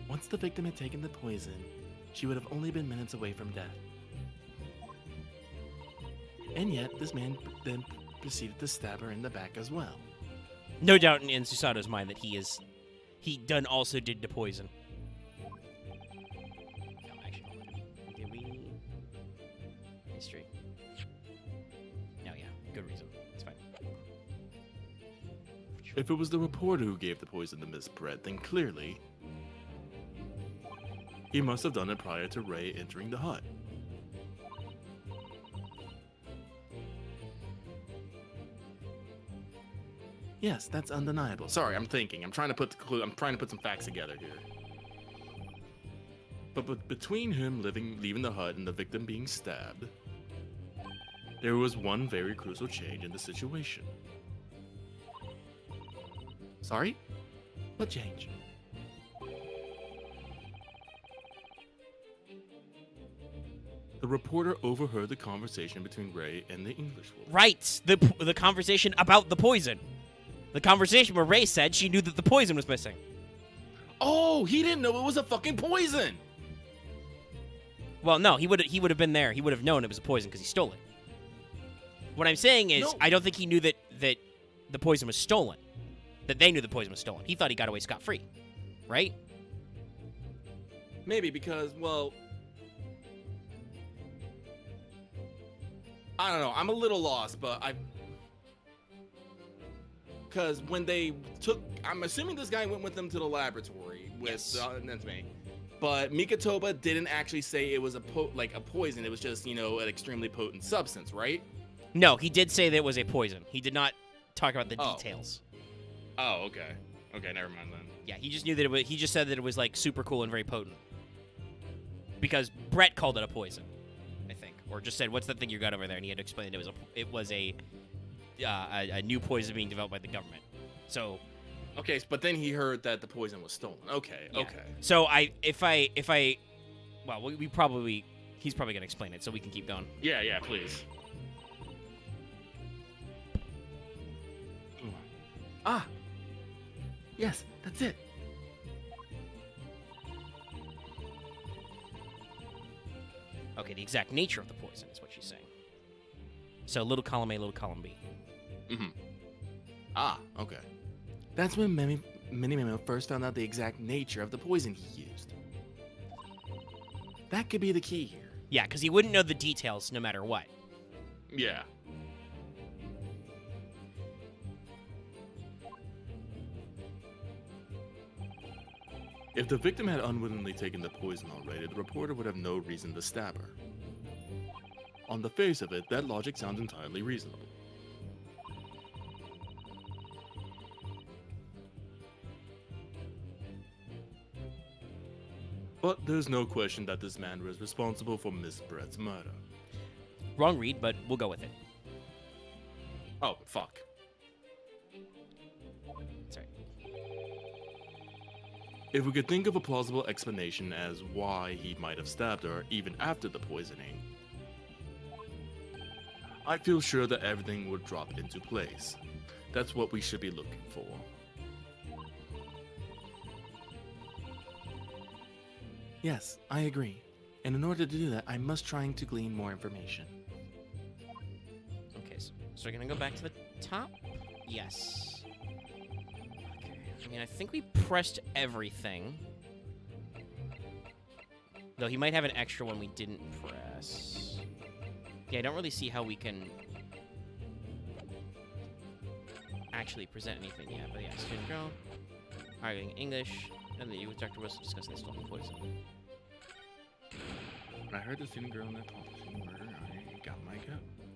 Once the victim had taken the poison, she would have only been minutes away from death. And yet, this man then proceeded to stab her in the back as well. No doubt in Susato's mind that he also did the poison. No, actually, did we? History. No, yeah, good reason. It's fine. If it was the reporter who gave the poison to Miss Brett, then clearly he must have done it prior to Ray entering the hut. Yes, that's undeniable. Sorry, I'm thinking. I'm trying to put some facts together here. But between him leaving the hut and the victim being stabbed, there was one very crucial change in the situation. Sorry? What change? The reporter overheard the conversation between Ray and the English woman. Right, the conversation about the poison. The conversation where Ray said she knew that the poison was missing. Oh, he didn't know it was a fucking poison. Well, no, he would have been there. He would have known it was a poison because he stole it. What I'm saying is, No. I don't think he knew that the poison was stolen. That they knew the poison was stolen. He thought he got away scot-free, right? Maybe because, well, I don't know. I'm a little lost, but because when they took, I'm assuming this guy went with them to the laboratory with Yes. that's me. But Mikatoba didn't actually say it was a poison. It was just, an extremely potent substance, right? No, he did say that it was a poison. He did not talk about the Oh. details. Oh, okay. Okay, never mind then. Yeah, he just knew that it was. He just said that it was like super cool and very potent. Because Brett called it a poison, I think, or just said, "What's that thing you got over there?" And he had to explain it was a new poison being developed by the government. So, Okay, but then he heard that the poison was stolen. Okay, yeah. okay. So well, he's probably gonna explain it, so we can keep going. Yeah, please. Ah! Yes, that's it. Okay, the exact nature of the poison is what she's saying. So little column A, little column B. Mm-hmm. Ah, okay. That's when Minimimo first found out the exact nature of the poison he used. That could be the key here. Yeah, because he wouldn't know the details no matter what. Yeah. If the victim had unwittingly taken the poison already, the reporter would have no reason to stab her. On the face of it, that logic sounds entirely reasonable. But there's no question that this man was responsible for Miss Brett's murder. Wrong read, but we'll go with it. Oh, fuck. Sorry. If we could think of a plausible explanation as why he might have stabbed her even after the poisoning, I feel sure that everything would drop into place. That's what we should be looking for. Yes, I agree. And in order to do that, I must try to glean more information. Okay, so we're gonna go back to the top? Yes. Okay. I mean, I think we pressed everything. Though he might have an extra one we didn't press. Yeah, I don't really see how we can actually present anything yet. But yeah, student girl, arguing English, and then you with Dr. Wilson discussing the stolen poison. I heard the student girl in that policy murder. I got my go.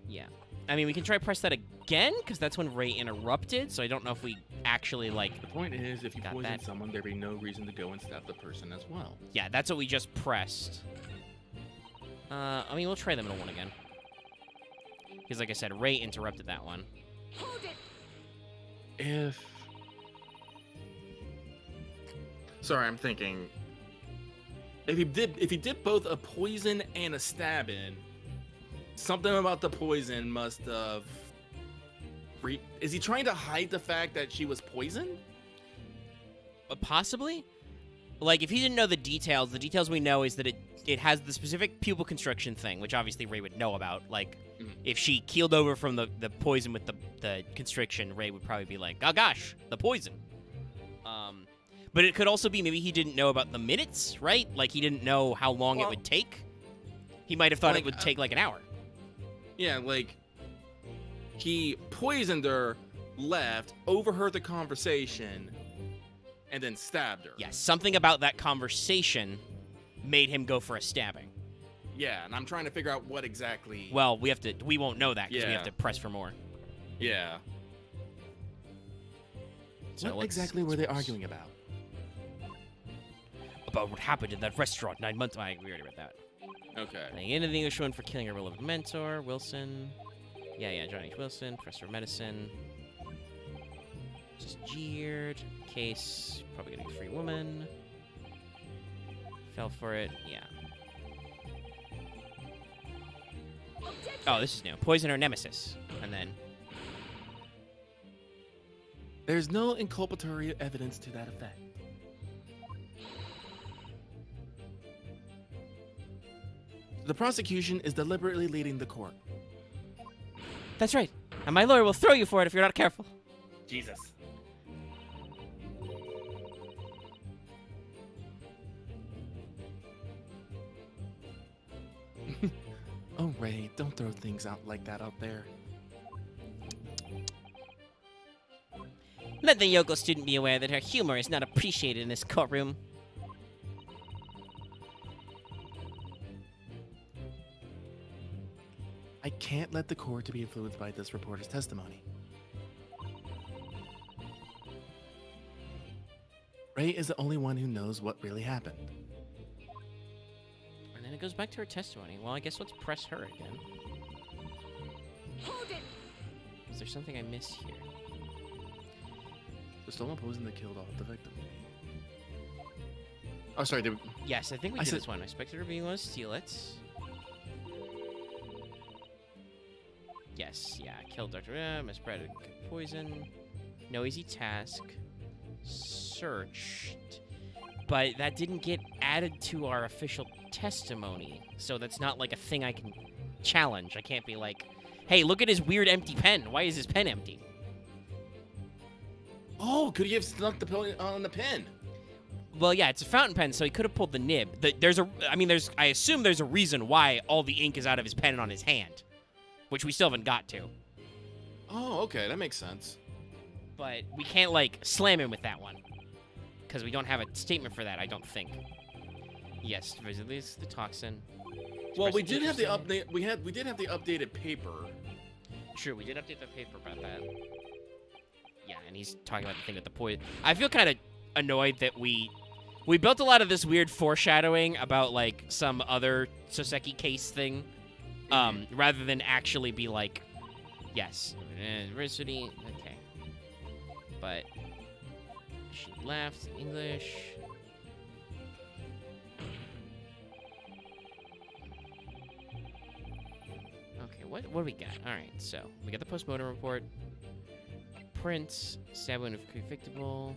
Yeah. I mean, we can try press that again, because that's when Ray interrupted, so I don't know if we actually, like... The point is, if you Got poison that. someone, there'd be no reason to go and stab the person as well. Yeah, that's what we just pressed. I mean, we'll try the middle one again. Because, like I said, Ray interrupted that one. Hold it! If... Sorry, I'm thinking. If he did both a poison and a stabbing, something about the poison must have. Is he trying to hide the fact that she was poisoned? Possibly. Like, if he didn't know the details we know is that it has the specific pupil constriction thing, which obviously Ray would know about. Like, if she keeled over from the poison with the constriction, Ray would probably be like, oh gosh, the poison. But it could also be maybe he didn't know about the minutes, right? Like, he didn't know how long it would take. He might have thought it would take like an hour. Yeah, like, he poisoned her, left, overheard the conversation, and then stabbed her. Yeah, something about that conversation made him go for a stabbing. Yeah, and I'm trying to figure out what exactly. Well, we won't know that because we have Yeah. to press for more. Yeah. So What exactly were they arguing about? About what happened in that restaurant 9 months. We already read that. Okay. Playing into the Englishman for killing her beloved mentor, Wilson. Yeah, John H. Wilson, professor of medicine. Just jeered. Case, probably getting a free woman. Fell for it, yeah. Oh, this is new. Poison her nemesis. And then, There's no inculpatory evidence to that effect. The prosecution is deliberately leading the court. that's right. And my lawyer will throw you for it if you're not careful. Jesus. Oh, Ray, don't throw things out like that out there. Let the Yoko student be aware that her humor is not appreciated in this courtroom. I can't let the court be influenced by this reporter's testimony. Ray is the only one who knows what really happened. And then it goes back to her testimony. Well, I guess let's press her again. Hold it! Is there something I missed here? The stolen poison that killed all the victims. Oh, sorry. Yes, I think we I did said- this one. I expected her being able to steal it. Yes, yeah. Killed Dr. Misbred poison. No easy task. Searched. But that didn't get added to our official testimony. So that's not like a thing I can challenge. I can't be like, hey, look at his weird empty pen. Why is his pen empty? Oh, could he have snuck the pill on the pen? Well, yeah, it's a fountain pen, so he could have pulled the nib. I assume there's a reason why all the ink is out of his pen and on his hand, which we still haven't got to. Oh, okay, that makes sense. But we can't, like, slam him with that one, because we don't have a statement for that, I don't think. Yes, release the toxin. Well, we did have the Interesting. update. We did have the updated paper. True, we did update the paper about that. Yeah, and he's talking about the thing with the poison. I feel kind of annoyed that we built a lot of this weird foreshadowing about, like, some other Soseki case thing, rather than actually be like, yes, university, okay. But she left, English. Okay, what do we got? All right, so we got the postmortem report. Prince, stab wound of convictable.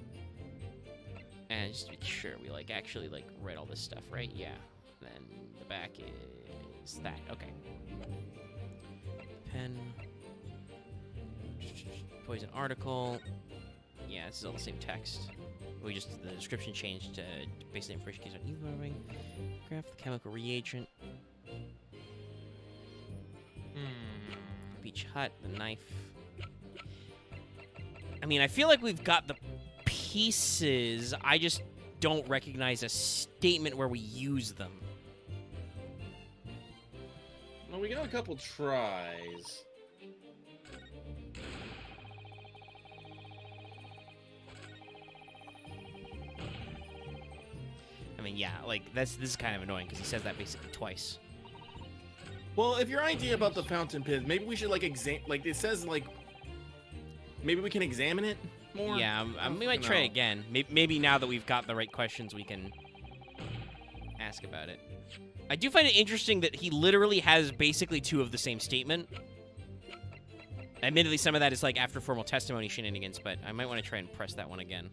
And just to be sure, we actually read all this stuff, right? Yeah. Then the back is that. Okay. Pen. Poison article. Yeah, this is all the same text. The description changed to based on information case on evolving. Graph the chemical reagent. Beach hut, the knife. I mean, I feel like we've got the pieces. I just don't recognize a statement where we use them. Well, we got a couple tries. I mean, yeah, this is kind of annoying because he says that basically twice. Well, if your idea about the fountain pen, maybe we should it says maybe we can examine it. more? Yeah, we might try again. Maybe now that we've got the right questions, we can ask about it. I do find it interesting that he literally has basically two of the same statement. Admittedly, some of that is like after formal testimony shenanigans, but I might want to try and press that one again.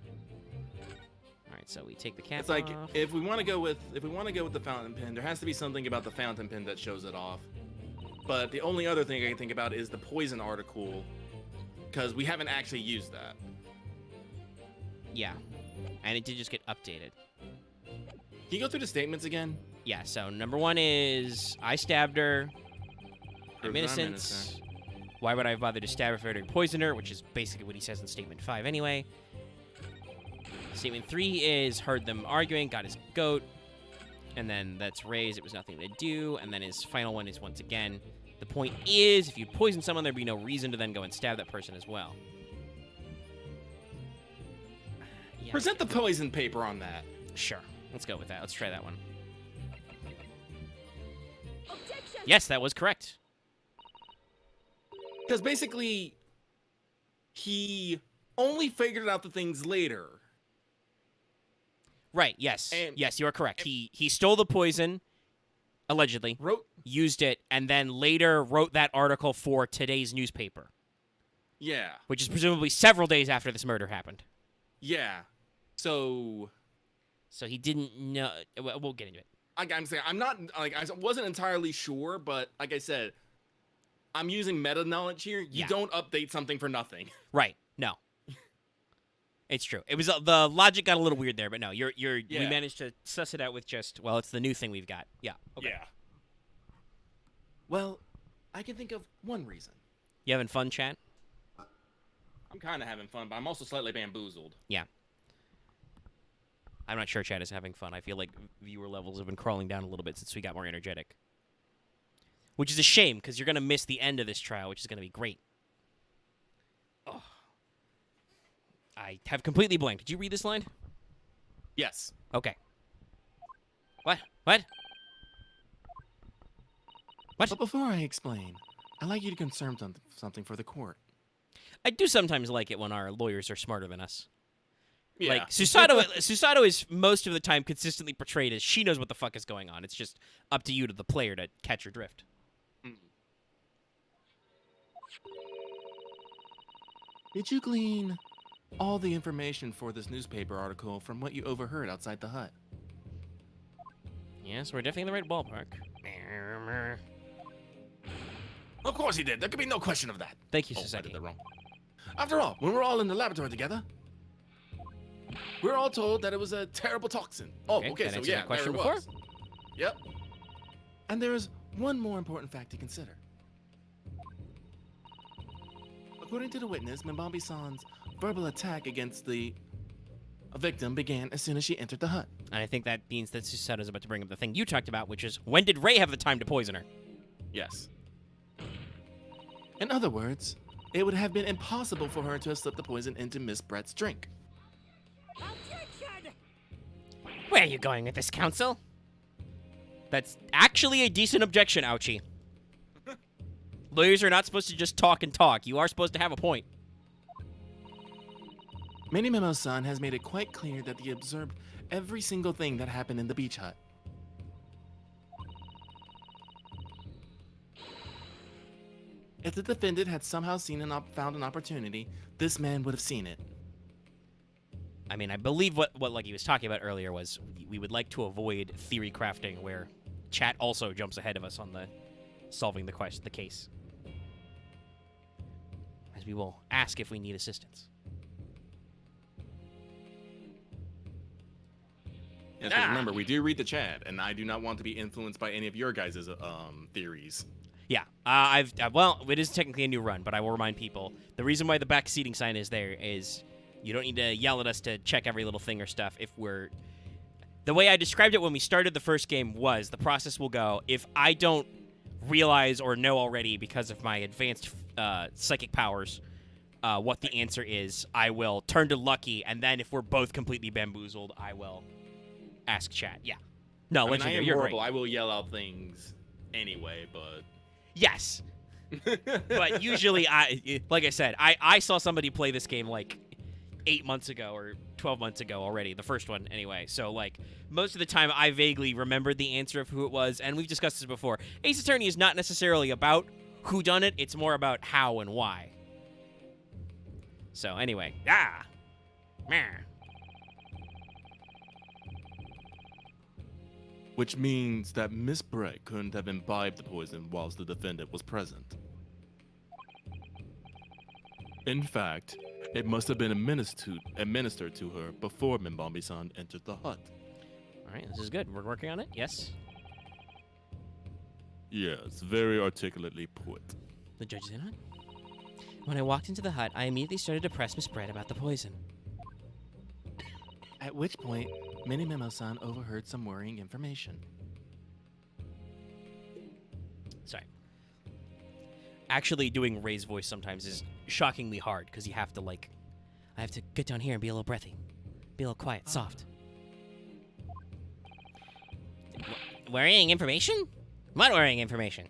All right, so we take the cap It's like off. if we want to go with the fountain pen, there has to be something about the fountain pen that shows it off. But the only other thing I can think about is the poison article, because we haven't actually used that. Yeah, and it did just get updated. Can you go through the statements again? Yeah, so number one is, I stabbed her. I'm Proves innocent. Why would I have bothered to stab her if I already poisoned her? Which is basically what he says in Statement 5 anyway. Statement 3 is, heard them arguing, got his goat. And then that's raised, it was nothing to do. And then his final one is, once again, the point is, if you poison someone, there'd be no reason to then go and stab that person as well. Yeah, Present the poison paper on that. Sure. Let's go with that. Let's try that one. Objection! Yes, that was correct. Because basically, he only figured out the things later. Right, yes. And- Yes, you are correct. He stole the poison, allegedly, Wrote, used it, and then later wrote that article for today's newspaper, yeah, which is presumably several days after this murder happened. yeah. So So he didn't know. We'll get into it. I'm saying I'm not like I wasn't entirely sure, but like I said, I'm using meta knowledge here. You Yeah. don't update something for nothing. Right. No. It's true. It was the logic got a little weird there, but no, we Yeah. managed to suss it out with just, well, it's the new thing we've got. Yeah. Okay. Yeah. Well, I can think of one reason. You having fun, chat? I'm kind of having fun, but I'm also slightly bamboozled. Yeah. I'm not sure chat is having fun. I feel like viewer levels have been crawling down a little bit since we got more energetic. Which is a shame, because you're going to miss the end of this trial, which is going to be great. Oh. I have completely blanked. Did you read this line? Yes. Okay. What? What? But before I explain, I'd like you to confirm something for the court. I do sometimes like it when our lawyers are smarter than us. Yeah. Like, Susato is most of the time consistently portrayed as she knows what the fuck is going on. It's just up to you, to the player, to catch her drift. Did you glean all the information for this newspaper article from what you overheard outside the hut? Yes, we're definitely in the right ballpark. Of course he did. There could be no question of that. Thank you, Oh, I did Sasaki. that wrong. After all, when we're all in the laboratory together, we're all told that it was a terrible toxin. Oh, okay, that so answered yeah, that question there it before. was. Yep. And there is one more important fact to consider. According to the witness, Mbambi-san's verbal attack against the victim began as soon as she entered the hut. And I think that means that Susato's about to bring up the thing you talked about, which is, when did Ray have the time to poison her? Yes. In other words, it would have been impossible for her to have slipped the poison into Miss Brett's drink. Objection! Where are you going with this, counsel? That's actually a decent objection, Ouchie. Lawyers are not supposed to just talk and talk. You are supposed to have a point. Minimomo-san has made it quite clear that he observed every single thing that happened in the beach hut. If the defendant had somehow found an opportunity, this man would have seen it. I mean, I believe what Lucky was talking about earlier was we would like to avoid theory crafting where chat also jumps ahead of us on the solving the case. As we will ask if we need assistance. Yes, but remember, we do read the chat, and I do not want to be influenced by any of your guys' theories. Yeah, well, it is technically a new run, but I will remind people, the reason why the back seating sign is there is you don't need to yell at us to check every little thing or stuff. The way I described it when we started the first game was, the process will go, if I don't realize or know already because of my advanced psychic powers what the answer is, I will turn to Lucky, and then if we're both completely bamboozled, I will ask chat. Yeah. No, I mean, I Legendary, am you're horrible. right. I will yell out things anyway, but... Yes. But usually, like I said, I saw somebody play this game like 8 months ago or 12 months ago already, the first one anyway. So, like, most of the time I vaguely remembered the answer of who it was, and we've discussed this before. Ace Attorney is not necessarily about who done it, it's more about how and why. So, anyway. Meh. Which means that Miss Brett couldn't have imbibed the poison whilst the defendant was present. In fact, it must have been administered to her before Mimbambi-san entered the hut. All right, this is good. We're working on it. Yes. Yes, very articulately put. The judge is in on. When I walked into the hut, I immediately started to press Miss Brett about the poison. At which point, Mini Memo-san overheard some worrying information. Sorry. Actually doing Ray's voice sometimes is shockingly hard, because you have to, like... I have to get down here and be a little breathy. Be a little quiet, soft. Worrying information? What worrying information?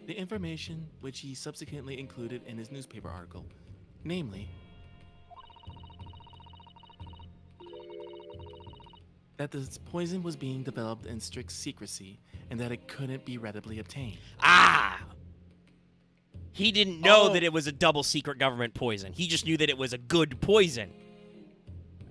The information which he subsequently included in his newspaper article, namely, that this poison was being developed in strict secrecy and that it couldn't be readily obtained. Ah! He didn't know that it was a double secret government poison. He just knew that it was a good poison.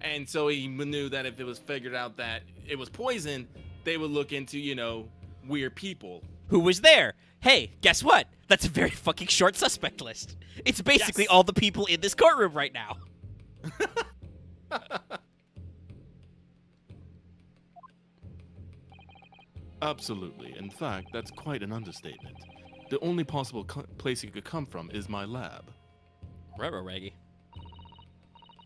And so he knew that if it was figured out that it was poison, they would look into, you know, weird people. Who was there? Hey, guess what? That's a very fucking short suspect list. It's basically Yes. all the people in this courtroom right now. Absolutely. In fact, that's quite an understatement. The only possible place it could come from is my lab. Raggy.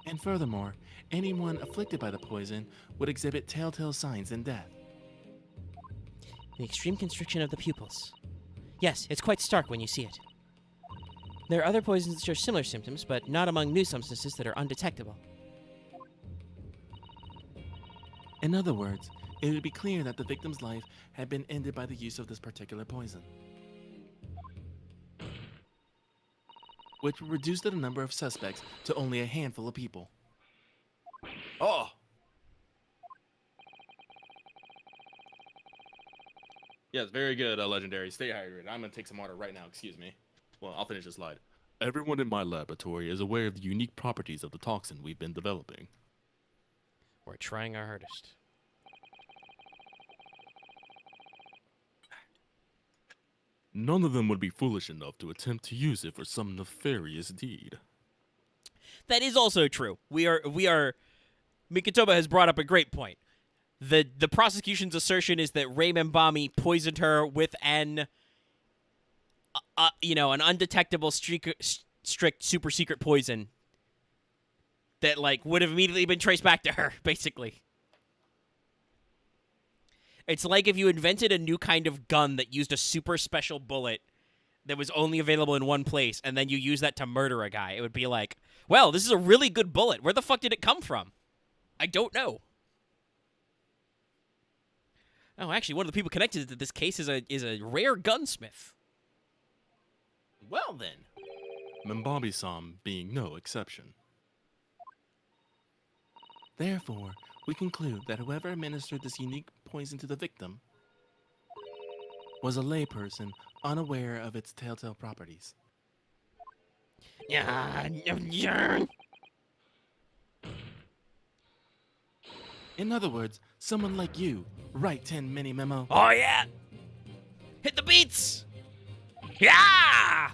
And furthermore, anyone afflicted by the poison would exhibit telltale signs in death. The extreme constriction of the pupils. Yes, it's quite stark when you see it. There are other poisons that show similar symptoms, but not among new substances that are undetectable. In other words, it would be clear that the victim's life had been ended by the use of this particular poison, which would reduce the number of suspects to only a handful of people. Oh! Yes, very good, Legendary. Stay hydrated. I'm going to take some water right now. Excuse me. Well, I'll finish this slide. Everyone in my laboratory is aware of the unique properties of the toxin we've been developing. We're trying our hardest. None of them would be foolish enough to attempt to use it for some nefarious deed. That is also true. We are. Mikitoba has brought up a great point. The prosecution's assertion is that Ray Membami poisoned her with an undetectable strict super secret poison that, like, would have immediately been traced back to her, basically. It's like if you invented a new kind of gun that used a super special bullet that was only available in one place, and then you use that to murder a guy. It would be like, well, this is a really good bullet. Where the fuck did it come from? I don't know. Oh, actually, one of the people connected to this case is a rare gunsmith. Well then. Mimbambi-san being no exception. Therefore, we conclude that whoever administered this unique poison to the victim was a layperson unaware of its telltale properties. In other words, someone like you, right 10 Mini Memo. Oh, yeah! Hit the beats! Yeah!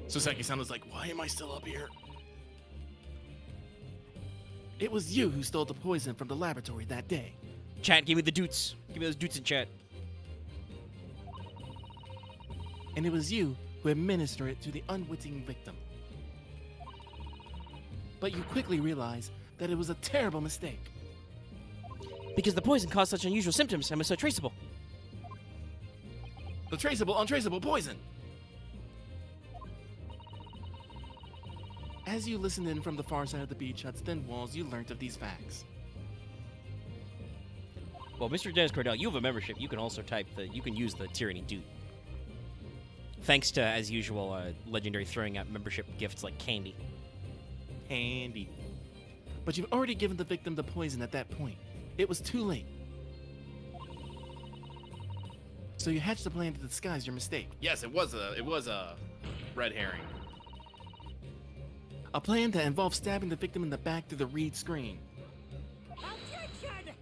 Soseki-san was like, why am I still up here? It was you who stole the poison from the laboratory that day. Chat, give me the doots. Give me those doots in chat. And it was you who administered it to the unwitting victim. But you quickly realized that it was a terrible mistake. Because the poison caused such unusual symptoms and was so traceable. The traceable, untraceable poison! As you listened in from the far side of the beach hut's thin walls, you learnt of these facts. Well, Mr. Dennis Cordell, you have a membership. You can also you can use the Tyranny Dude. Thanks to, as usual, Legendary throwing out membership gifts like candy. Handy. But you've already given the victim the poison at that point. It was too late. So you hatched a plan to disguise your mistake. Yes, it was a red herring. A plan that involved stabbing the victim in the back through the reed screen. Objection!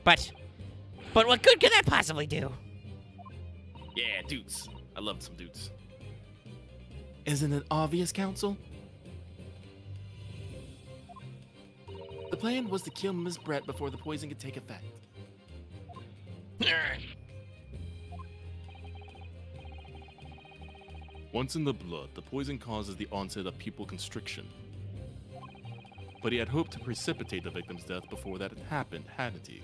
But what good could that possibly do? Yeah, dudes. I loved some dudes. Isn't it obvious, Counsel? The plan was to kill Miss Brett before the poison could take effect. Once in the blood, the poison causes the onset of pupil constriction. But he had hoped to precipitate the victim's death before that had happened, hadn't he?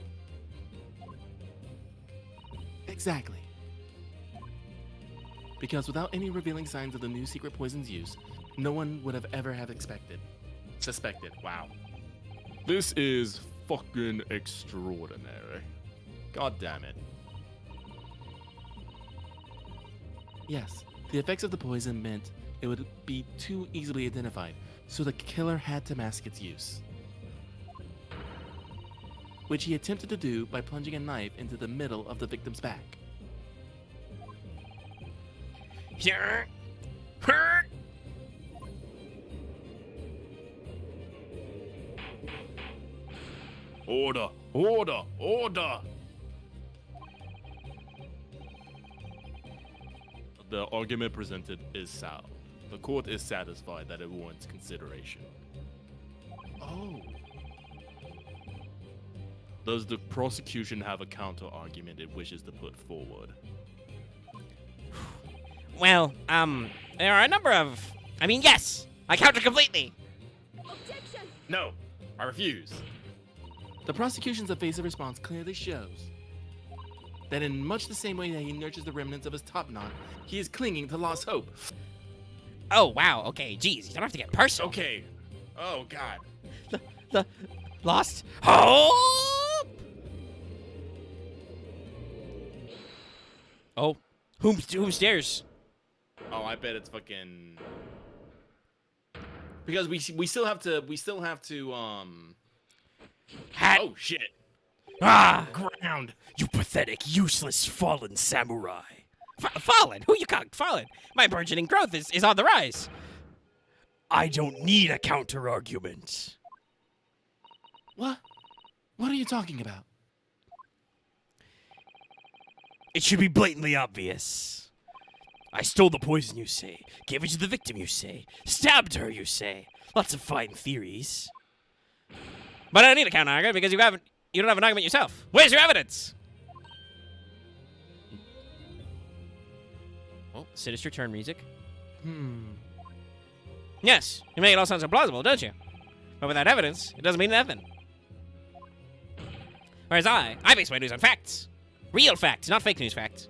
Exactly. Because without any revealing signs of the new secret poison's use, no one would have ever suspected. Wow. This is fucking extraordinary. God damn it. Yes, the effects of the poison meant it would be too easily identified, so the killer had to mask its use. Which he attempted to do by plunging a knife into the middle of the victim's back. Order! Order! Order! The argument presented is sound. The court is satisfied that it warrants consideration. Oh. Does the prosecution have a counter-argument it wishes to put forward? Well, there are a number of... yes! I counter completely! Objection! No! I refuse! The prosecution's evasive response clearly shows that in much the same way that he nurtures the remnants of his top knot, he is clinging to lost hope. Oh, wow, okay, geez, you don't have to get personal. Okay. Oh, God. The lost hope! Oh, whom dares? Oh, I bet it's fucking... Because we still have to, Hat. Oh, shit. Ah! Ground. You pathetic, useless, fallen samurai. Fallen? Who you call fallen? My burgeoning growth is on the rise. I don't need a counter-argument. What? What are you talking about? It should be blatantly obvious. I stole the poison, you say. Gave it to the victim, you say. Stabbed her, you say. Lots of fine theories. But I don't need a counter-argument because you don't have an argument yourself. Where's your evidence? Oh, sinister turn music. Yes, you make it all sound so plausible, don't you? But without evidence, it doesn't mean nothing. Whereas I base my news on facts. Real facts, not fake news facts.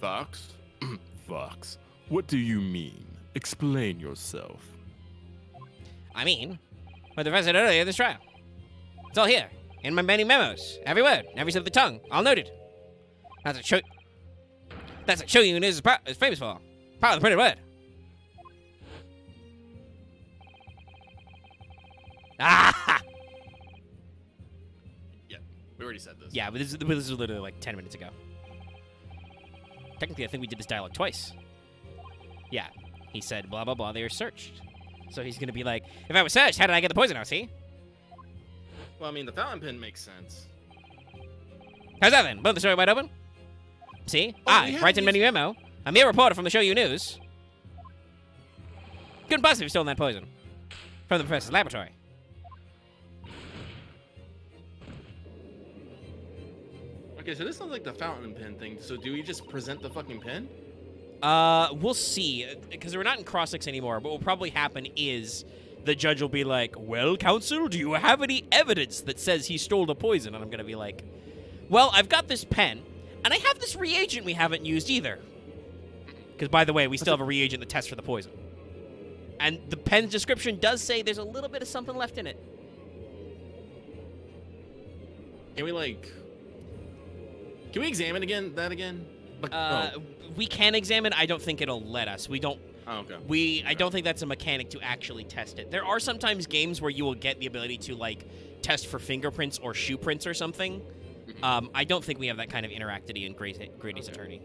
Fox? Fox. What do you mean? Explain yourself. I mean, what the professor said earlier in this trial. It's all here, in my many memos. Every word, every slip of the tongue, all noted. That's what show you news is famous for. Power of the printed word. Ah! Yeah, we already said this. Yeah, but this was literally like 10 minutes ago. Technically, I think we did this dialogue twice. Yeah, he said, blah, blah, blah, they were searched. So he's going to be like, if I was searched, how did I get the poison out, see? Well, I mean, the fountain pen makes sense. How's that then? Blow the story wide open? See? I, Writing Menu Memo, a mere reporter from the Show You News. Couldn't possibly have stolen that poison. From the professor's laboratory. Okay, so this sounds like the fountain pen thing. So do we just present the fucking pen? We'll see. Because we're not in Crossix anymore. What will probably happen is the judge will be like, well, counsel, do you have any evidence that says he stole the poison? And I'm going to be like, well, I've got this pen, and I have this reagent we haven't used either. Because, by the way, we still have a reagent that tests for the poison. And the pen's description does say there's a little bit of something left in it. Can we like? Can we examine that again? Like, We can examine. I don't think it'll let us. We don't. oh, okay. I don't think that's a mechanic to actually test it. There are sometimes games where you will get the ability to like test for fingerprints or shoe prints or something. I don't think we have that kind of interactivity in Grady's Attorney.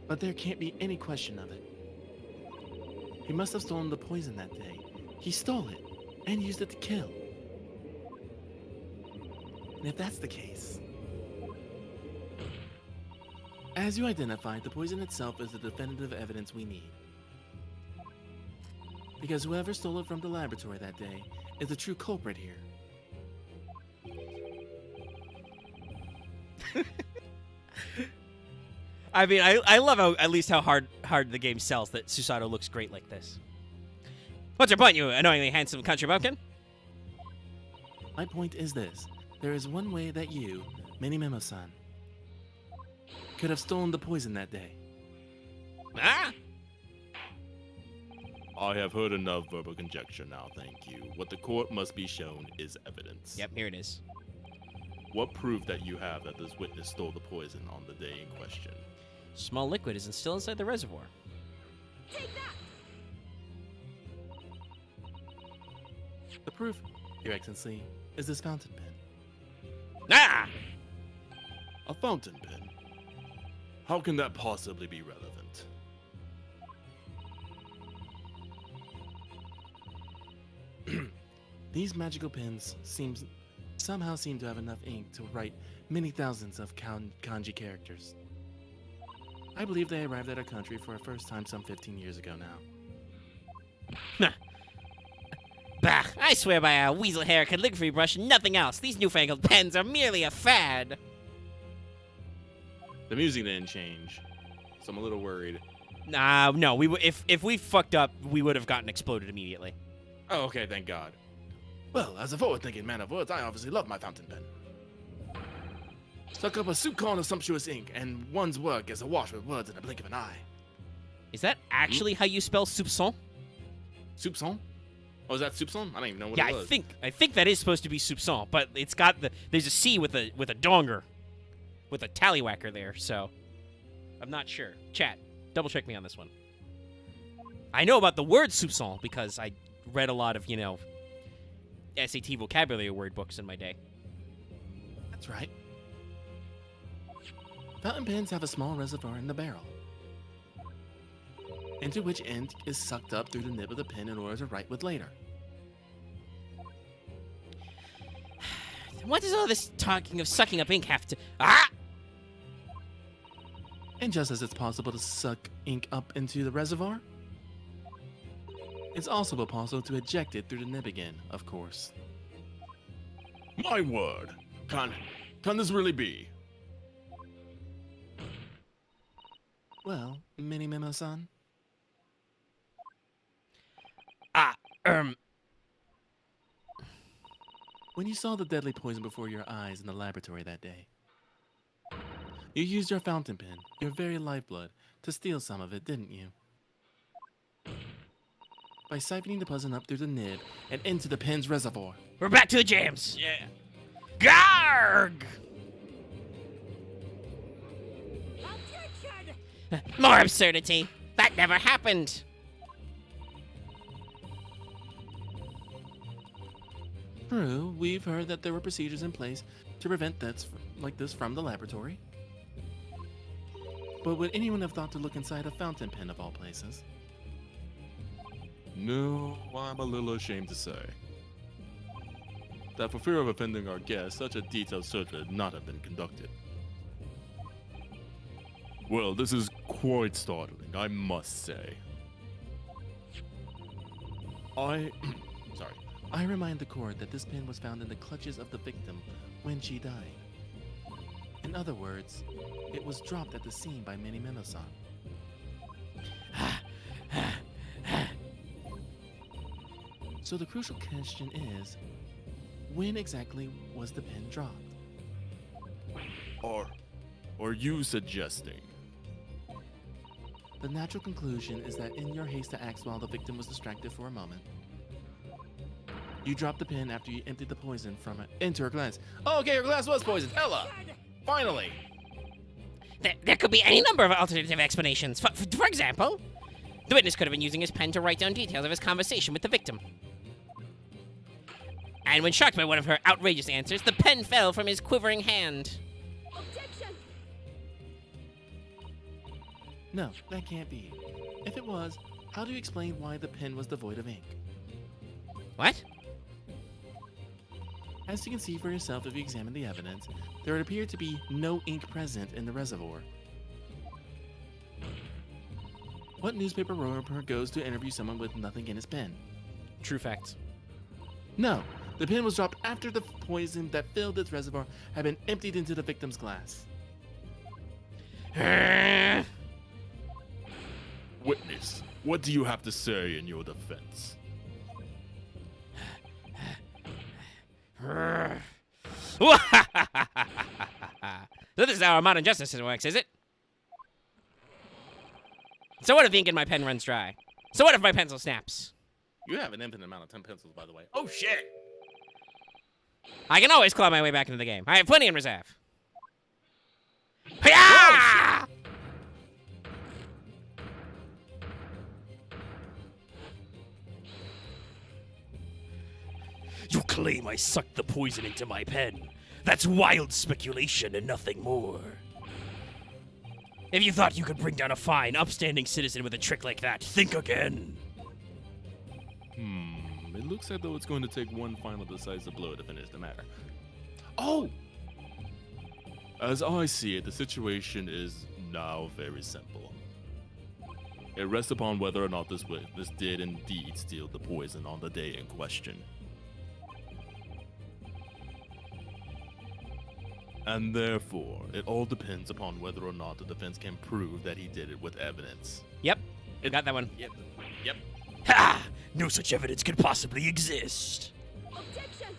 But there can't be any question of it. He must have stolen the poison that day. He stole it and used it to kill. And if that's the case, as you identified, the poison itself is the definitive evidence we need. Because whoever stole it from the laboratory that day is the true culprit here. I mean, I love at least how hard the game sells that Susato looks great like this. What's your point, you annoyingly handsome country bumpkin? My point is this. There is one way that you, Mini-Memo-san, could have stolen the poison that day. Ah! I have heard enough verbal conjecture now, thank you. What the court must be shown is evidence. Yep, here it is. What proof that you have that this witness stole the poison on the day in question? Small liquid is still inside the reservoir. Take that! The proof, Your Excellency, is this fountain pen. Ah! A fountain pen? How can that possibly be relevant? These magical pens somehow seem to have enough ink to write many thousands of kanji characters. I believe they arrived at our country for a first time some 15 years ago now. Bah! I swear by a weasel hair calligraphy brush and nothing else. These newfangled pens are merely a fad. The music didn't change, so I'm a little worried. No. If we fucked up, we would have gotten exploded immediately. Oh, okay, thank God. Well, as a forward-thinking man of words, I obviously love my fountain pen. Suck up a soup cone of sumptuous ink, and one's work is awash with words in a blink of an eye. Is that actually how you spell soupçon? Soupçon? Oh, is that soupçon? I don't even know what Yeah, it was. I think that is supposed to be soupçon, but it's got there's a C with a donger, with a tallywhacker there. So I'm not sure. Chat, double check me on this one. I know about the word soupçon because I read a lot of SAT vocabulary word books in my day. That's right. Fountain pens have a small reservoir in the barrel, into which ink is sucked up through the nib of the pen in order to write with later. What does all this talking of sucking up ink have to... Ah! And just as it's possible to suck ink up into the reservoir, it's also possible to eject it through the nib again, of course. My word. Can this really be? Well, Mini-Memo-san, when you saw the deadly poison before your eyes in the laboratory that day, you used your fountain pen, your very lifeblood, to steal some of it, didn't you? By siphoning the poison up through the nib and into the pen's reservoir. We're back to the jams. Yeah. Garg! Objection! More absurdity. That never happened. True, we've heard that there were procedures in place to prevent deaths like this from the laboratory. But would anyone have thought to look inside a fountain pen of all places? No, I'm a little ashamed to say that for fear of offending our guests, such a detailed search would not have been conducted. Well, this is quite startling, I must say. I remind the court that this pen was found in the clutches of the victim when she died. In other words, it was dropped at the scene by Mini-Memo-san. So the crucial question is, when exactly was the pen dropped? Are you suggesting? The natural conclusion is that in your haste to act while the victim was distracted for a moment, You dropped the pin after you emptied the poison from it into her glass. Oh, okay, her glass was poisoned. Hella! Finally! There could be any number of alternative explanations. For example, the witness could have been using his pen to write down details of his conversation with the victim. And when shocked by one of her outrageous answers, the pen fell from his quivering hand. Objection! No, that can't be. If it was, how do you explain why the pen was devoid of ink? What? As you can see for yourself if you examine the evidence, there would appear to be no ink present in the reservoir. What newspaper reporter goes to interview someone with nothing in his pen? True facts. No, the pen was dropped after the poison that filled its reservoir had been emptied into the victim's glass. Witness, what do you have to say in your defense? So this is how our modern justice system works, is it? So what if the ink in my pen runs dry? So what if my pencil snaps? You have an infinite amount of 10 pencils, by the way. Oh shit! I can always claw my way back into the game. I have plenty in reserve. Hi-ya! You claim I sucked the poison into my pen. That's wild speculation and nothing more. If you thought you could bring down a fine, upstanding citizen with a trick like that, think again. It looks like though it's going to take one final decisive blow to finish the matter. Oh! As I see it, the situation is now very simple. It rests upon whether or not this witness did indeed steal the poison on the day in question. And therefore, it all depends upon whether or not the defense can prove that he did it with evidence. Yep, got that one. Yep. Ha! No such evidence could possibly exist. Objection!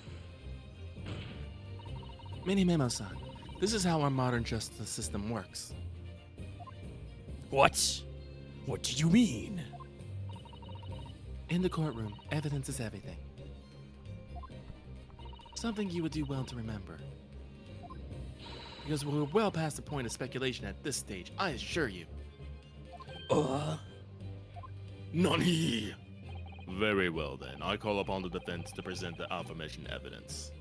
Mini Memo-san, this is how our modern justice system works. What? What do you mean? In the courtroom, evidence is everything. Something you would do well to remember. Because we're well past the point of speculation at this stage, I assure you. Nani! Very well then, I call upon the defense to present the affirmation evidence.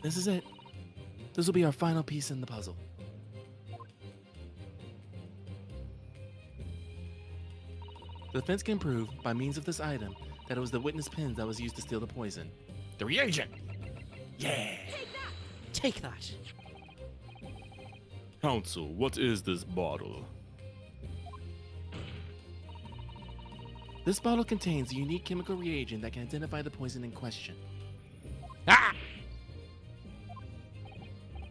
This is it. This will be our final piece in the puzzle. The defense can prove, by means of this item, that it was the witness pen that was used to steal the poison. The reagent! Yeah! Take that. Counsel, what is this bottle? This bottle contains a unique chemical reagent that can identify the poison in question. Ah!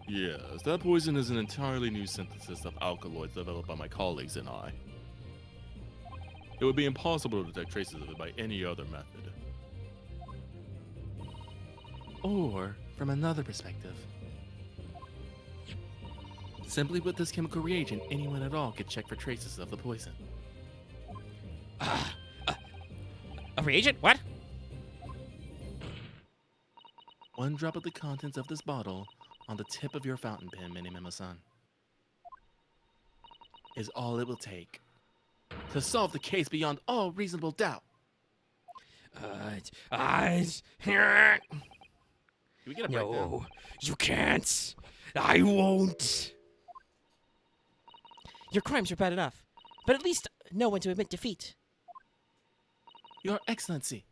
Yes, that poison is an entirely new synthesis of alkaloids developed by my colleagues and I. It would be impossible to detect traces of it by any other method. Or, from another perspective, simply with this chemical reagent, anyone at all could check for traces of the poison. A reagent? What? One drop of the contents of this bottle on the tip of your fountain pen, Mini Memo-san, is all it will take to solve the case beyond all reasonable doubt. Can we get a breakdown? No, you can't. I won't. Your crimes are bad enough, but at least know when to admit defeat. Your Excellency,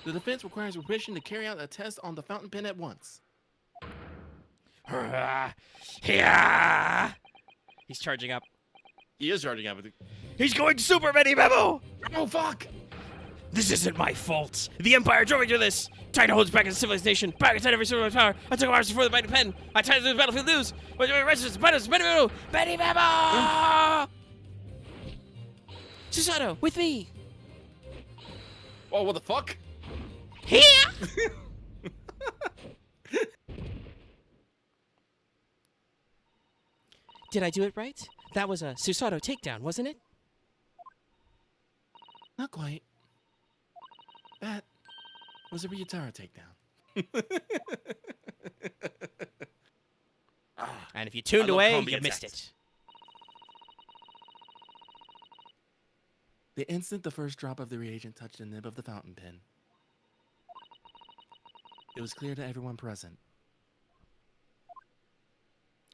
the defense requires permission to carry out a test on the fountain pen at once. He's charging up. He is charging out with the... He's going super mini memo. Oh, fuck! This isn't my fault. The Empire drove me to this. Trying to hold us back as a civilization. Back inside every single power. I took Mars before the mighty pen. I tried to lose the battlefield lose. But my resistance, many memo. Susato, with me. Oh, what the fuck? Here. Did I do it right? That was a Susato takedown, wasn't it? Not quite. That was a Ryotaro takedown. And if you tuned love away, combi you missed attacks. it. The instant the first drop of the reagent touched the nib of the fountain pen, it was clear to everyone present.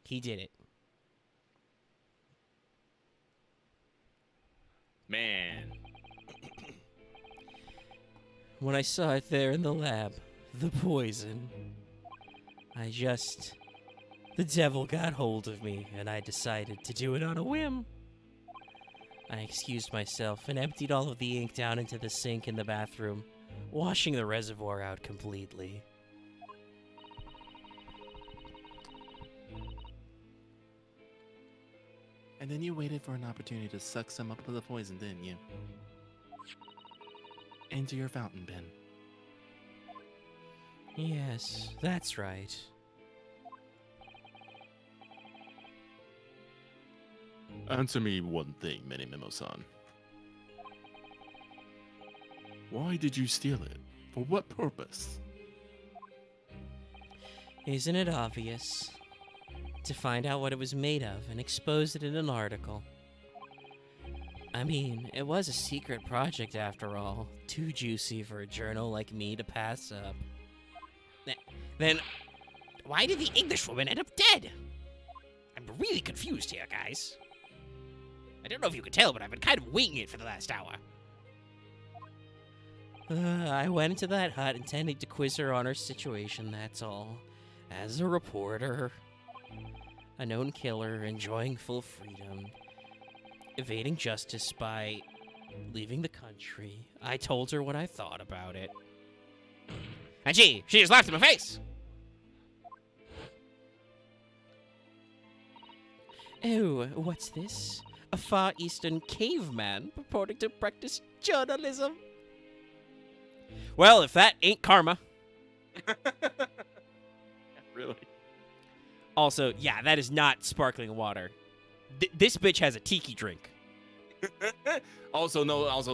He did it. Man. When I saw it there in the lab, the poison, the devil got hold of me, and I decided to do it on a whim. I excused myself and emptied all of the ink down into the sink in the bathroom, washing the reservoir out completely. And then you waited for an opportunity to suck some up of the poison, didn't you? Into your fountain pen. Yes, that's right. Answer me one thing, Minimimo-san. Why did you steal it? For what purpose? Isn't it obvious? To find out what it was made of and expose it in an article. I mean, it was a secret project after all. Too juicy for a journal like me to pass up. Then, why did the English woman end up dead? I'm really confused here, guys. I don't know if you could tell, but I've been kind of winging it for the last hour. I went into that hut intending to quiz her on her situation, that's all. As a reporter. A known killer, enjoying full freedom. Evading justice by leaving the country. I told her what I thought about it. And she just laughed in my face. Oh, what's this? A Far Eastern caveman purporting to practice journalism? Well, if that ain't karma. Really? Also, yeah, that is not sparkling water. This bitch has a tiki drink. Also,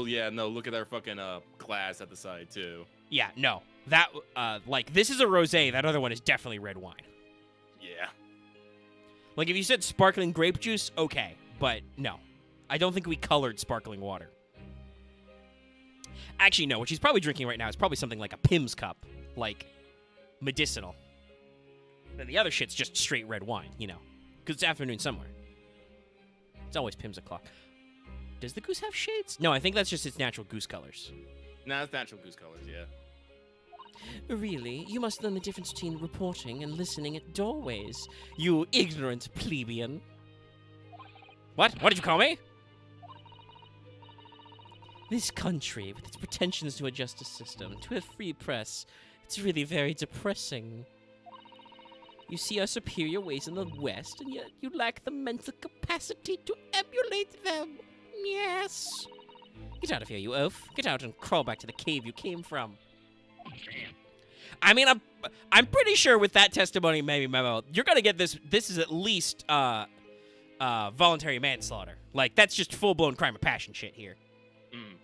yeah, no, look at their fucking glass at the side, too. Yeah, no. That, this is a rosé. That other one is definitely red wine. Yeah. Like, if you said sparkling grape juice, okay. But, no. I don't think we colored sparkling water. Actually, no. What she's probably drinking right now is probably something like a Pim's cup. Like, medicinal. Then the other shit's just straight red wine, you know. Because it's afternoon somewhere. It's always Pim's o'clock. Does the goose have shades? No, I think that's just its natural goose colors. Nah, it's natural goose colors, yeah. Really? You must learn the difference between reporting and listening at doorways, you ignorant plebeian. What? What did you call me? This country, with its pretensions to a justice system, to a free press, it's really very depressing. You see our superior ways in the West, and yet you lack the mental capacity to emulate them. Yes. Get out of here, you oaf. Get out and crawl back to the cave you came from. I mean, I'm pretty sure with that testimony, maybe memo, you're gonna get this. This is at least voluntary manslaughter. Like, that's just full blown crime of passion shit here. Mm.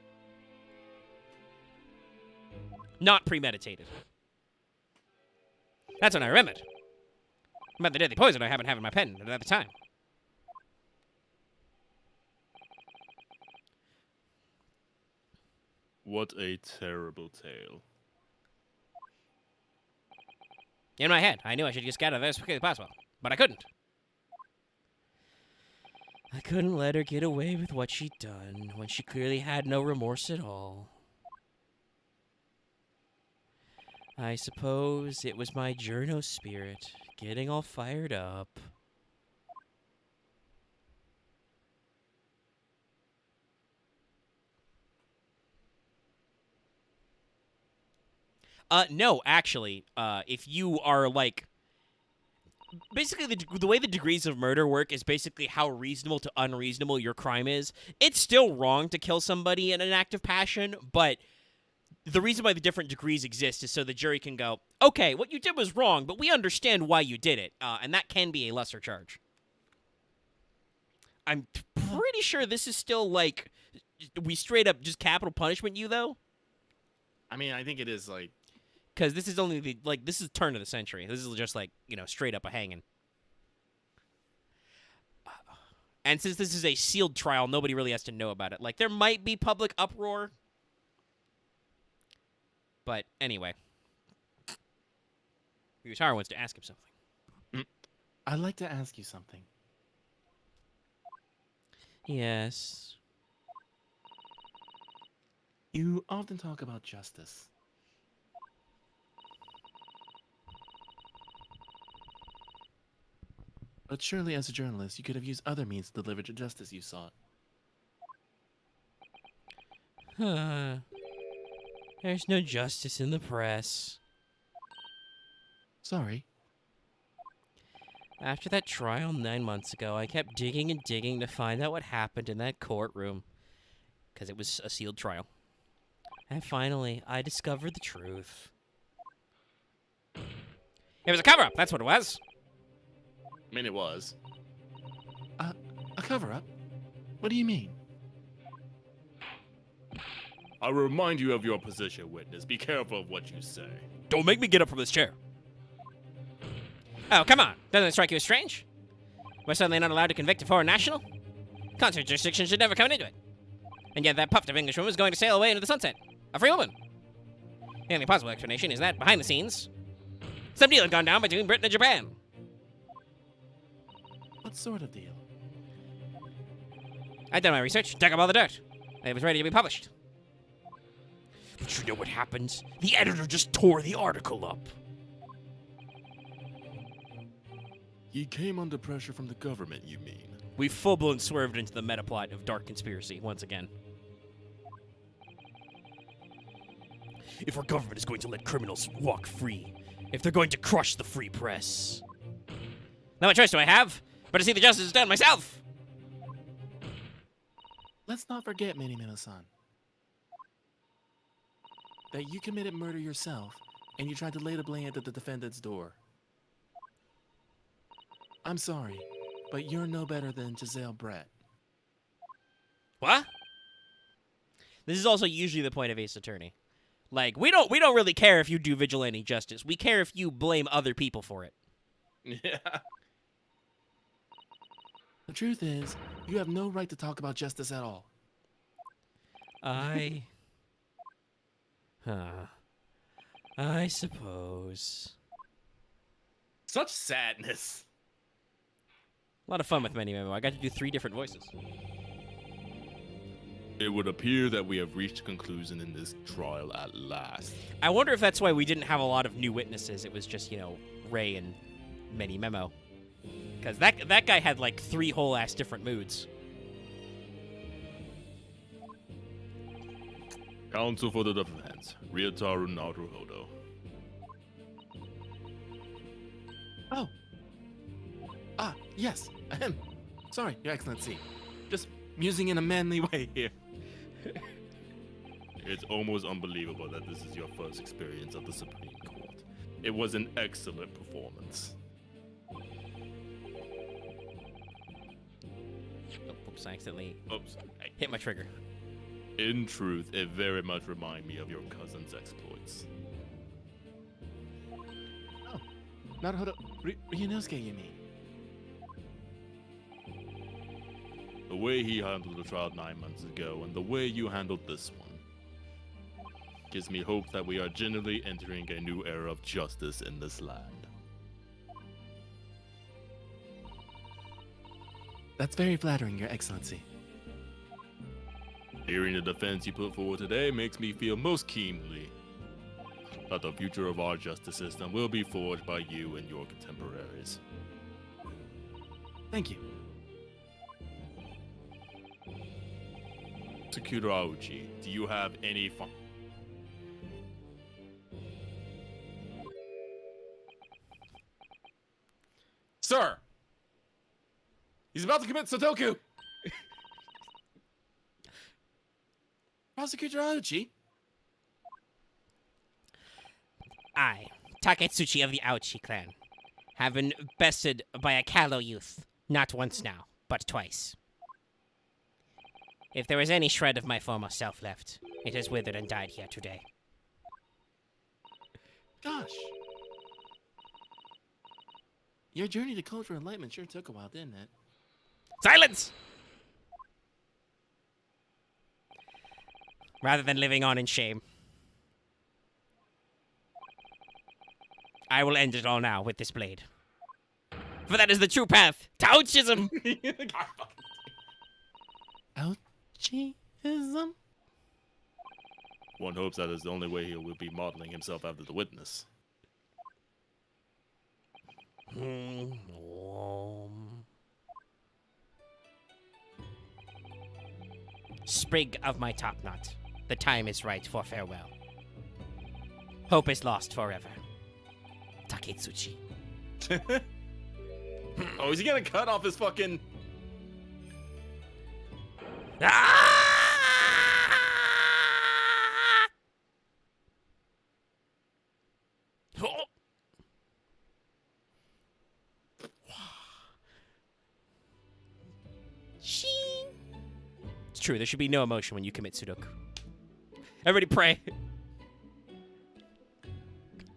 Not premeditated. That's when I remembered. About the deadly poison I haven't had in my pen at the time. What a terrible tale. In my head, I knew I should just get out of there as quickly as possible, but I couldn't. I couldn't let her get away with what she'd done when she clearly had no remorse at all. I suppose it was my journo spirit getting all fired up. No, actually, if you are like, basically the way the degrees of murder work is basically how reasonable to unreasonable your crime is. It's still wrong to kill somebody in an act of passion, but the reason why the different degrees exist is so the jury can go, okay, what you did was wrong, but we understand why you did it, and that can be a lesser charge. I'm pretty sure this is still like we straight up just capital punishment you though? I mean, I think it is like Because this is only this is turn of the century. This is just like straight up a hanging. And since this is a sealed trial, nobody really has to know about it. Like, there might be public uproar. But anyway. Ryotaro wants to ask him something. I'd like to ask you something. Yes. You often talk about justice. But surely as a journalist, you could have used other means to deliver the justice you sought. There's no justice in the press. Sorry. After that trial 9 months ago, I kept digging and digging to find out what happened in that courtroom. Because it was a sealed trial. And finally, I discovered the truth. It was a cover-up, that's what it was. I mean, it was. A cover-up? What do you mean? I'll remind you of your position, witness. Be careful of what you say. Don't make me get up from this chair. Oh, come on. Doesn't it strike you as strange? We're suddenly not allowed to convict a foreign national? Consular jurisdiction should never come into it. And yet that puffed of Englishwoman is going to sail away into the sunset. A free woman. The only possible explanation is that, behind the scenes, some deal had gone down between Britain and Japan. What sort of deal? I'd done my research, dug up all the dirt. It was ready to be published. But you know what happens? The editor just tore the article up. He came under pressure from the government, you mean? We full-blown swerved into the meta-plot of dark conspiracy once again. If our government is going to let criminals walk free, if they're going to crush the free press. Now what choice do I have but to see the justice done myself? Let's not forget, Minimino-san, that you committed murder yourself, and you tried to lay the blame at the defendant's door. I'm sorry, but you're no better than Giselle Brett. What? This is also usually the point of Ace Attorney. Like, we don't really care if you do vigilante justice. We care if you blame other people for it. Yeah. The truth is, you have no right to talk about justice at all. I suppose. Such sadness. A lot of fun with Many Memo. I got to do 3 different voices. It would appear that we have reached a conclusion in this trial at last. I wonder if that's why we didn't have a lot of new witnesses. It was just, Ray and Many Memo. Because that guy had like 3 whole-ass different moods. Counsel for the defense, Ryotaro Naruhodo. Oh. Yes. Ahem. Sorry, Your Excellency. Just musing in a manly way here. It's almost unbelievable that this is your first experience of the Supreme Court. It was an excellent performance. Oops, I accidentally Oops. hit my trigger. In truth, it very much reminded me of your cousin's exploits. Naruhodo. Ryunosuke, you mean? The way he handled the trial 9 months ago and the way you handled this one gives me hope that we are genuinely entering a new era of justice in this land. That's very flattering, Your Excellency. Hearing the defense you put forward today makes me feel most keenly that the future of our justice system will be forged by you and your contemporaries. Thank you. Prosecutor Aoji, do you have any Sir! He's about to commit Sudoku! Prosecutor Aoji? I, Taketsuchi of the Aochi clan, have been bested by a callow youth. Not once now, but twice. If there was any shred of my former self left, it has withered and died here today. Gosh. Your journey to cultural enlightenment sure took a while, didn't it? Silence! Rather than living on in shame, I will end it all now with this blade. For that is the true path to Ouchism! Ouchism? One hopes that is the only way he will be modeling himself after the witness. Sprig of my topknot, the time is right for farewell. Hope is lost forever. Taketsuchi. Oh, is he gonna cut off his fucking... It's true, there should be no emotion when you commit Sudoku. Everybody pray.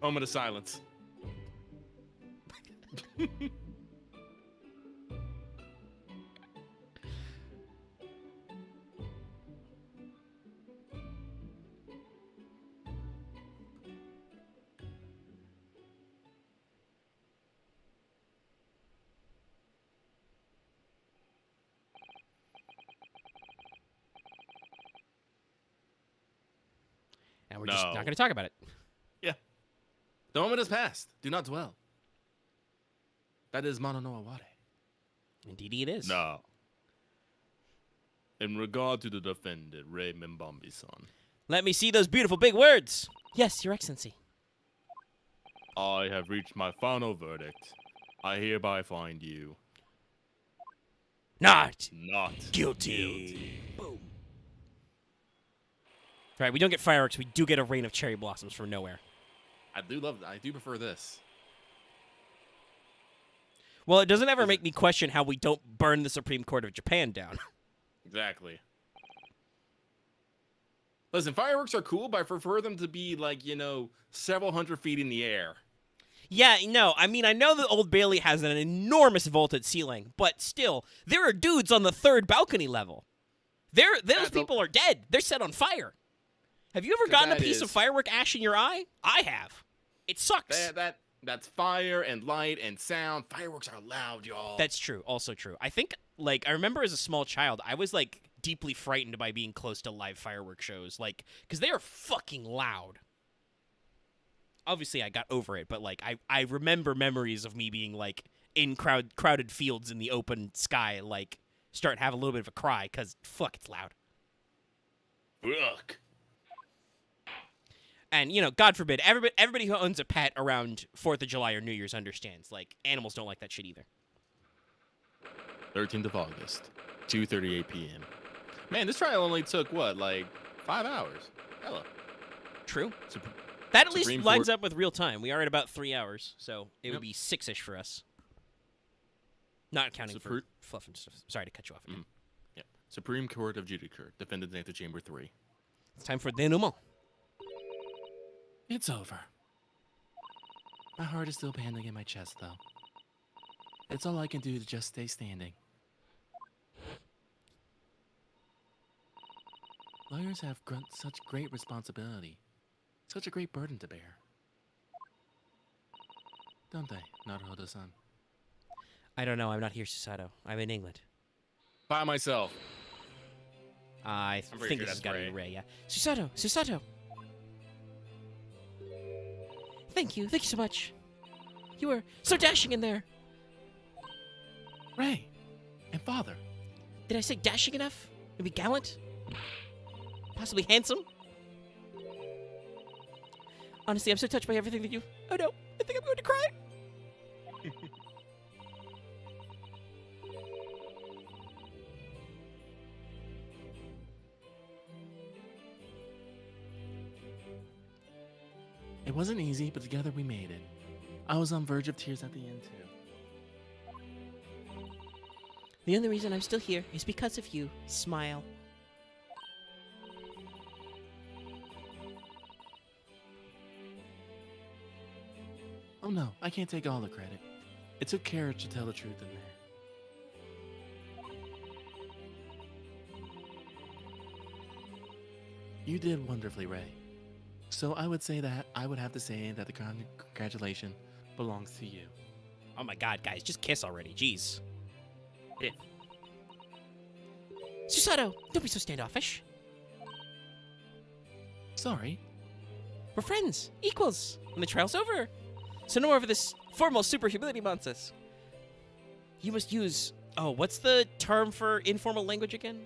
Moment of silence. And we're just No. not going to talk about it. The moment has passed. Do not dwell. That is Mono no Aware. Indeed it is. No. In regard to the defendant, Rei Mimbambi-san, Let me see those beautiful big words. Yes, Your Excellency. I have reached my final verdict. I hereby find you Not not guilty. Boom. Right, we don't get fireworks. We do get a rain of cherry blossoms from nowhere. I do love that. I do prefer this. Well, it doesn't ever make me question how we don't burn the Supreme Court of Japan down. Exactly. Listen, fireworks are cool, but I prefer them to be like, several hundred feet in the air. Yeah, no, I mean, I know that Old Bailey has an enormous vaulted ceiling, but still, there are dudes on the 3rd balcony level. Those people are dead. They're set on fire. Have you ever gotten a piece of firework ash in your eye? I have. It sucks. That's fire and light and sound. Fireworks are loud, y'all. That's true. Also true. I think, I remember as a small child, I was, deeply frightened by being close to live fireworks shows, because they are fucking loud. Obviously, I got over it, but, I remember memories of me being, in crowded fields in the open sky, start having a little bit of a cry, because, fuck, it's loud. Ugh. And, God forbid, everybody who owns a pet around 4th of July or New Year's understands. Animals don't like that shit either. 13th of August, 2:38 p.m. Man, this trial only took, 5 hours? Hella. True. That at least Supreme lines Court- up with real time. We are at about 3 hours, so it would be 6-ish for us. Not counting for fluff and stuff. Sorry to cut you off again. Yep. Supreme Court of Judicature, defendant's antechamber 3. It's time for denouement. It's over. My heart is still pounding in my chest, though. It's all I can do to just stay standing. Lawyers have such great responsibility. Such a great burden to bear. Don't they, Naruhodo-san? I don't know. I'm not here, Susato. I'm in England. By myself. I pretty think sure this has that's got to be Ray. Ray, yeah. Susato! Thank you so much. You were so dashing in there. Ray! And father! Did I say dashing enough? Maybe gallant? Possibly handsome? Honestly, I'm so touched by everything that you... Oh no, I think I'm going to cry. It wasn't easy, but together we made it. I was on verge of tears at the end, too. The only reason I'm still here is because of you. Smile. Oh no, I can't take all the credit. It took courage to tell the truth in there. You did wonderfully, Ray. So I would say that I would have to say that the congratulation belongs to you. Oh my god, guys, just kiss already. Jeez. Eh. Susato, don't be so standoffish. Sorry. We're friends, equals, and the trial's over. So no more of this formal super humility nonsense. You must use. Oh, what's the term for informal language again?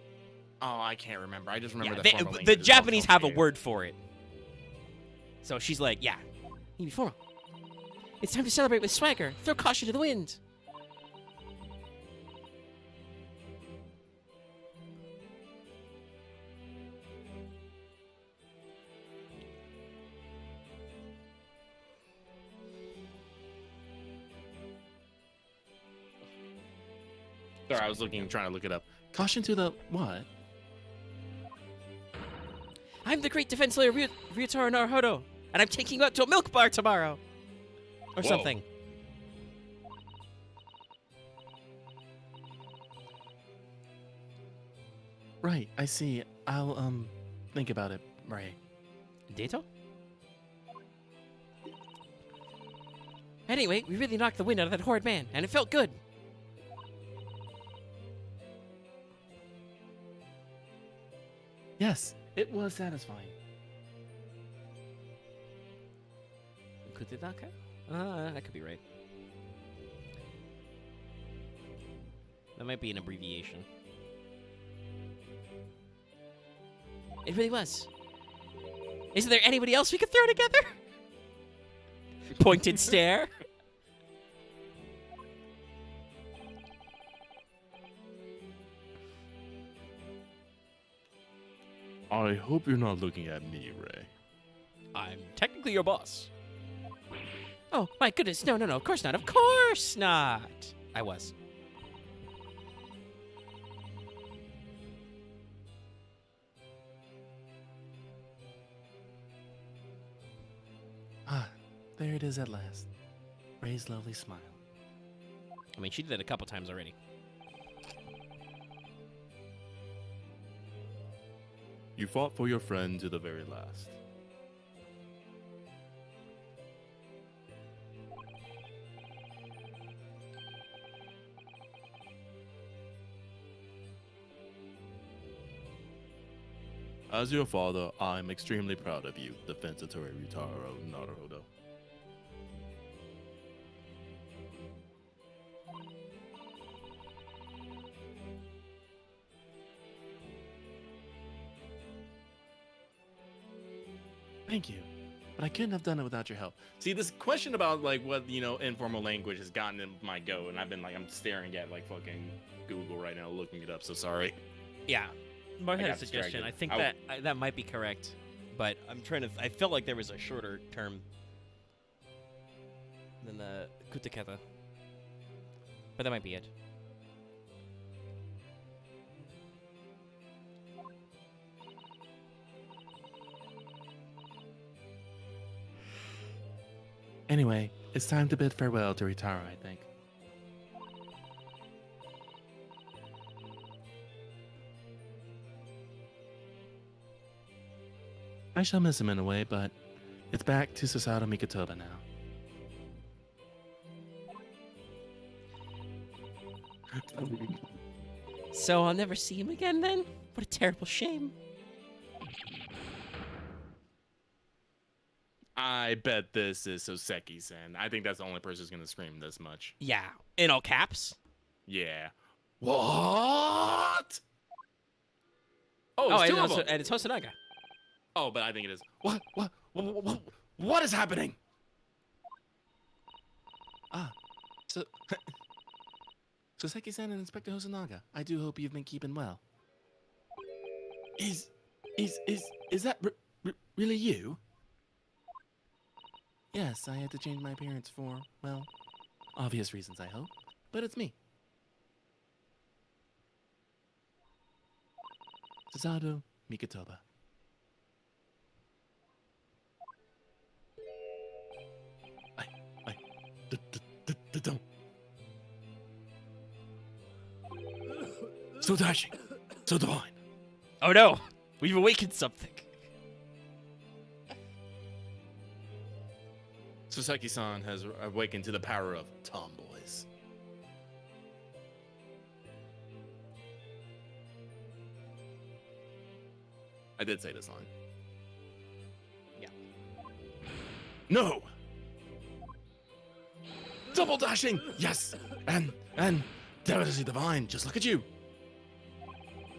Oh, I can't remember. I just remember Yeah, the formal the language is Japanese also have a weird. word for it. So she's like, yeah, you be formal. It's time to celebrate with swagger. Throw caution to the wind. Sorry, I was trying to look it up. Caution to the what? I'm the great defense lawyer Ryotaro Naruhodo, and I'm taking you out to a milk bar tomorrow. Or Whoa. something. Right, I see. I'll think about it, Ray. Dato? Anyway, we really knocked the wind out of that horrid man, and it felt good. Yes, it was satisfying. Kutidaka? That could be right. That might be an abbreviation. It really was. Isn't there anybody else we could throw together? Pointed stare. I hope you're not looking at me, Ray. I'm technically your boss. Oh, my goodness. No, of course not. Of course not. I was. Ah, there it is at last. Ray's lovely smile. I mean, she did it a couple times already. You fought for your friend to the very last. As your father, I'm extremely proud of you, Defense Attorney Ryotaro Naruhodo. Thank you. But I couldn't have done it without your help. See, this question about like what informal language has gotten in my go, and I've been I'm staring at like fucking Google right now, looking it up. So sorry. Yeah. Mark I had a got suggestion. distracted. I think that might be correct. But I'm trying to. I felt like there was a shorter term than the kutaketa. But that might be it. Anyway, it's time to bid farewell to Ryotaro, I think. I shall miss him in a way, but it's back to Susato Mikotoba now. So I'll never see him again then? What a terrible shame. I bet this is Soseki-san. I think that's the only person who's gonna scream this much. Yeah. In all caps? Yeah. What? Oh, it's and, two of also, them. and it's Hosonaga. Oh, but I think it is. What is happening? Ah, so... Soseki-san and Inspector Hosonaga, I do hope you've been keeping well. Is that really you? Yes, I had to change my appearance for, well, obvious reasons, I hope. But it's me. Susato Mikotoba. So dashing. So divine. Oh no! We've awakened something. Soseki-san has awakened to the power of tomboys. I did say this line. Yeah. No! Double dashing! Yes! And deliciously divine, just look at you!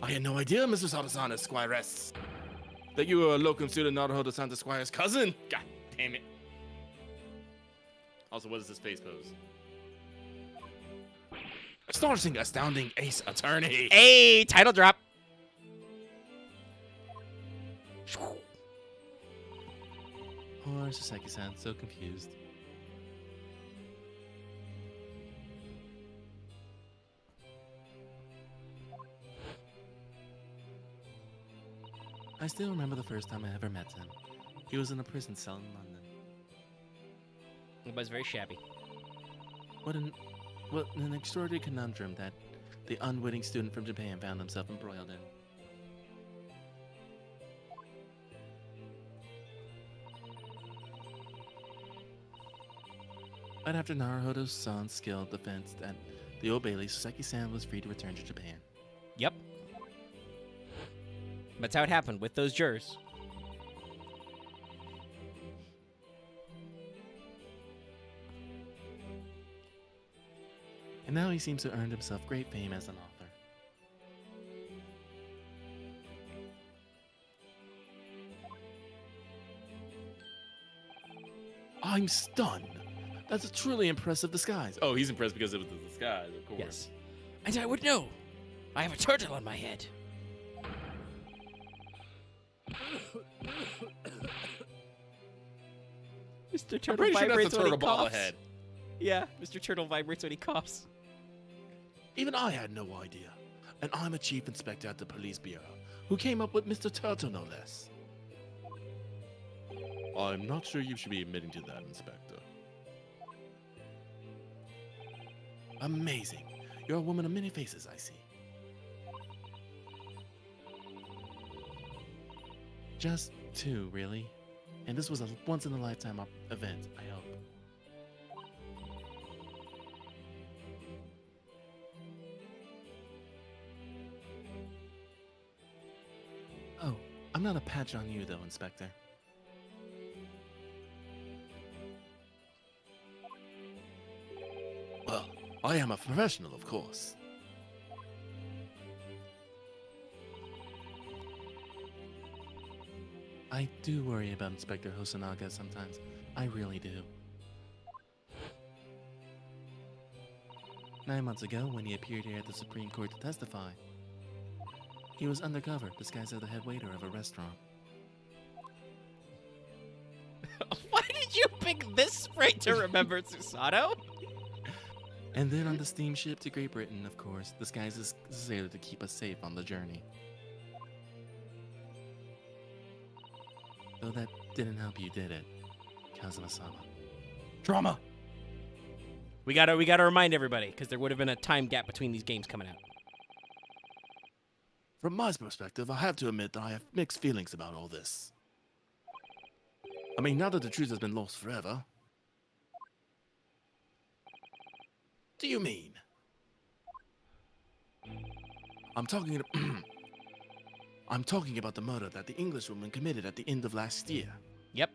I had no idea, Mr. Sada-san, Esquiress, that you were a locum student Naruhodo-san Esquire's cousin! God damn it. Also, what is this face pose? Astonishing, astounding ace attorney! Hey, title drop. Poor Soseki-san, so confused. I still remember the first time I ever met him. He was in a prison cell in London. It was very shabby. What an extraordinary conundrum that the unwitting student from Japan found himself embroiled in. But after Naruhodo-san's skilled defense at the Old Bailey, Soseki-san was free to return to Japan. Yep. That's how it happened with those jurors. And now he seems to have earned himself great fame as an author. I'm stunned. That's a truly impressive disguise. Oh, he's impressed because it was the disguise, of course. Yes. And I would know. I have a turtle on my head. Mr. I'm Turtle pretty sure vibrates that's a when he turtle ball coughs. ahead. Yeah, Mr. Turtle vibrates when he coughs. Even I had no idea. And I'm a chief inspector at the police bureau, who came up with Mr. Turtle, no less. I'm not sure you should be admitting to that, Inspector. Amazing. You're a woman of many faces, I see. Just two, really. And this was a once-in-a-lifetime event, I hope. Oh, I'm not a patch on you, though, Inspector. Well, I am a professional, of course. I do worry about Inspector Hosonaga sometimes. I really do. 9 months ago, when he appeared here at the Supreme Court to testify, he was undercover, disguised as the head waiter of a restaurant. Why did you pick this sprite to remember Susato? And then on the steamship to Great Britain, of course, disguised as a sailor to keep us safe on the journey. Though that didn't help you, did it, Kazuma-sama? Drama! We gotta remind everybody, because there would have been a time gap between these games coming out. From my perspective, I have to admit that I have mixed feelings about all this. I mean, now that the truth has been lost forever. Do you mean? I'm talking about the murder that the Englishwoman committed at the end of last year. Yep.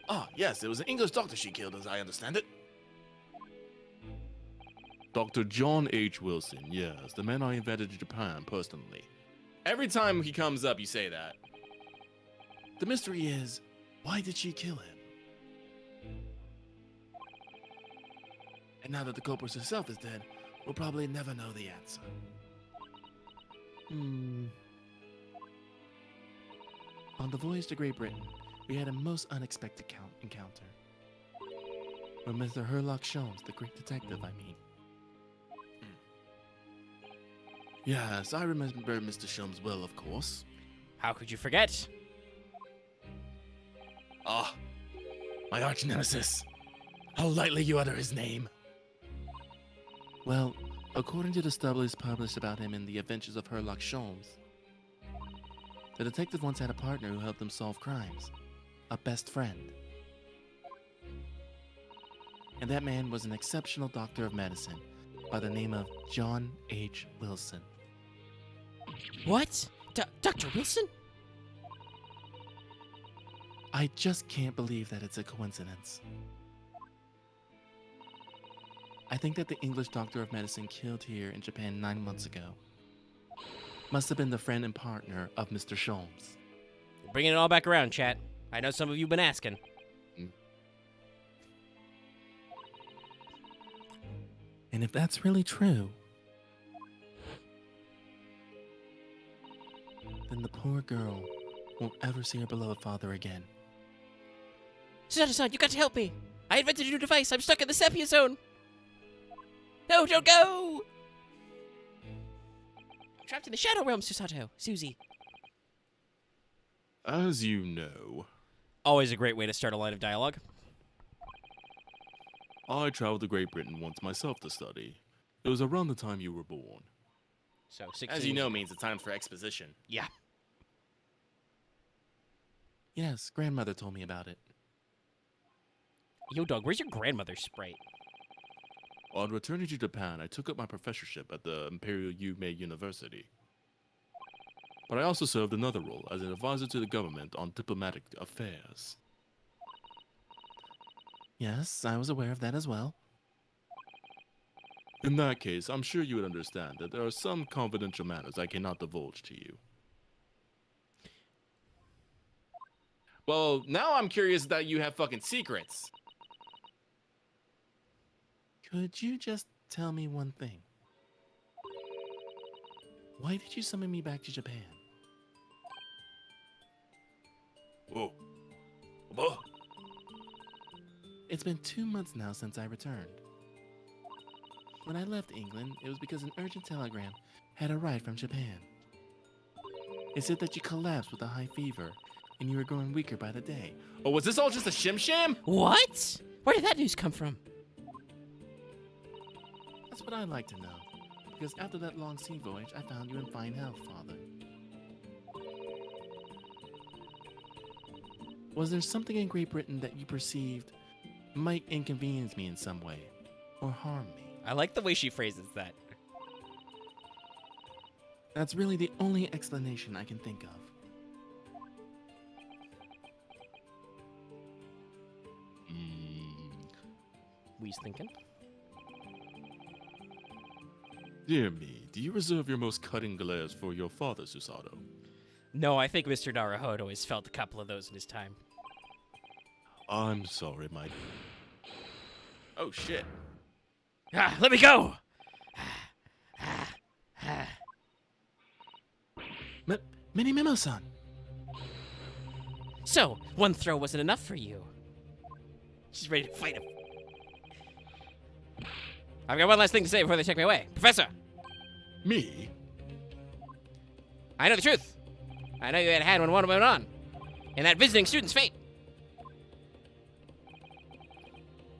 Ah, yes, it was an English doctor she killed, as I understand it. Dr. John H. Wilson, yes, the man I invited to Japan personally. Every time he comes up, you say that. The mystery is, why did she kill him? And now that the culprit herself is dead, we'll probably never know the answer. On the voyage to Great Britain, we had a most unexpected encounter. With Mr. Herlock Sholmes, the great detective, I mean. Yes, I remember Mr. Sholmes well, of course. How could you forget? Ah, my arch nemesis. How lightly you utter his name. Well, According to the stubblies published about him in The Adventures of Sherlock Holmes, the detective once had a partner who helped him solve crimes, a best friend. And that man was an exceptional doctor of medicine by the name of John H. Wilson. What? Dr. Wilson? I just can't believe that it's a coincidence. I think that the English doctor of medicine killed here in Japan 9 months ago must have been the friend and partner of Mr. Sholmes. Bringing it all back around, chat. I know some of you have been asking. And if that's really true, then the poor girl won't ever see her beloved father again. Susato-san, you got to help me. I invented a new device. I'm stuck in the sepia zone. No, don't go! I'm trapped in the shadow realm, Susato. Susie. As you know, Always a great way to start a line of dialogue. I traveled to Great Britain once myself to study. It was around the time you were born. So, 16. As you know, means it's time for exposition. Yeah. Yes, grandmother told me about it. Yo, dog, where's your grandmother's sprite? On returning to Japan, I took up my professorship at the Imperial Yumei University. But I also served another role as an advisor to the government on diplomatic affairs. Yes, I was aware of that as well. In that case, I'm sure you would understand that there are some confidential matters I cannot divulge to you. Well, now I'm curious that you have fucking secrets. Could you just tell me one thing? Why did you summon me back to Japan? Whoa. Whoa. It's been 2 months now since I returned. When I left England, it was because an urgent telegram had arrived from Japan. It said that you collapsed with a high fever, and you were growing weaker by the day. Oh, was this all just a shim-sham? What? Where did that news come from? That's what I'd like to know, because after that long sea voyage, I found you in fine health, Father. Was there something in Great Britain that you perceived might inconvenience me in some way, or harm me? I like the way she phrases that. That's really the only explanation I can think of. We's thinking. Dear me, do you reserve your most cutting glares for your father, Susato? No, I think Mr. Naruhodo has felt a couple of those in his time. I'm sorry, my... Oh, shit. Ah, let me go! Minimimo-san! So, one throw wasn't enough for you. She's ready to fight him. I've got one last thing to say before they take me away. Professor! Me? I know the truth. I know you had a hand when one went on. In that visiting student's fate.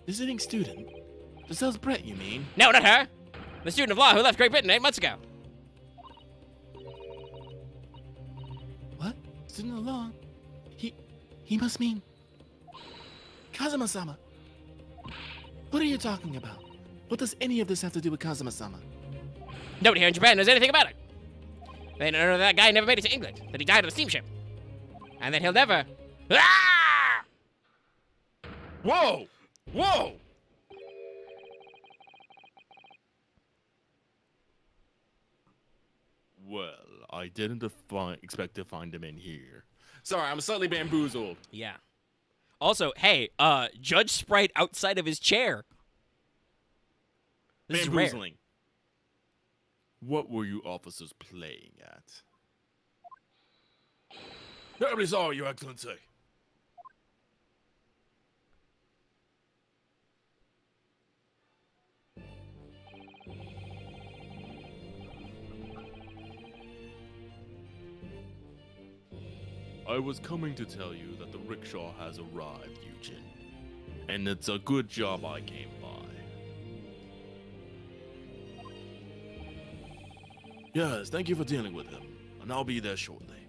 Visiting student? Giselle's Brett, you mean? No, not her. The student of law who left Great Britain 8 months ago. What? Student of law? He must mean... Kazuma-sama! What are you talking about? What does any of this have to do with Kazuma-sama? Nobody here in Japan knows anything about it. They don't know that guy never made it to England, that he died on a steamship. And that he'll never... Ah! Whoa! Whoa! Well, I didn't expect to find him in here. Sorry, I'm slightly bamboozled. Yeah. Also, hey, Judge Sprite outside of his chair. This is rare. Bamboozling. What were you officers playing at? Terribly sorry, Your Excellency. I was coming to tell you that the rickshaw has arrived, Eugen. And it's a good job I came by. Yes, thank you for dealing with him, and I'll be there shortly.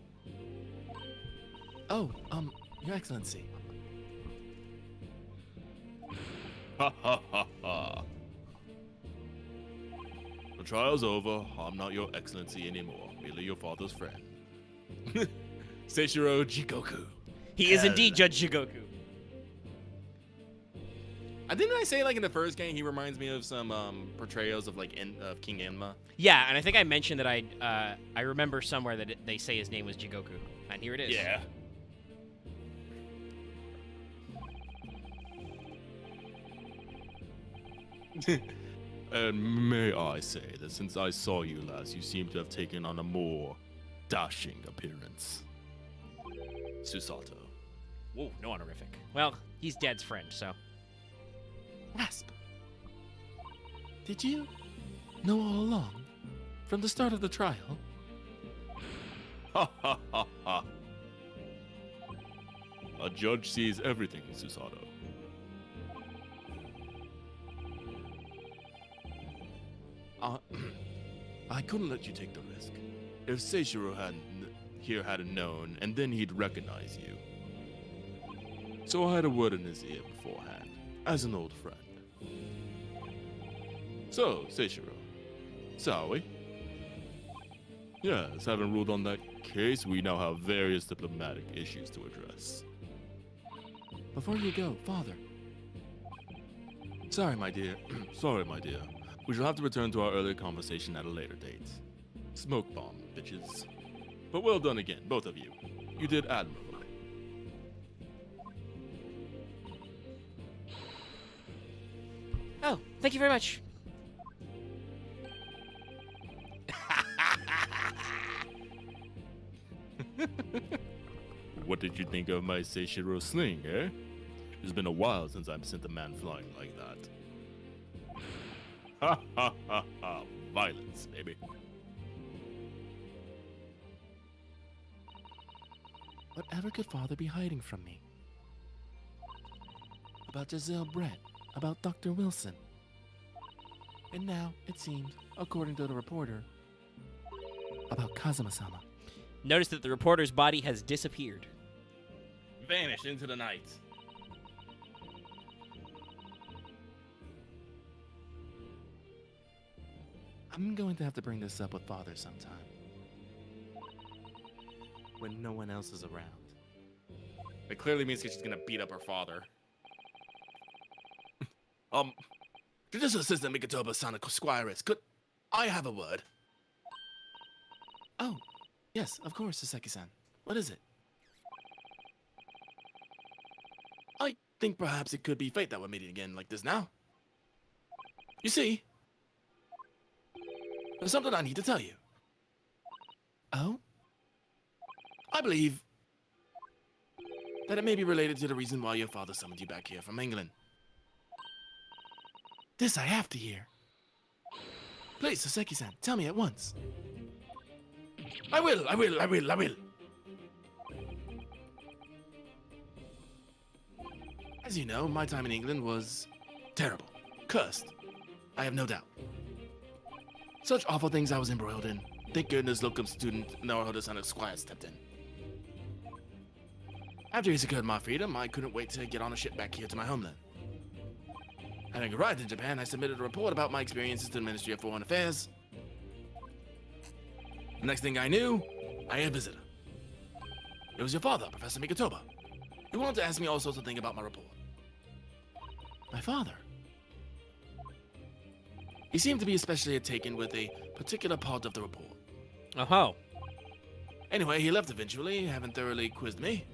Oh, Your Excellency. Ha ha ha ha. The trial's over. I'm not your excellency anymore. Merely your father's friend. Seishiro Jikoku. He is indeed Judge Shigoku. Didn't I say, like, in the first game, he reminds me of some portrayals of, like, of King Enma? Yeah, and I think I mentioned that I remember somewhere that they say his name was Jigoku, and here it is. Yeah. And may I say that since I saw you last, you seem to have taken on a more dashing appearance. Susato. Whoa, no honorific. Well, he's Dad's friend, so. Rasp. Did you know all along, from the start of the trial? Ha ha ha ha. A judge sees everything, Susato. I couldn't let you take the risk. If Seishiro hadn't known, and then he'd recognize you. So I had a word in his ear beforehand, as an old friend. So, Seishiro, shall we? Yes, having ruled on that case, we now have various diplomatic issues to address. Before you go, Father. Sorry, my dear. Sorry, my dear. We shall have to return to our earlier conversation at a later date. Smoke bomb, bitches. But well done again, both of you. You did admirably. Oh, thank you very much. What did you think of my Seishiro sling, eh? It's been a while since I've sent a man flying like that. Ha ha ha ha. Violence, baby. Whatever could Father be hiding from me? About Giselle Brett, about Dr. Wilson. And now, it seems, according to the reporter, about Kazuma-sama. Notice that the reporter's body has disappeared. Vanished into the night. I'm going to have to bring this up with Father sometime. When no one else is around. It clearly means she's gonna beat up her father. Judicial Assistant Mikatoba Sana Squires, could I have a word? Oh, yes, of course, Saseki-san. What is it? I think perhaps it could be fate that we're meeting again like this now. You see, there's something I need to tell you. Oh? I believe that it may be related to the reason why your father summoned you back here from England. This I have to hear. Please, Saseki-san, tell me at once. I will. As you know, my time in England was terrible. Cursed. I have no doubt. Such awful things I was embroiled in. Thank goodness locum student Naruhodo-san Squire stepped in. After he secured my freedom, I couldn't wait to get on a ship back here to my homeland. Having arrived in Japan, I submitted a report about my experiences to the Ministry of Foreign Affairs. The next thing I knew, I had a visitor. It was your father, Professor Mikatoba. He wanted to ask me all sorts of things about my report. My father? He seemed to be especially taken with a particular part of the report. Oh-ho. Anyway, he left eventually, having thoroughly quizzed me.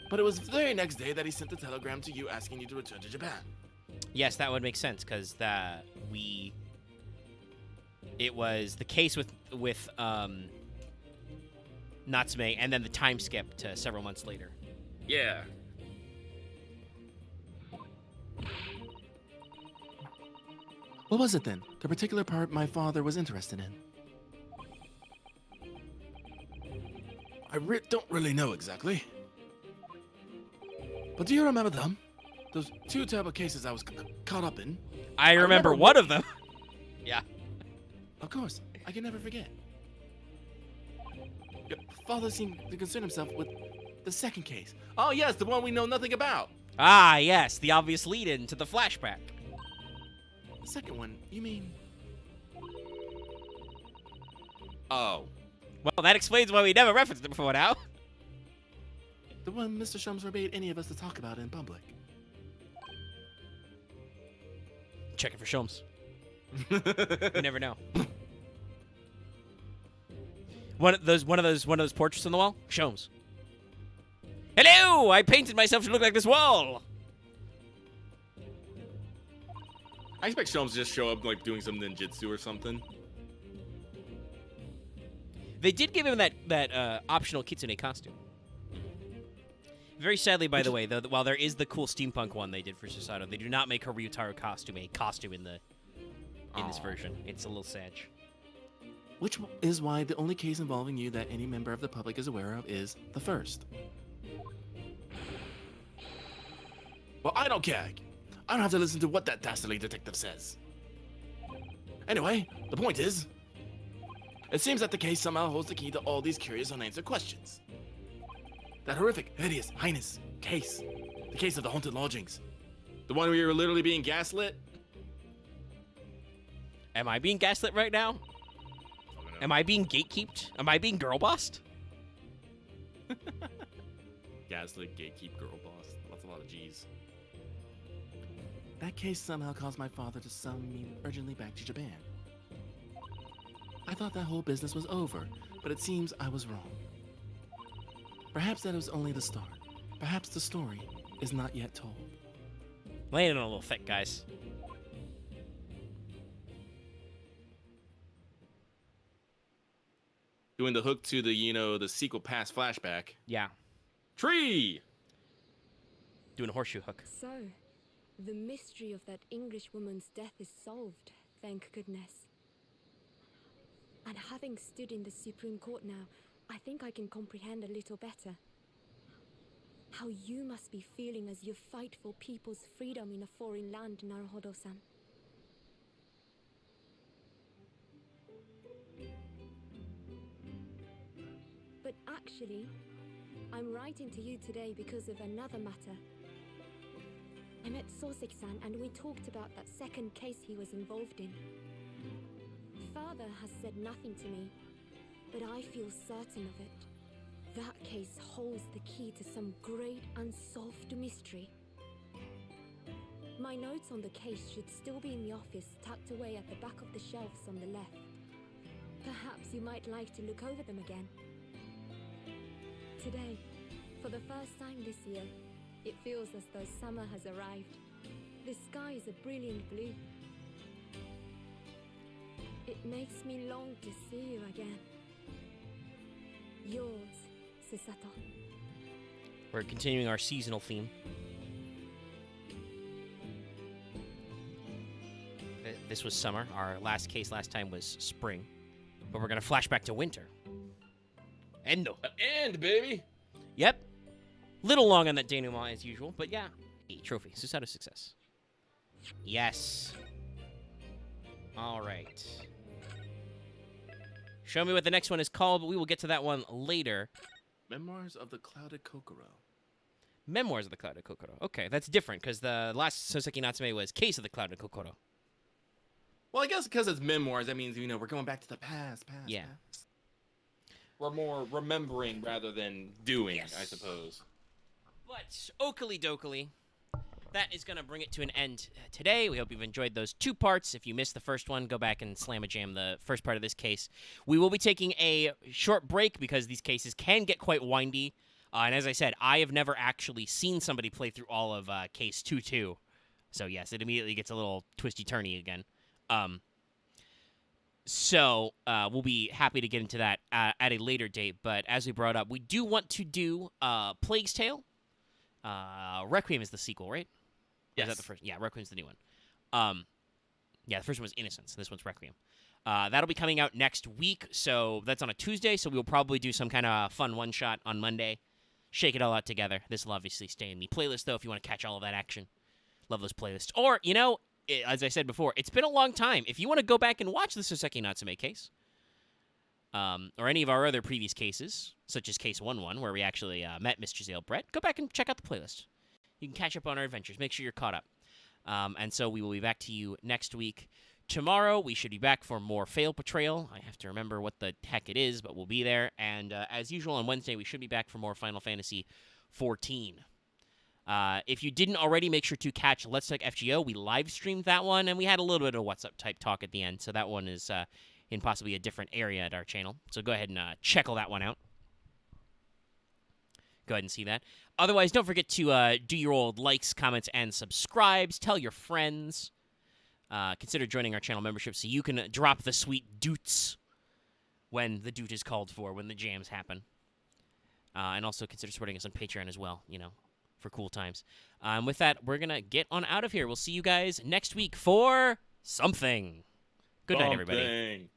But it was the very next day that he sent a telegram to you asking you to return to Japan. Yes, that would make sense, because it was the case with Natsume, and then the time skip to several months later. Yeah. What was it then? The particular part my father was interested in? I don't really know exactly. But do you remember them? Those two terrible cases I was caught up in? I remember one of them. Yeah. Of course, I can never forget. Your father seemed to concern himself with the second case. Oh, yes, the one we know nothing about. Ah, yes, the obvious lead-in to the flashback. The second one, you mean? Oh. Well, that explains why we never referenced it before now. The one Mr. Shums forbade any of us to talk about in public. Checking for Shums. You never know. One of those portraits on the wall? Shums. Hello! I painted myself to look like this wall! I expect Shelms to just show up, like, doing some ninjutsu or something. They did give him that optional kitsune costume. Very sadly, by the way, though, while there is the cool steampunk one they did for Susato, they do not make her Ryotaro costume a costume in this version. It's a little sad. Which is why the only case involving you that any member of the public is aware of is the first. Well, I don't care. I don't have to listen to what that dastardly detective says. Anyway, the point is, it seems that the case somehow holds the key to all these curious unanswered questions. That horrific, hideous, heinous case. The case of the haunted lodgings. The one where you were literally being gaslit? Am I being gaslit right now? Am I being gatekeeped? Am I being girl bossed? Gaslit, gatekeep, girl boss. That's a lot of G's. That case somehow caused my father to summon me urgently back to Japan. I thought that whole business was over, but it seems I was wrong. Perhaps that was only the start. Perhaps the story is not yet told. Laying it on a little thick, guys. Doing the hook to the sequel past flashback. Yeah. Tree! Doing a horseshoe hook. So, the mystery of that English woman's death is solved, thank goodness. And having stood in the Supreme Court now, I think I can comprehend a little better. How you must be feeling as you fight for people's freedom in a foreign land, Naruhodo-san. But actually, I'm writing to you today because of another matter. I met Soseki-san and we talked about that second case he was involved in. Father has said nothing to me, but I feel certain of it. That case holds the key to some great unsolved mystery. My notes on the case should still be in the office, tucked away at the back of the shelves on the left. Perhaps you might like to look over them again. Today, for the first time this year, it feels as though summer has arrived. The sky is a brilliant blue. It makes me long to see you again. Yours, Susato. We're continuing our seasonal theme. This was summer. Our last case last time was spring. But we're going to flash back to winter. Endo. And baby! Yep. Little long on that denouement as usual, but yeah. Trophy. Susato success. Yes. All right. Show me what the next one is called, but we will get to that one later. Memoirs of the Clouded Kokoro. Memoirs of the Clouded Kokoro. Okay, that's different, because the last Soseki Natsume was Case of the Clouded Kokoro. Well, I guess because it's memoirs, that means, We're going back to the past. Yeah. Past. we're more remembering rather than doing, Yes. I suppose. But, Oakley Dokley, that is going to bring it to an end today. We hope you've enjoyed those two parts. If you missed the first one, go back and slam-a-jam the first part of this case. We will be taking a short break because these cases can get quite windy. And as I said, I have never actually seen somebody play through all of Case 2-2. So, yes, it immediately gets a little twisty-turny again. So we'll be happy to get into that at a later date. But as we brought up, we do want to do Plague's Tale. Requiem is the sequel, right? Or Yes. is that the first? Yeah, Requiem's the new one. Yeah, the first one was Innocence. This one's Requiem. That'll be coming out next week, so that's on a Tuesday, so we'll probably do some kind of fun one-shot on Monday. Shake it all out together. This will obviously stay in the playlist, though, if you want to catch all of that action. Love those playlists. Or, as I said before, it's been a long time. If you want to go back and watch the Soseki Natsume case, or any of our other previous cases, such as Case 1-1, where we actually met Mr. Zale Brett, go back and check out the playlist. You can catch up on our adventures. Make sure you're caught up. And so we will be back to you next week. Tomorrow, we should be back for more Fail Portrayal. I have to remember what the heck it is, but we'll be there. And as usual, on Wednesday, we should be back for more Final Fantasy XIV. If you didn't already, make sure to catch Let's Talk FGO. We live streamed that one, and we had a little bit of What's Up type talk at the end. So that one is in possibly a different area at our channel. So go ahead and check all that one out. Go ahead and see that. Otherwise, don't forget to do your old likes, comments, and subscribes. Tell your friends. Consider joining our channel membership so you can drop the sweet doots when the doot is called for, when the jams happen. And also consider supporting us on Patreon as well, you know, for cool times. With that, we're going to get on out of here. We'll see you guys next week for something. Good night, everybody.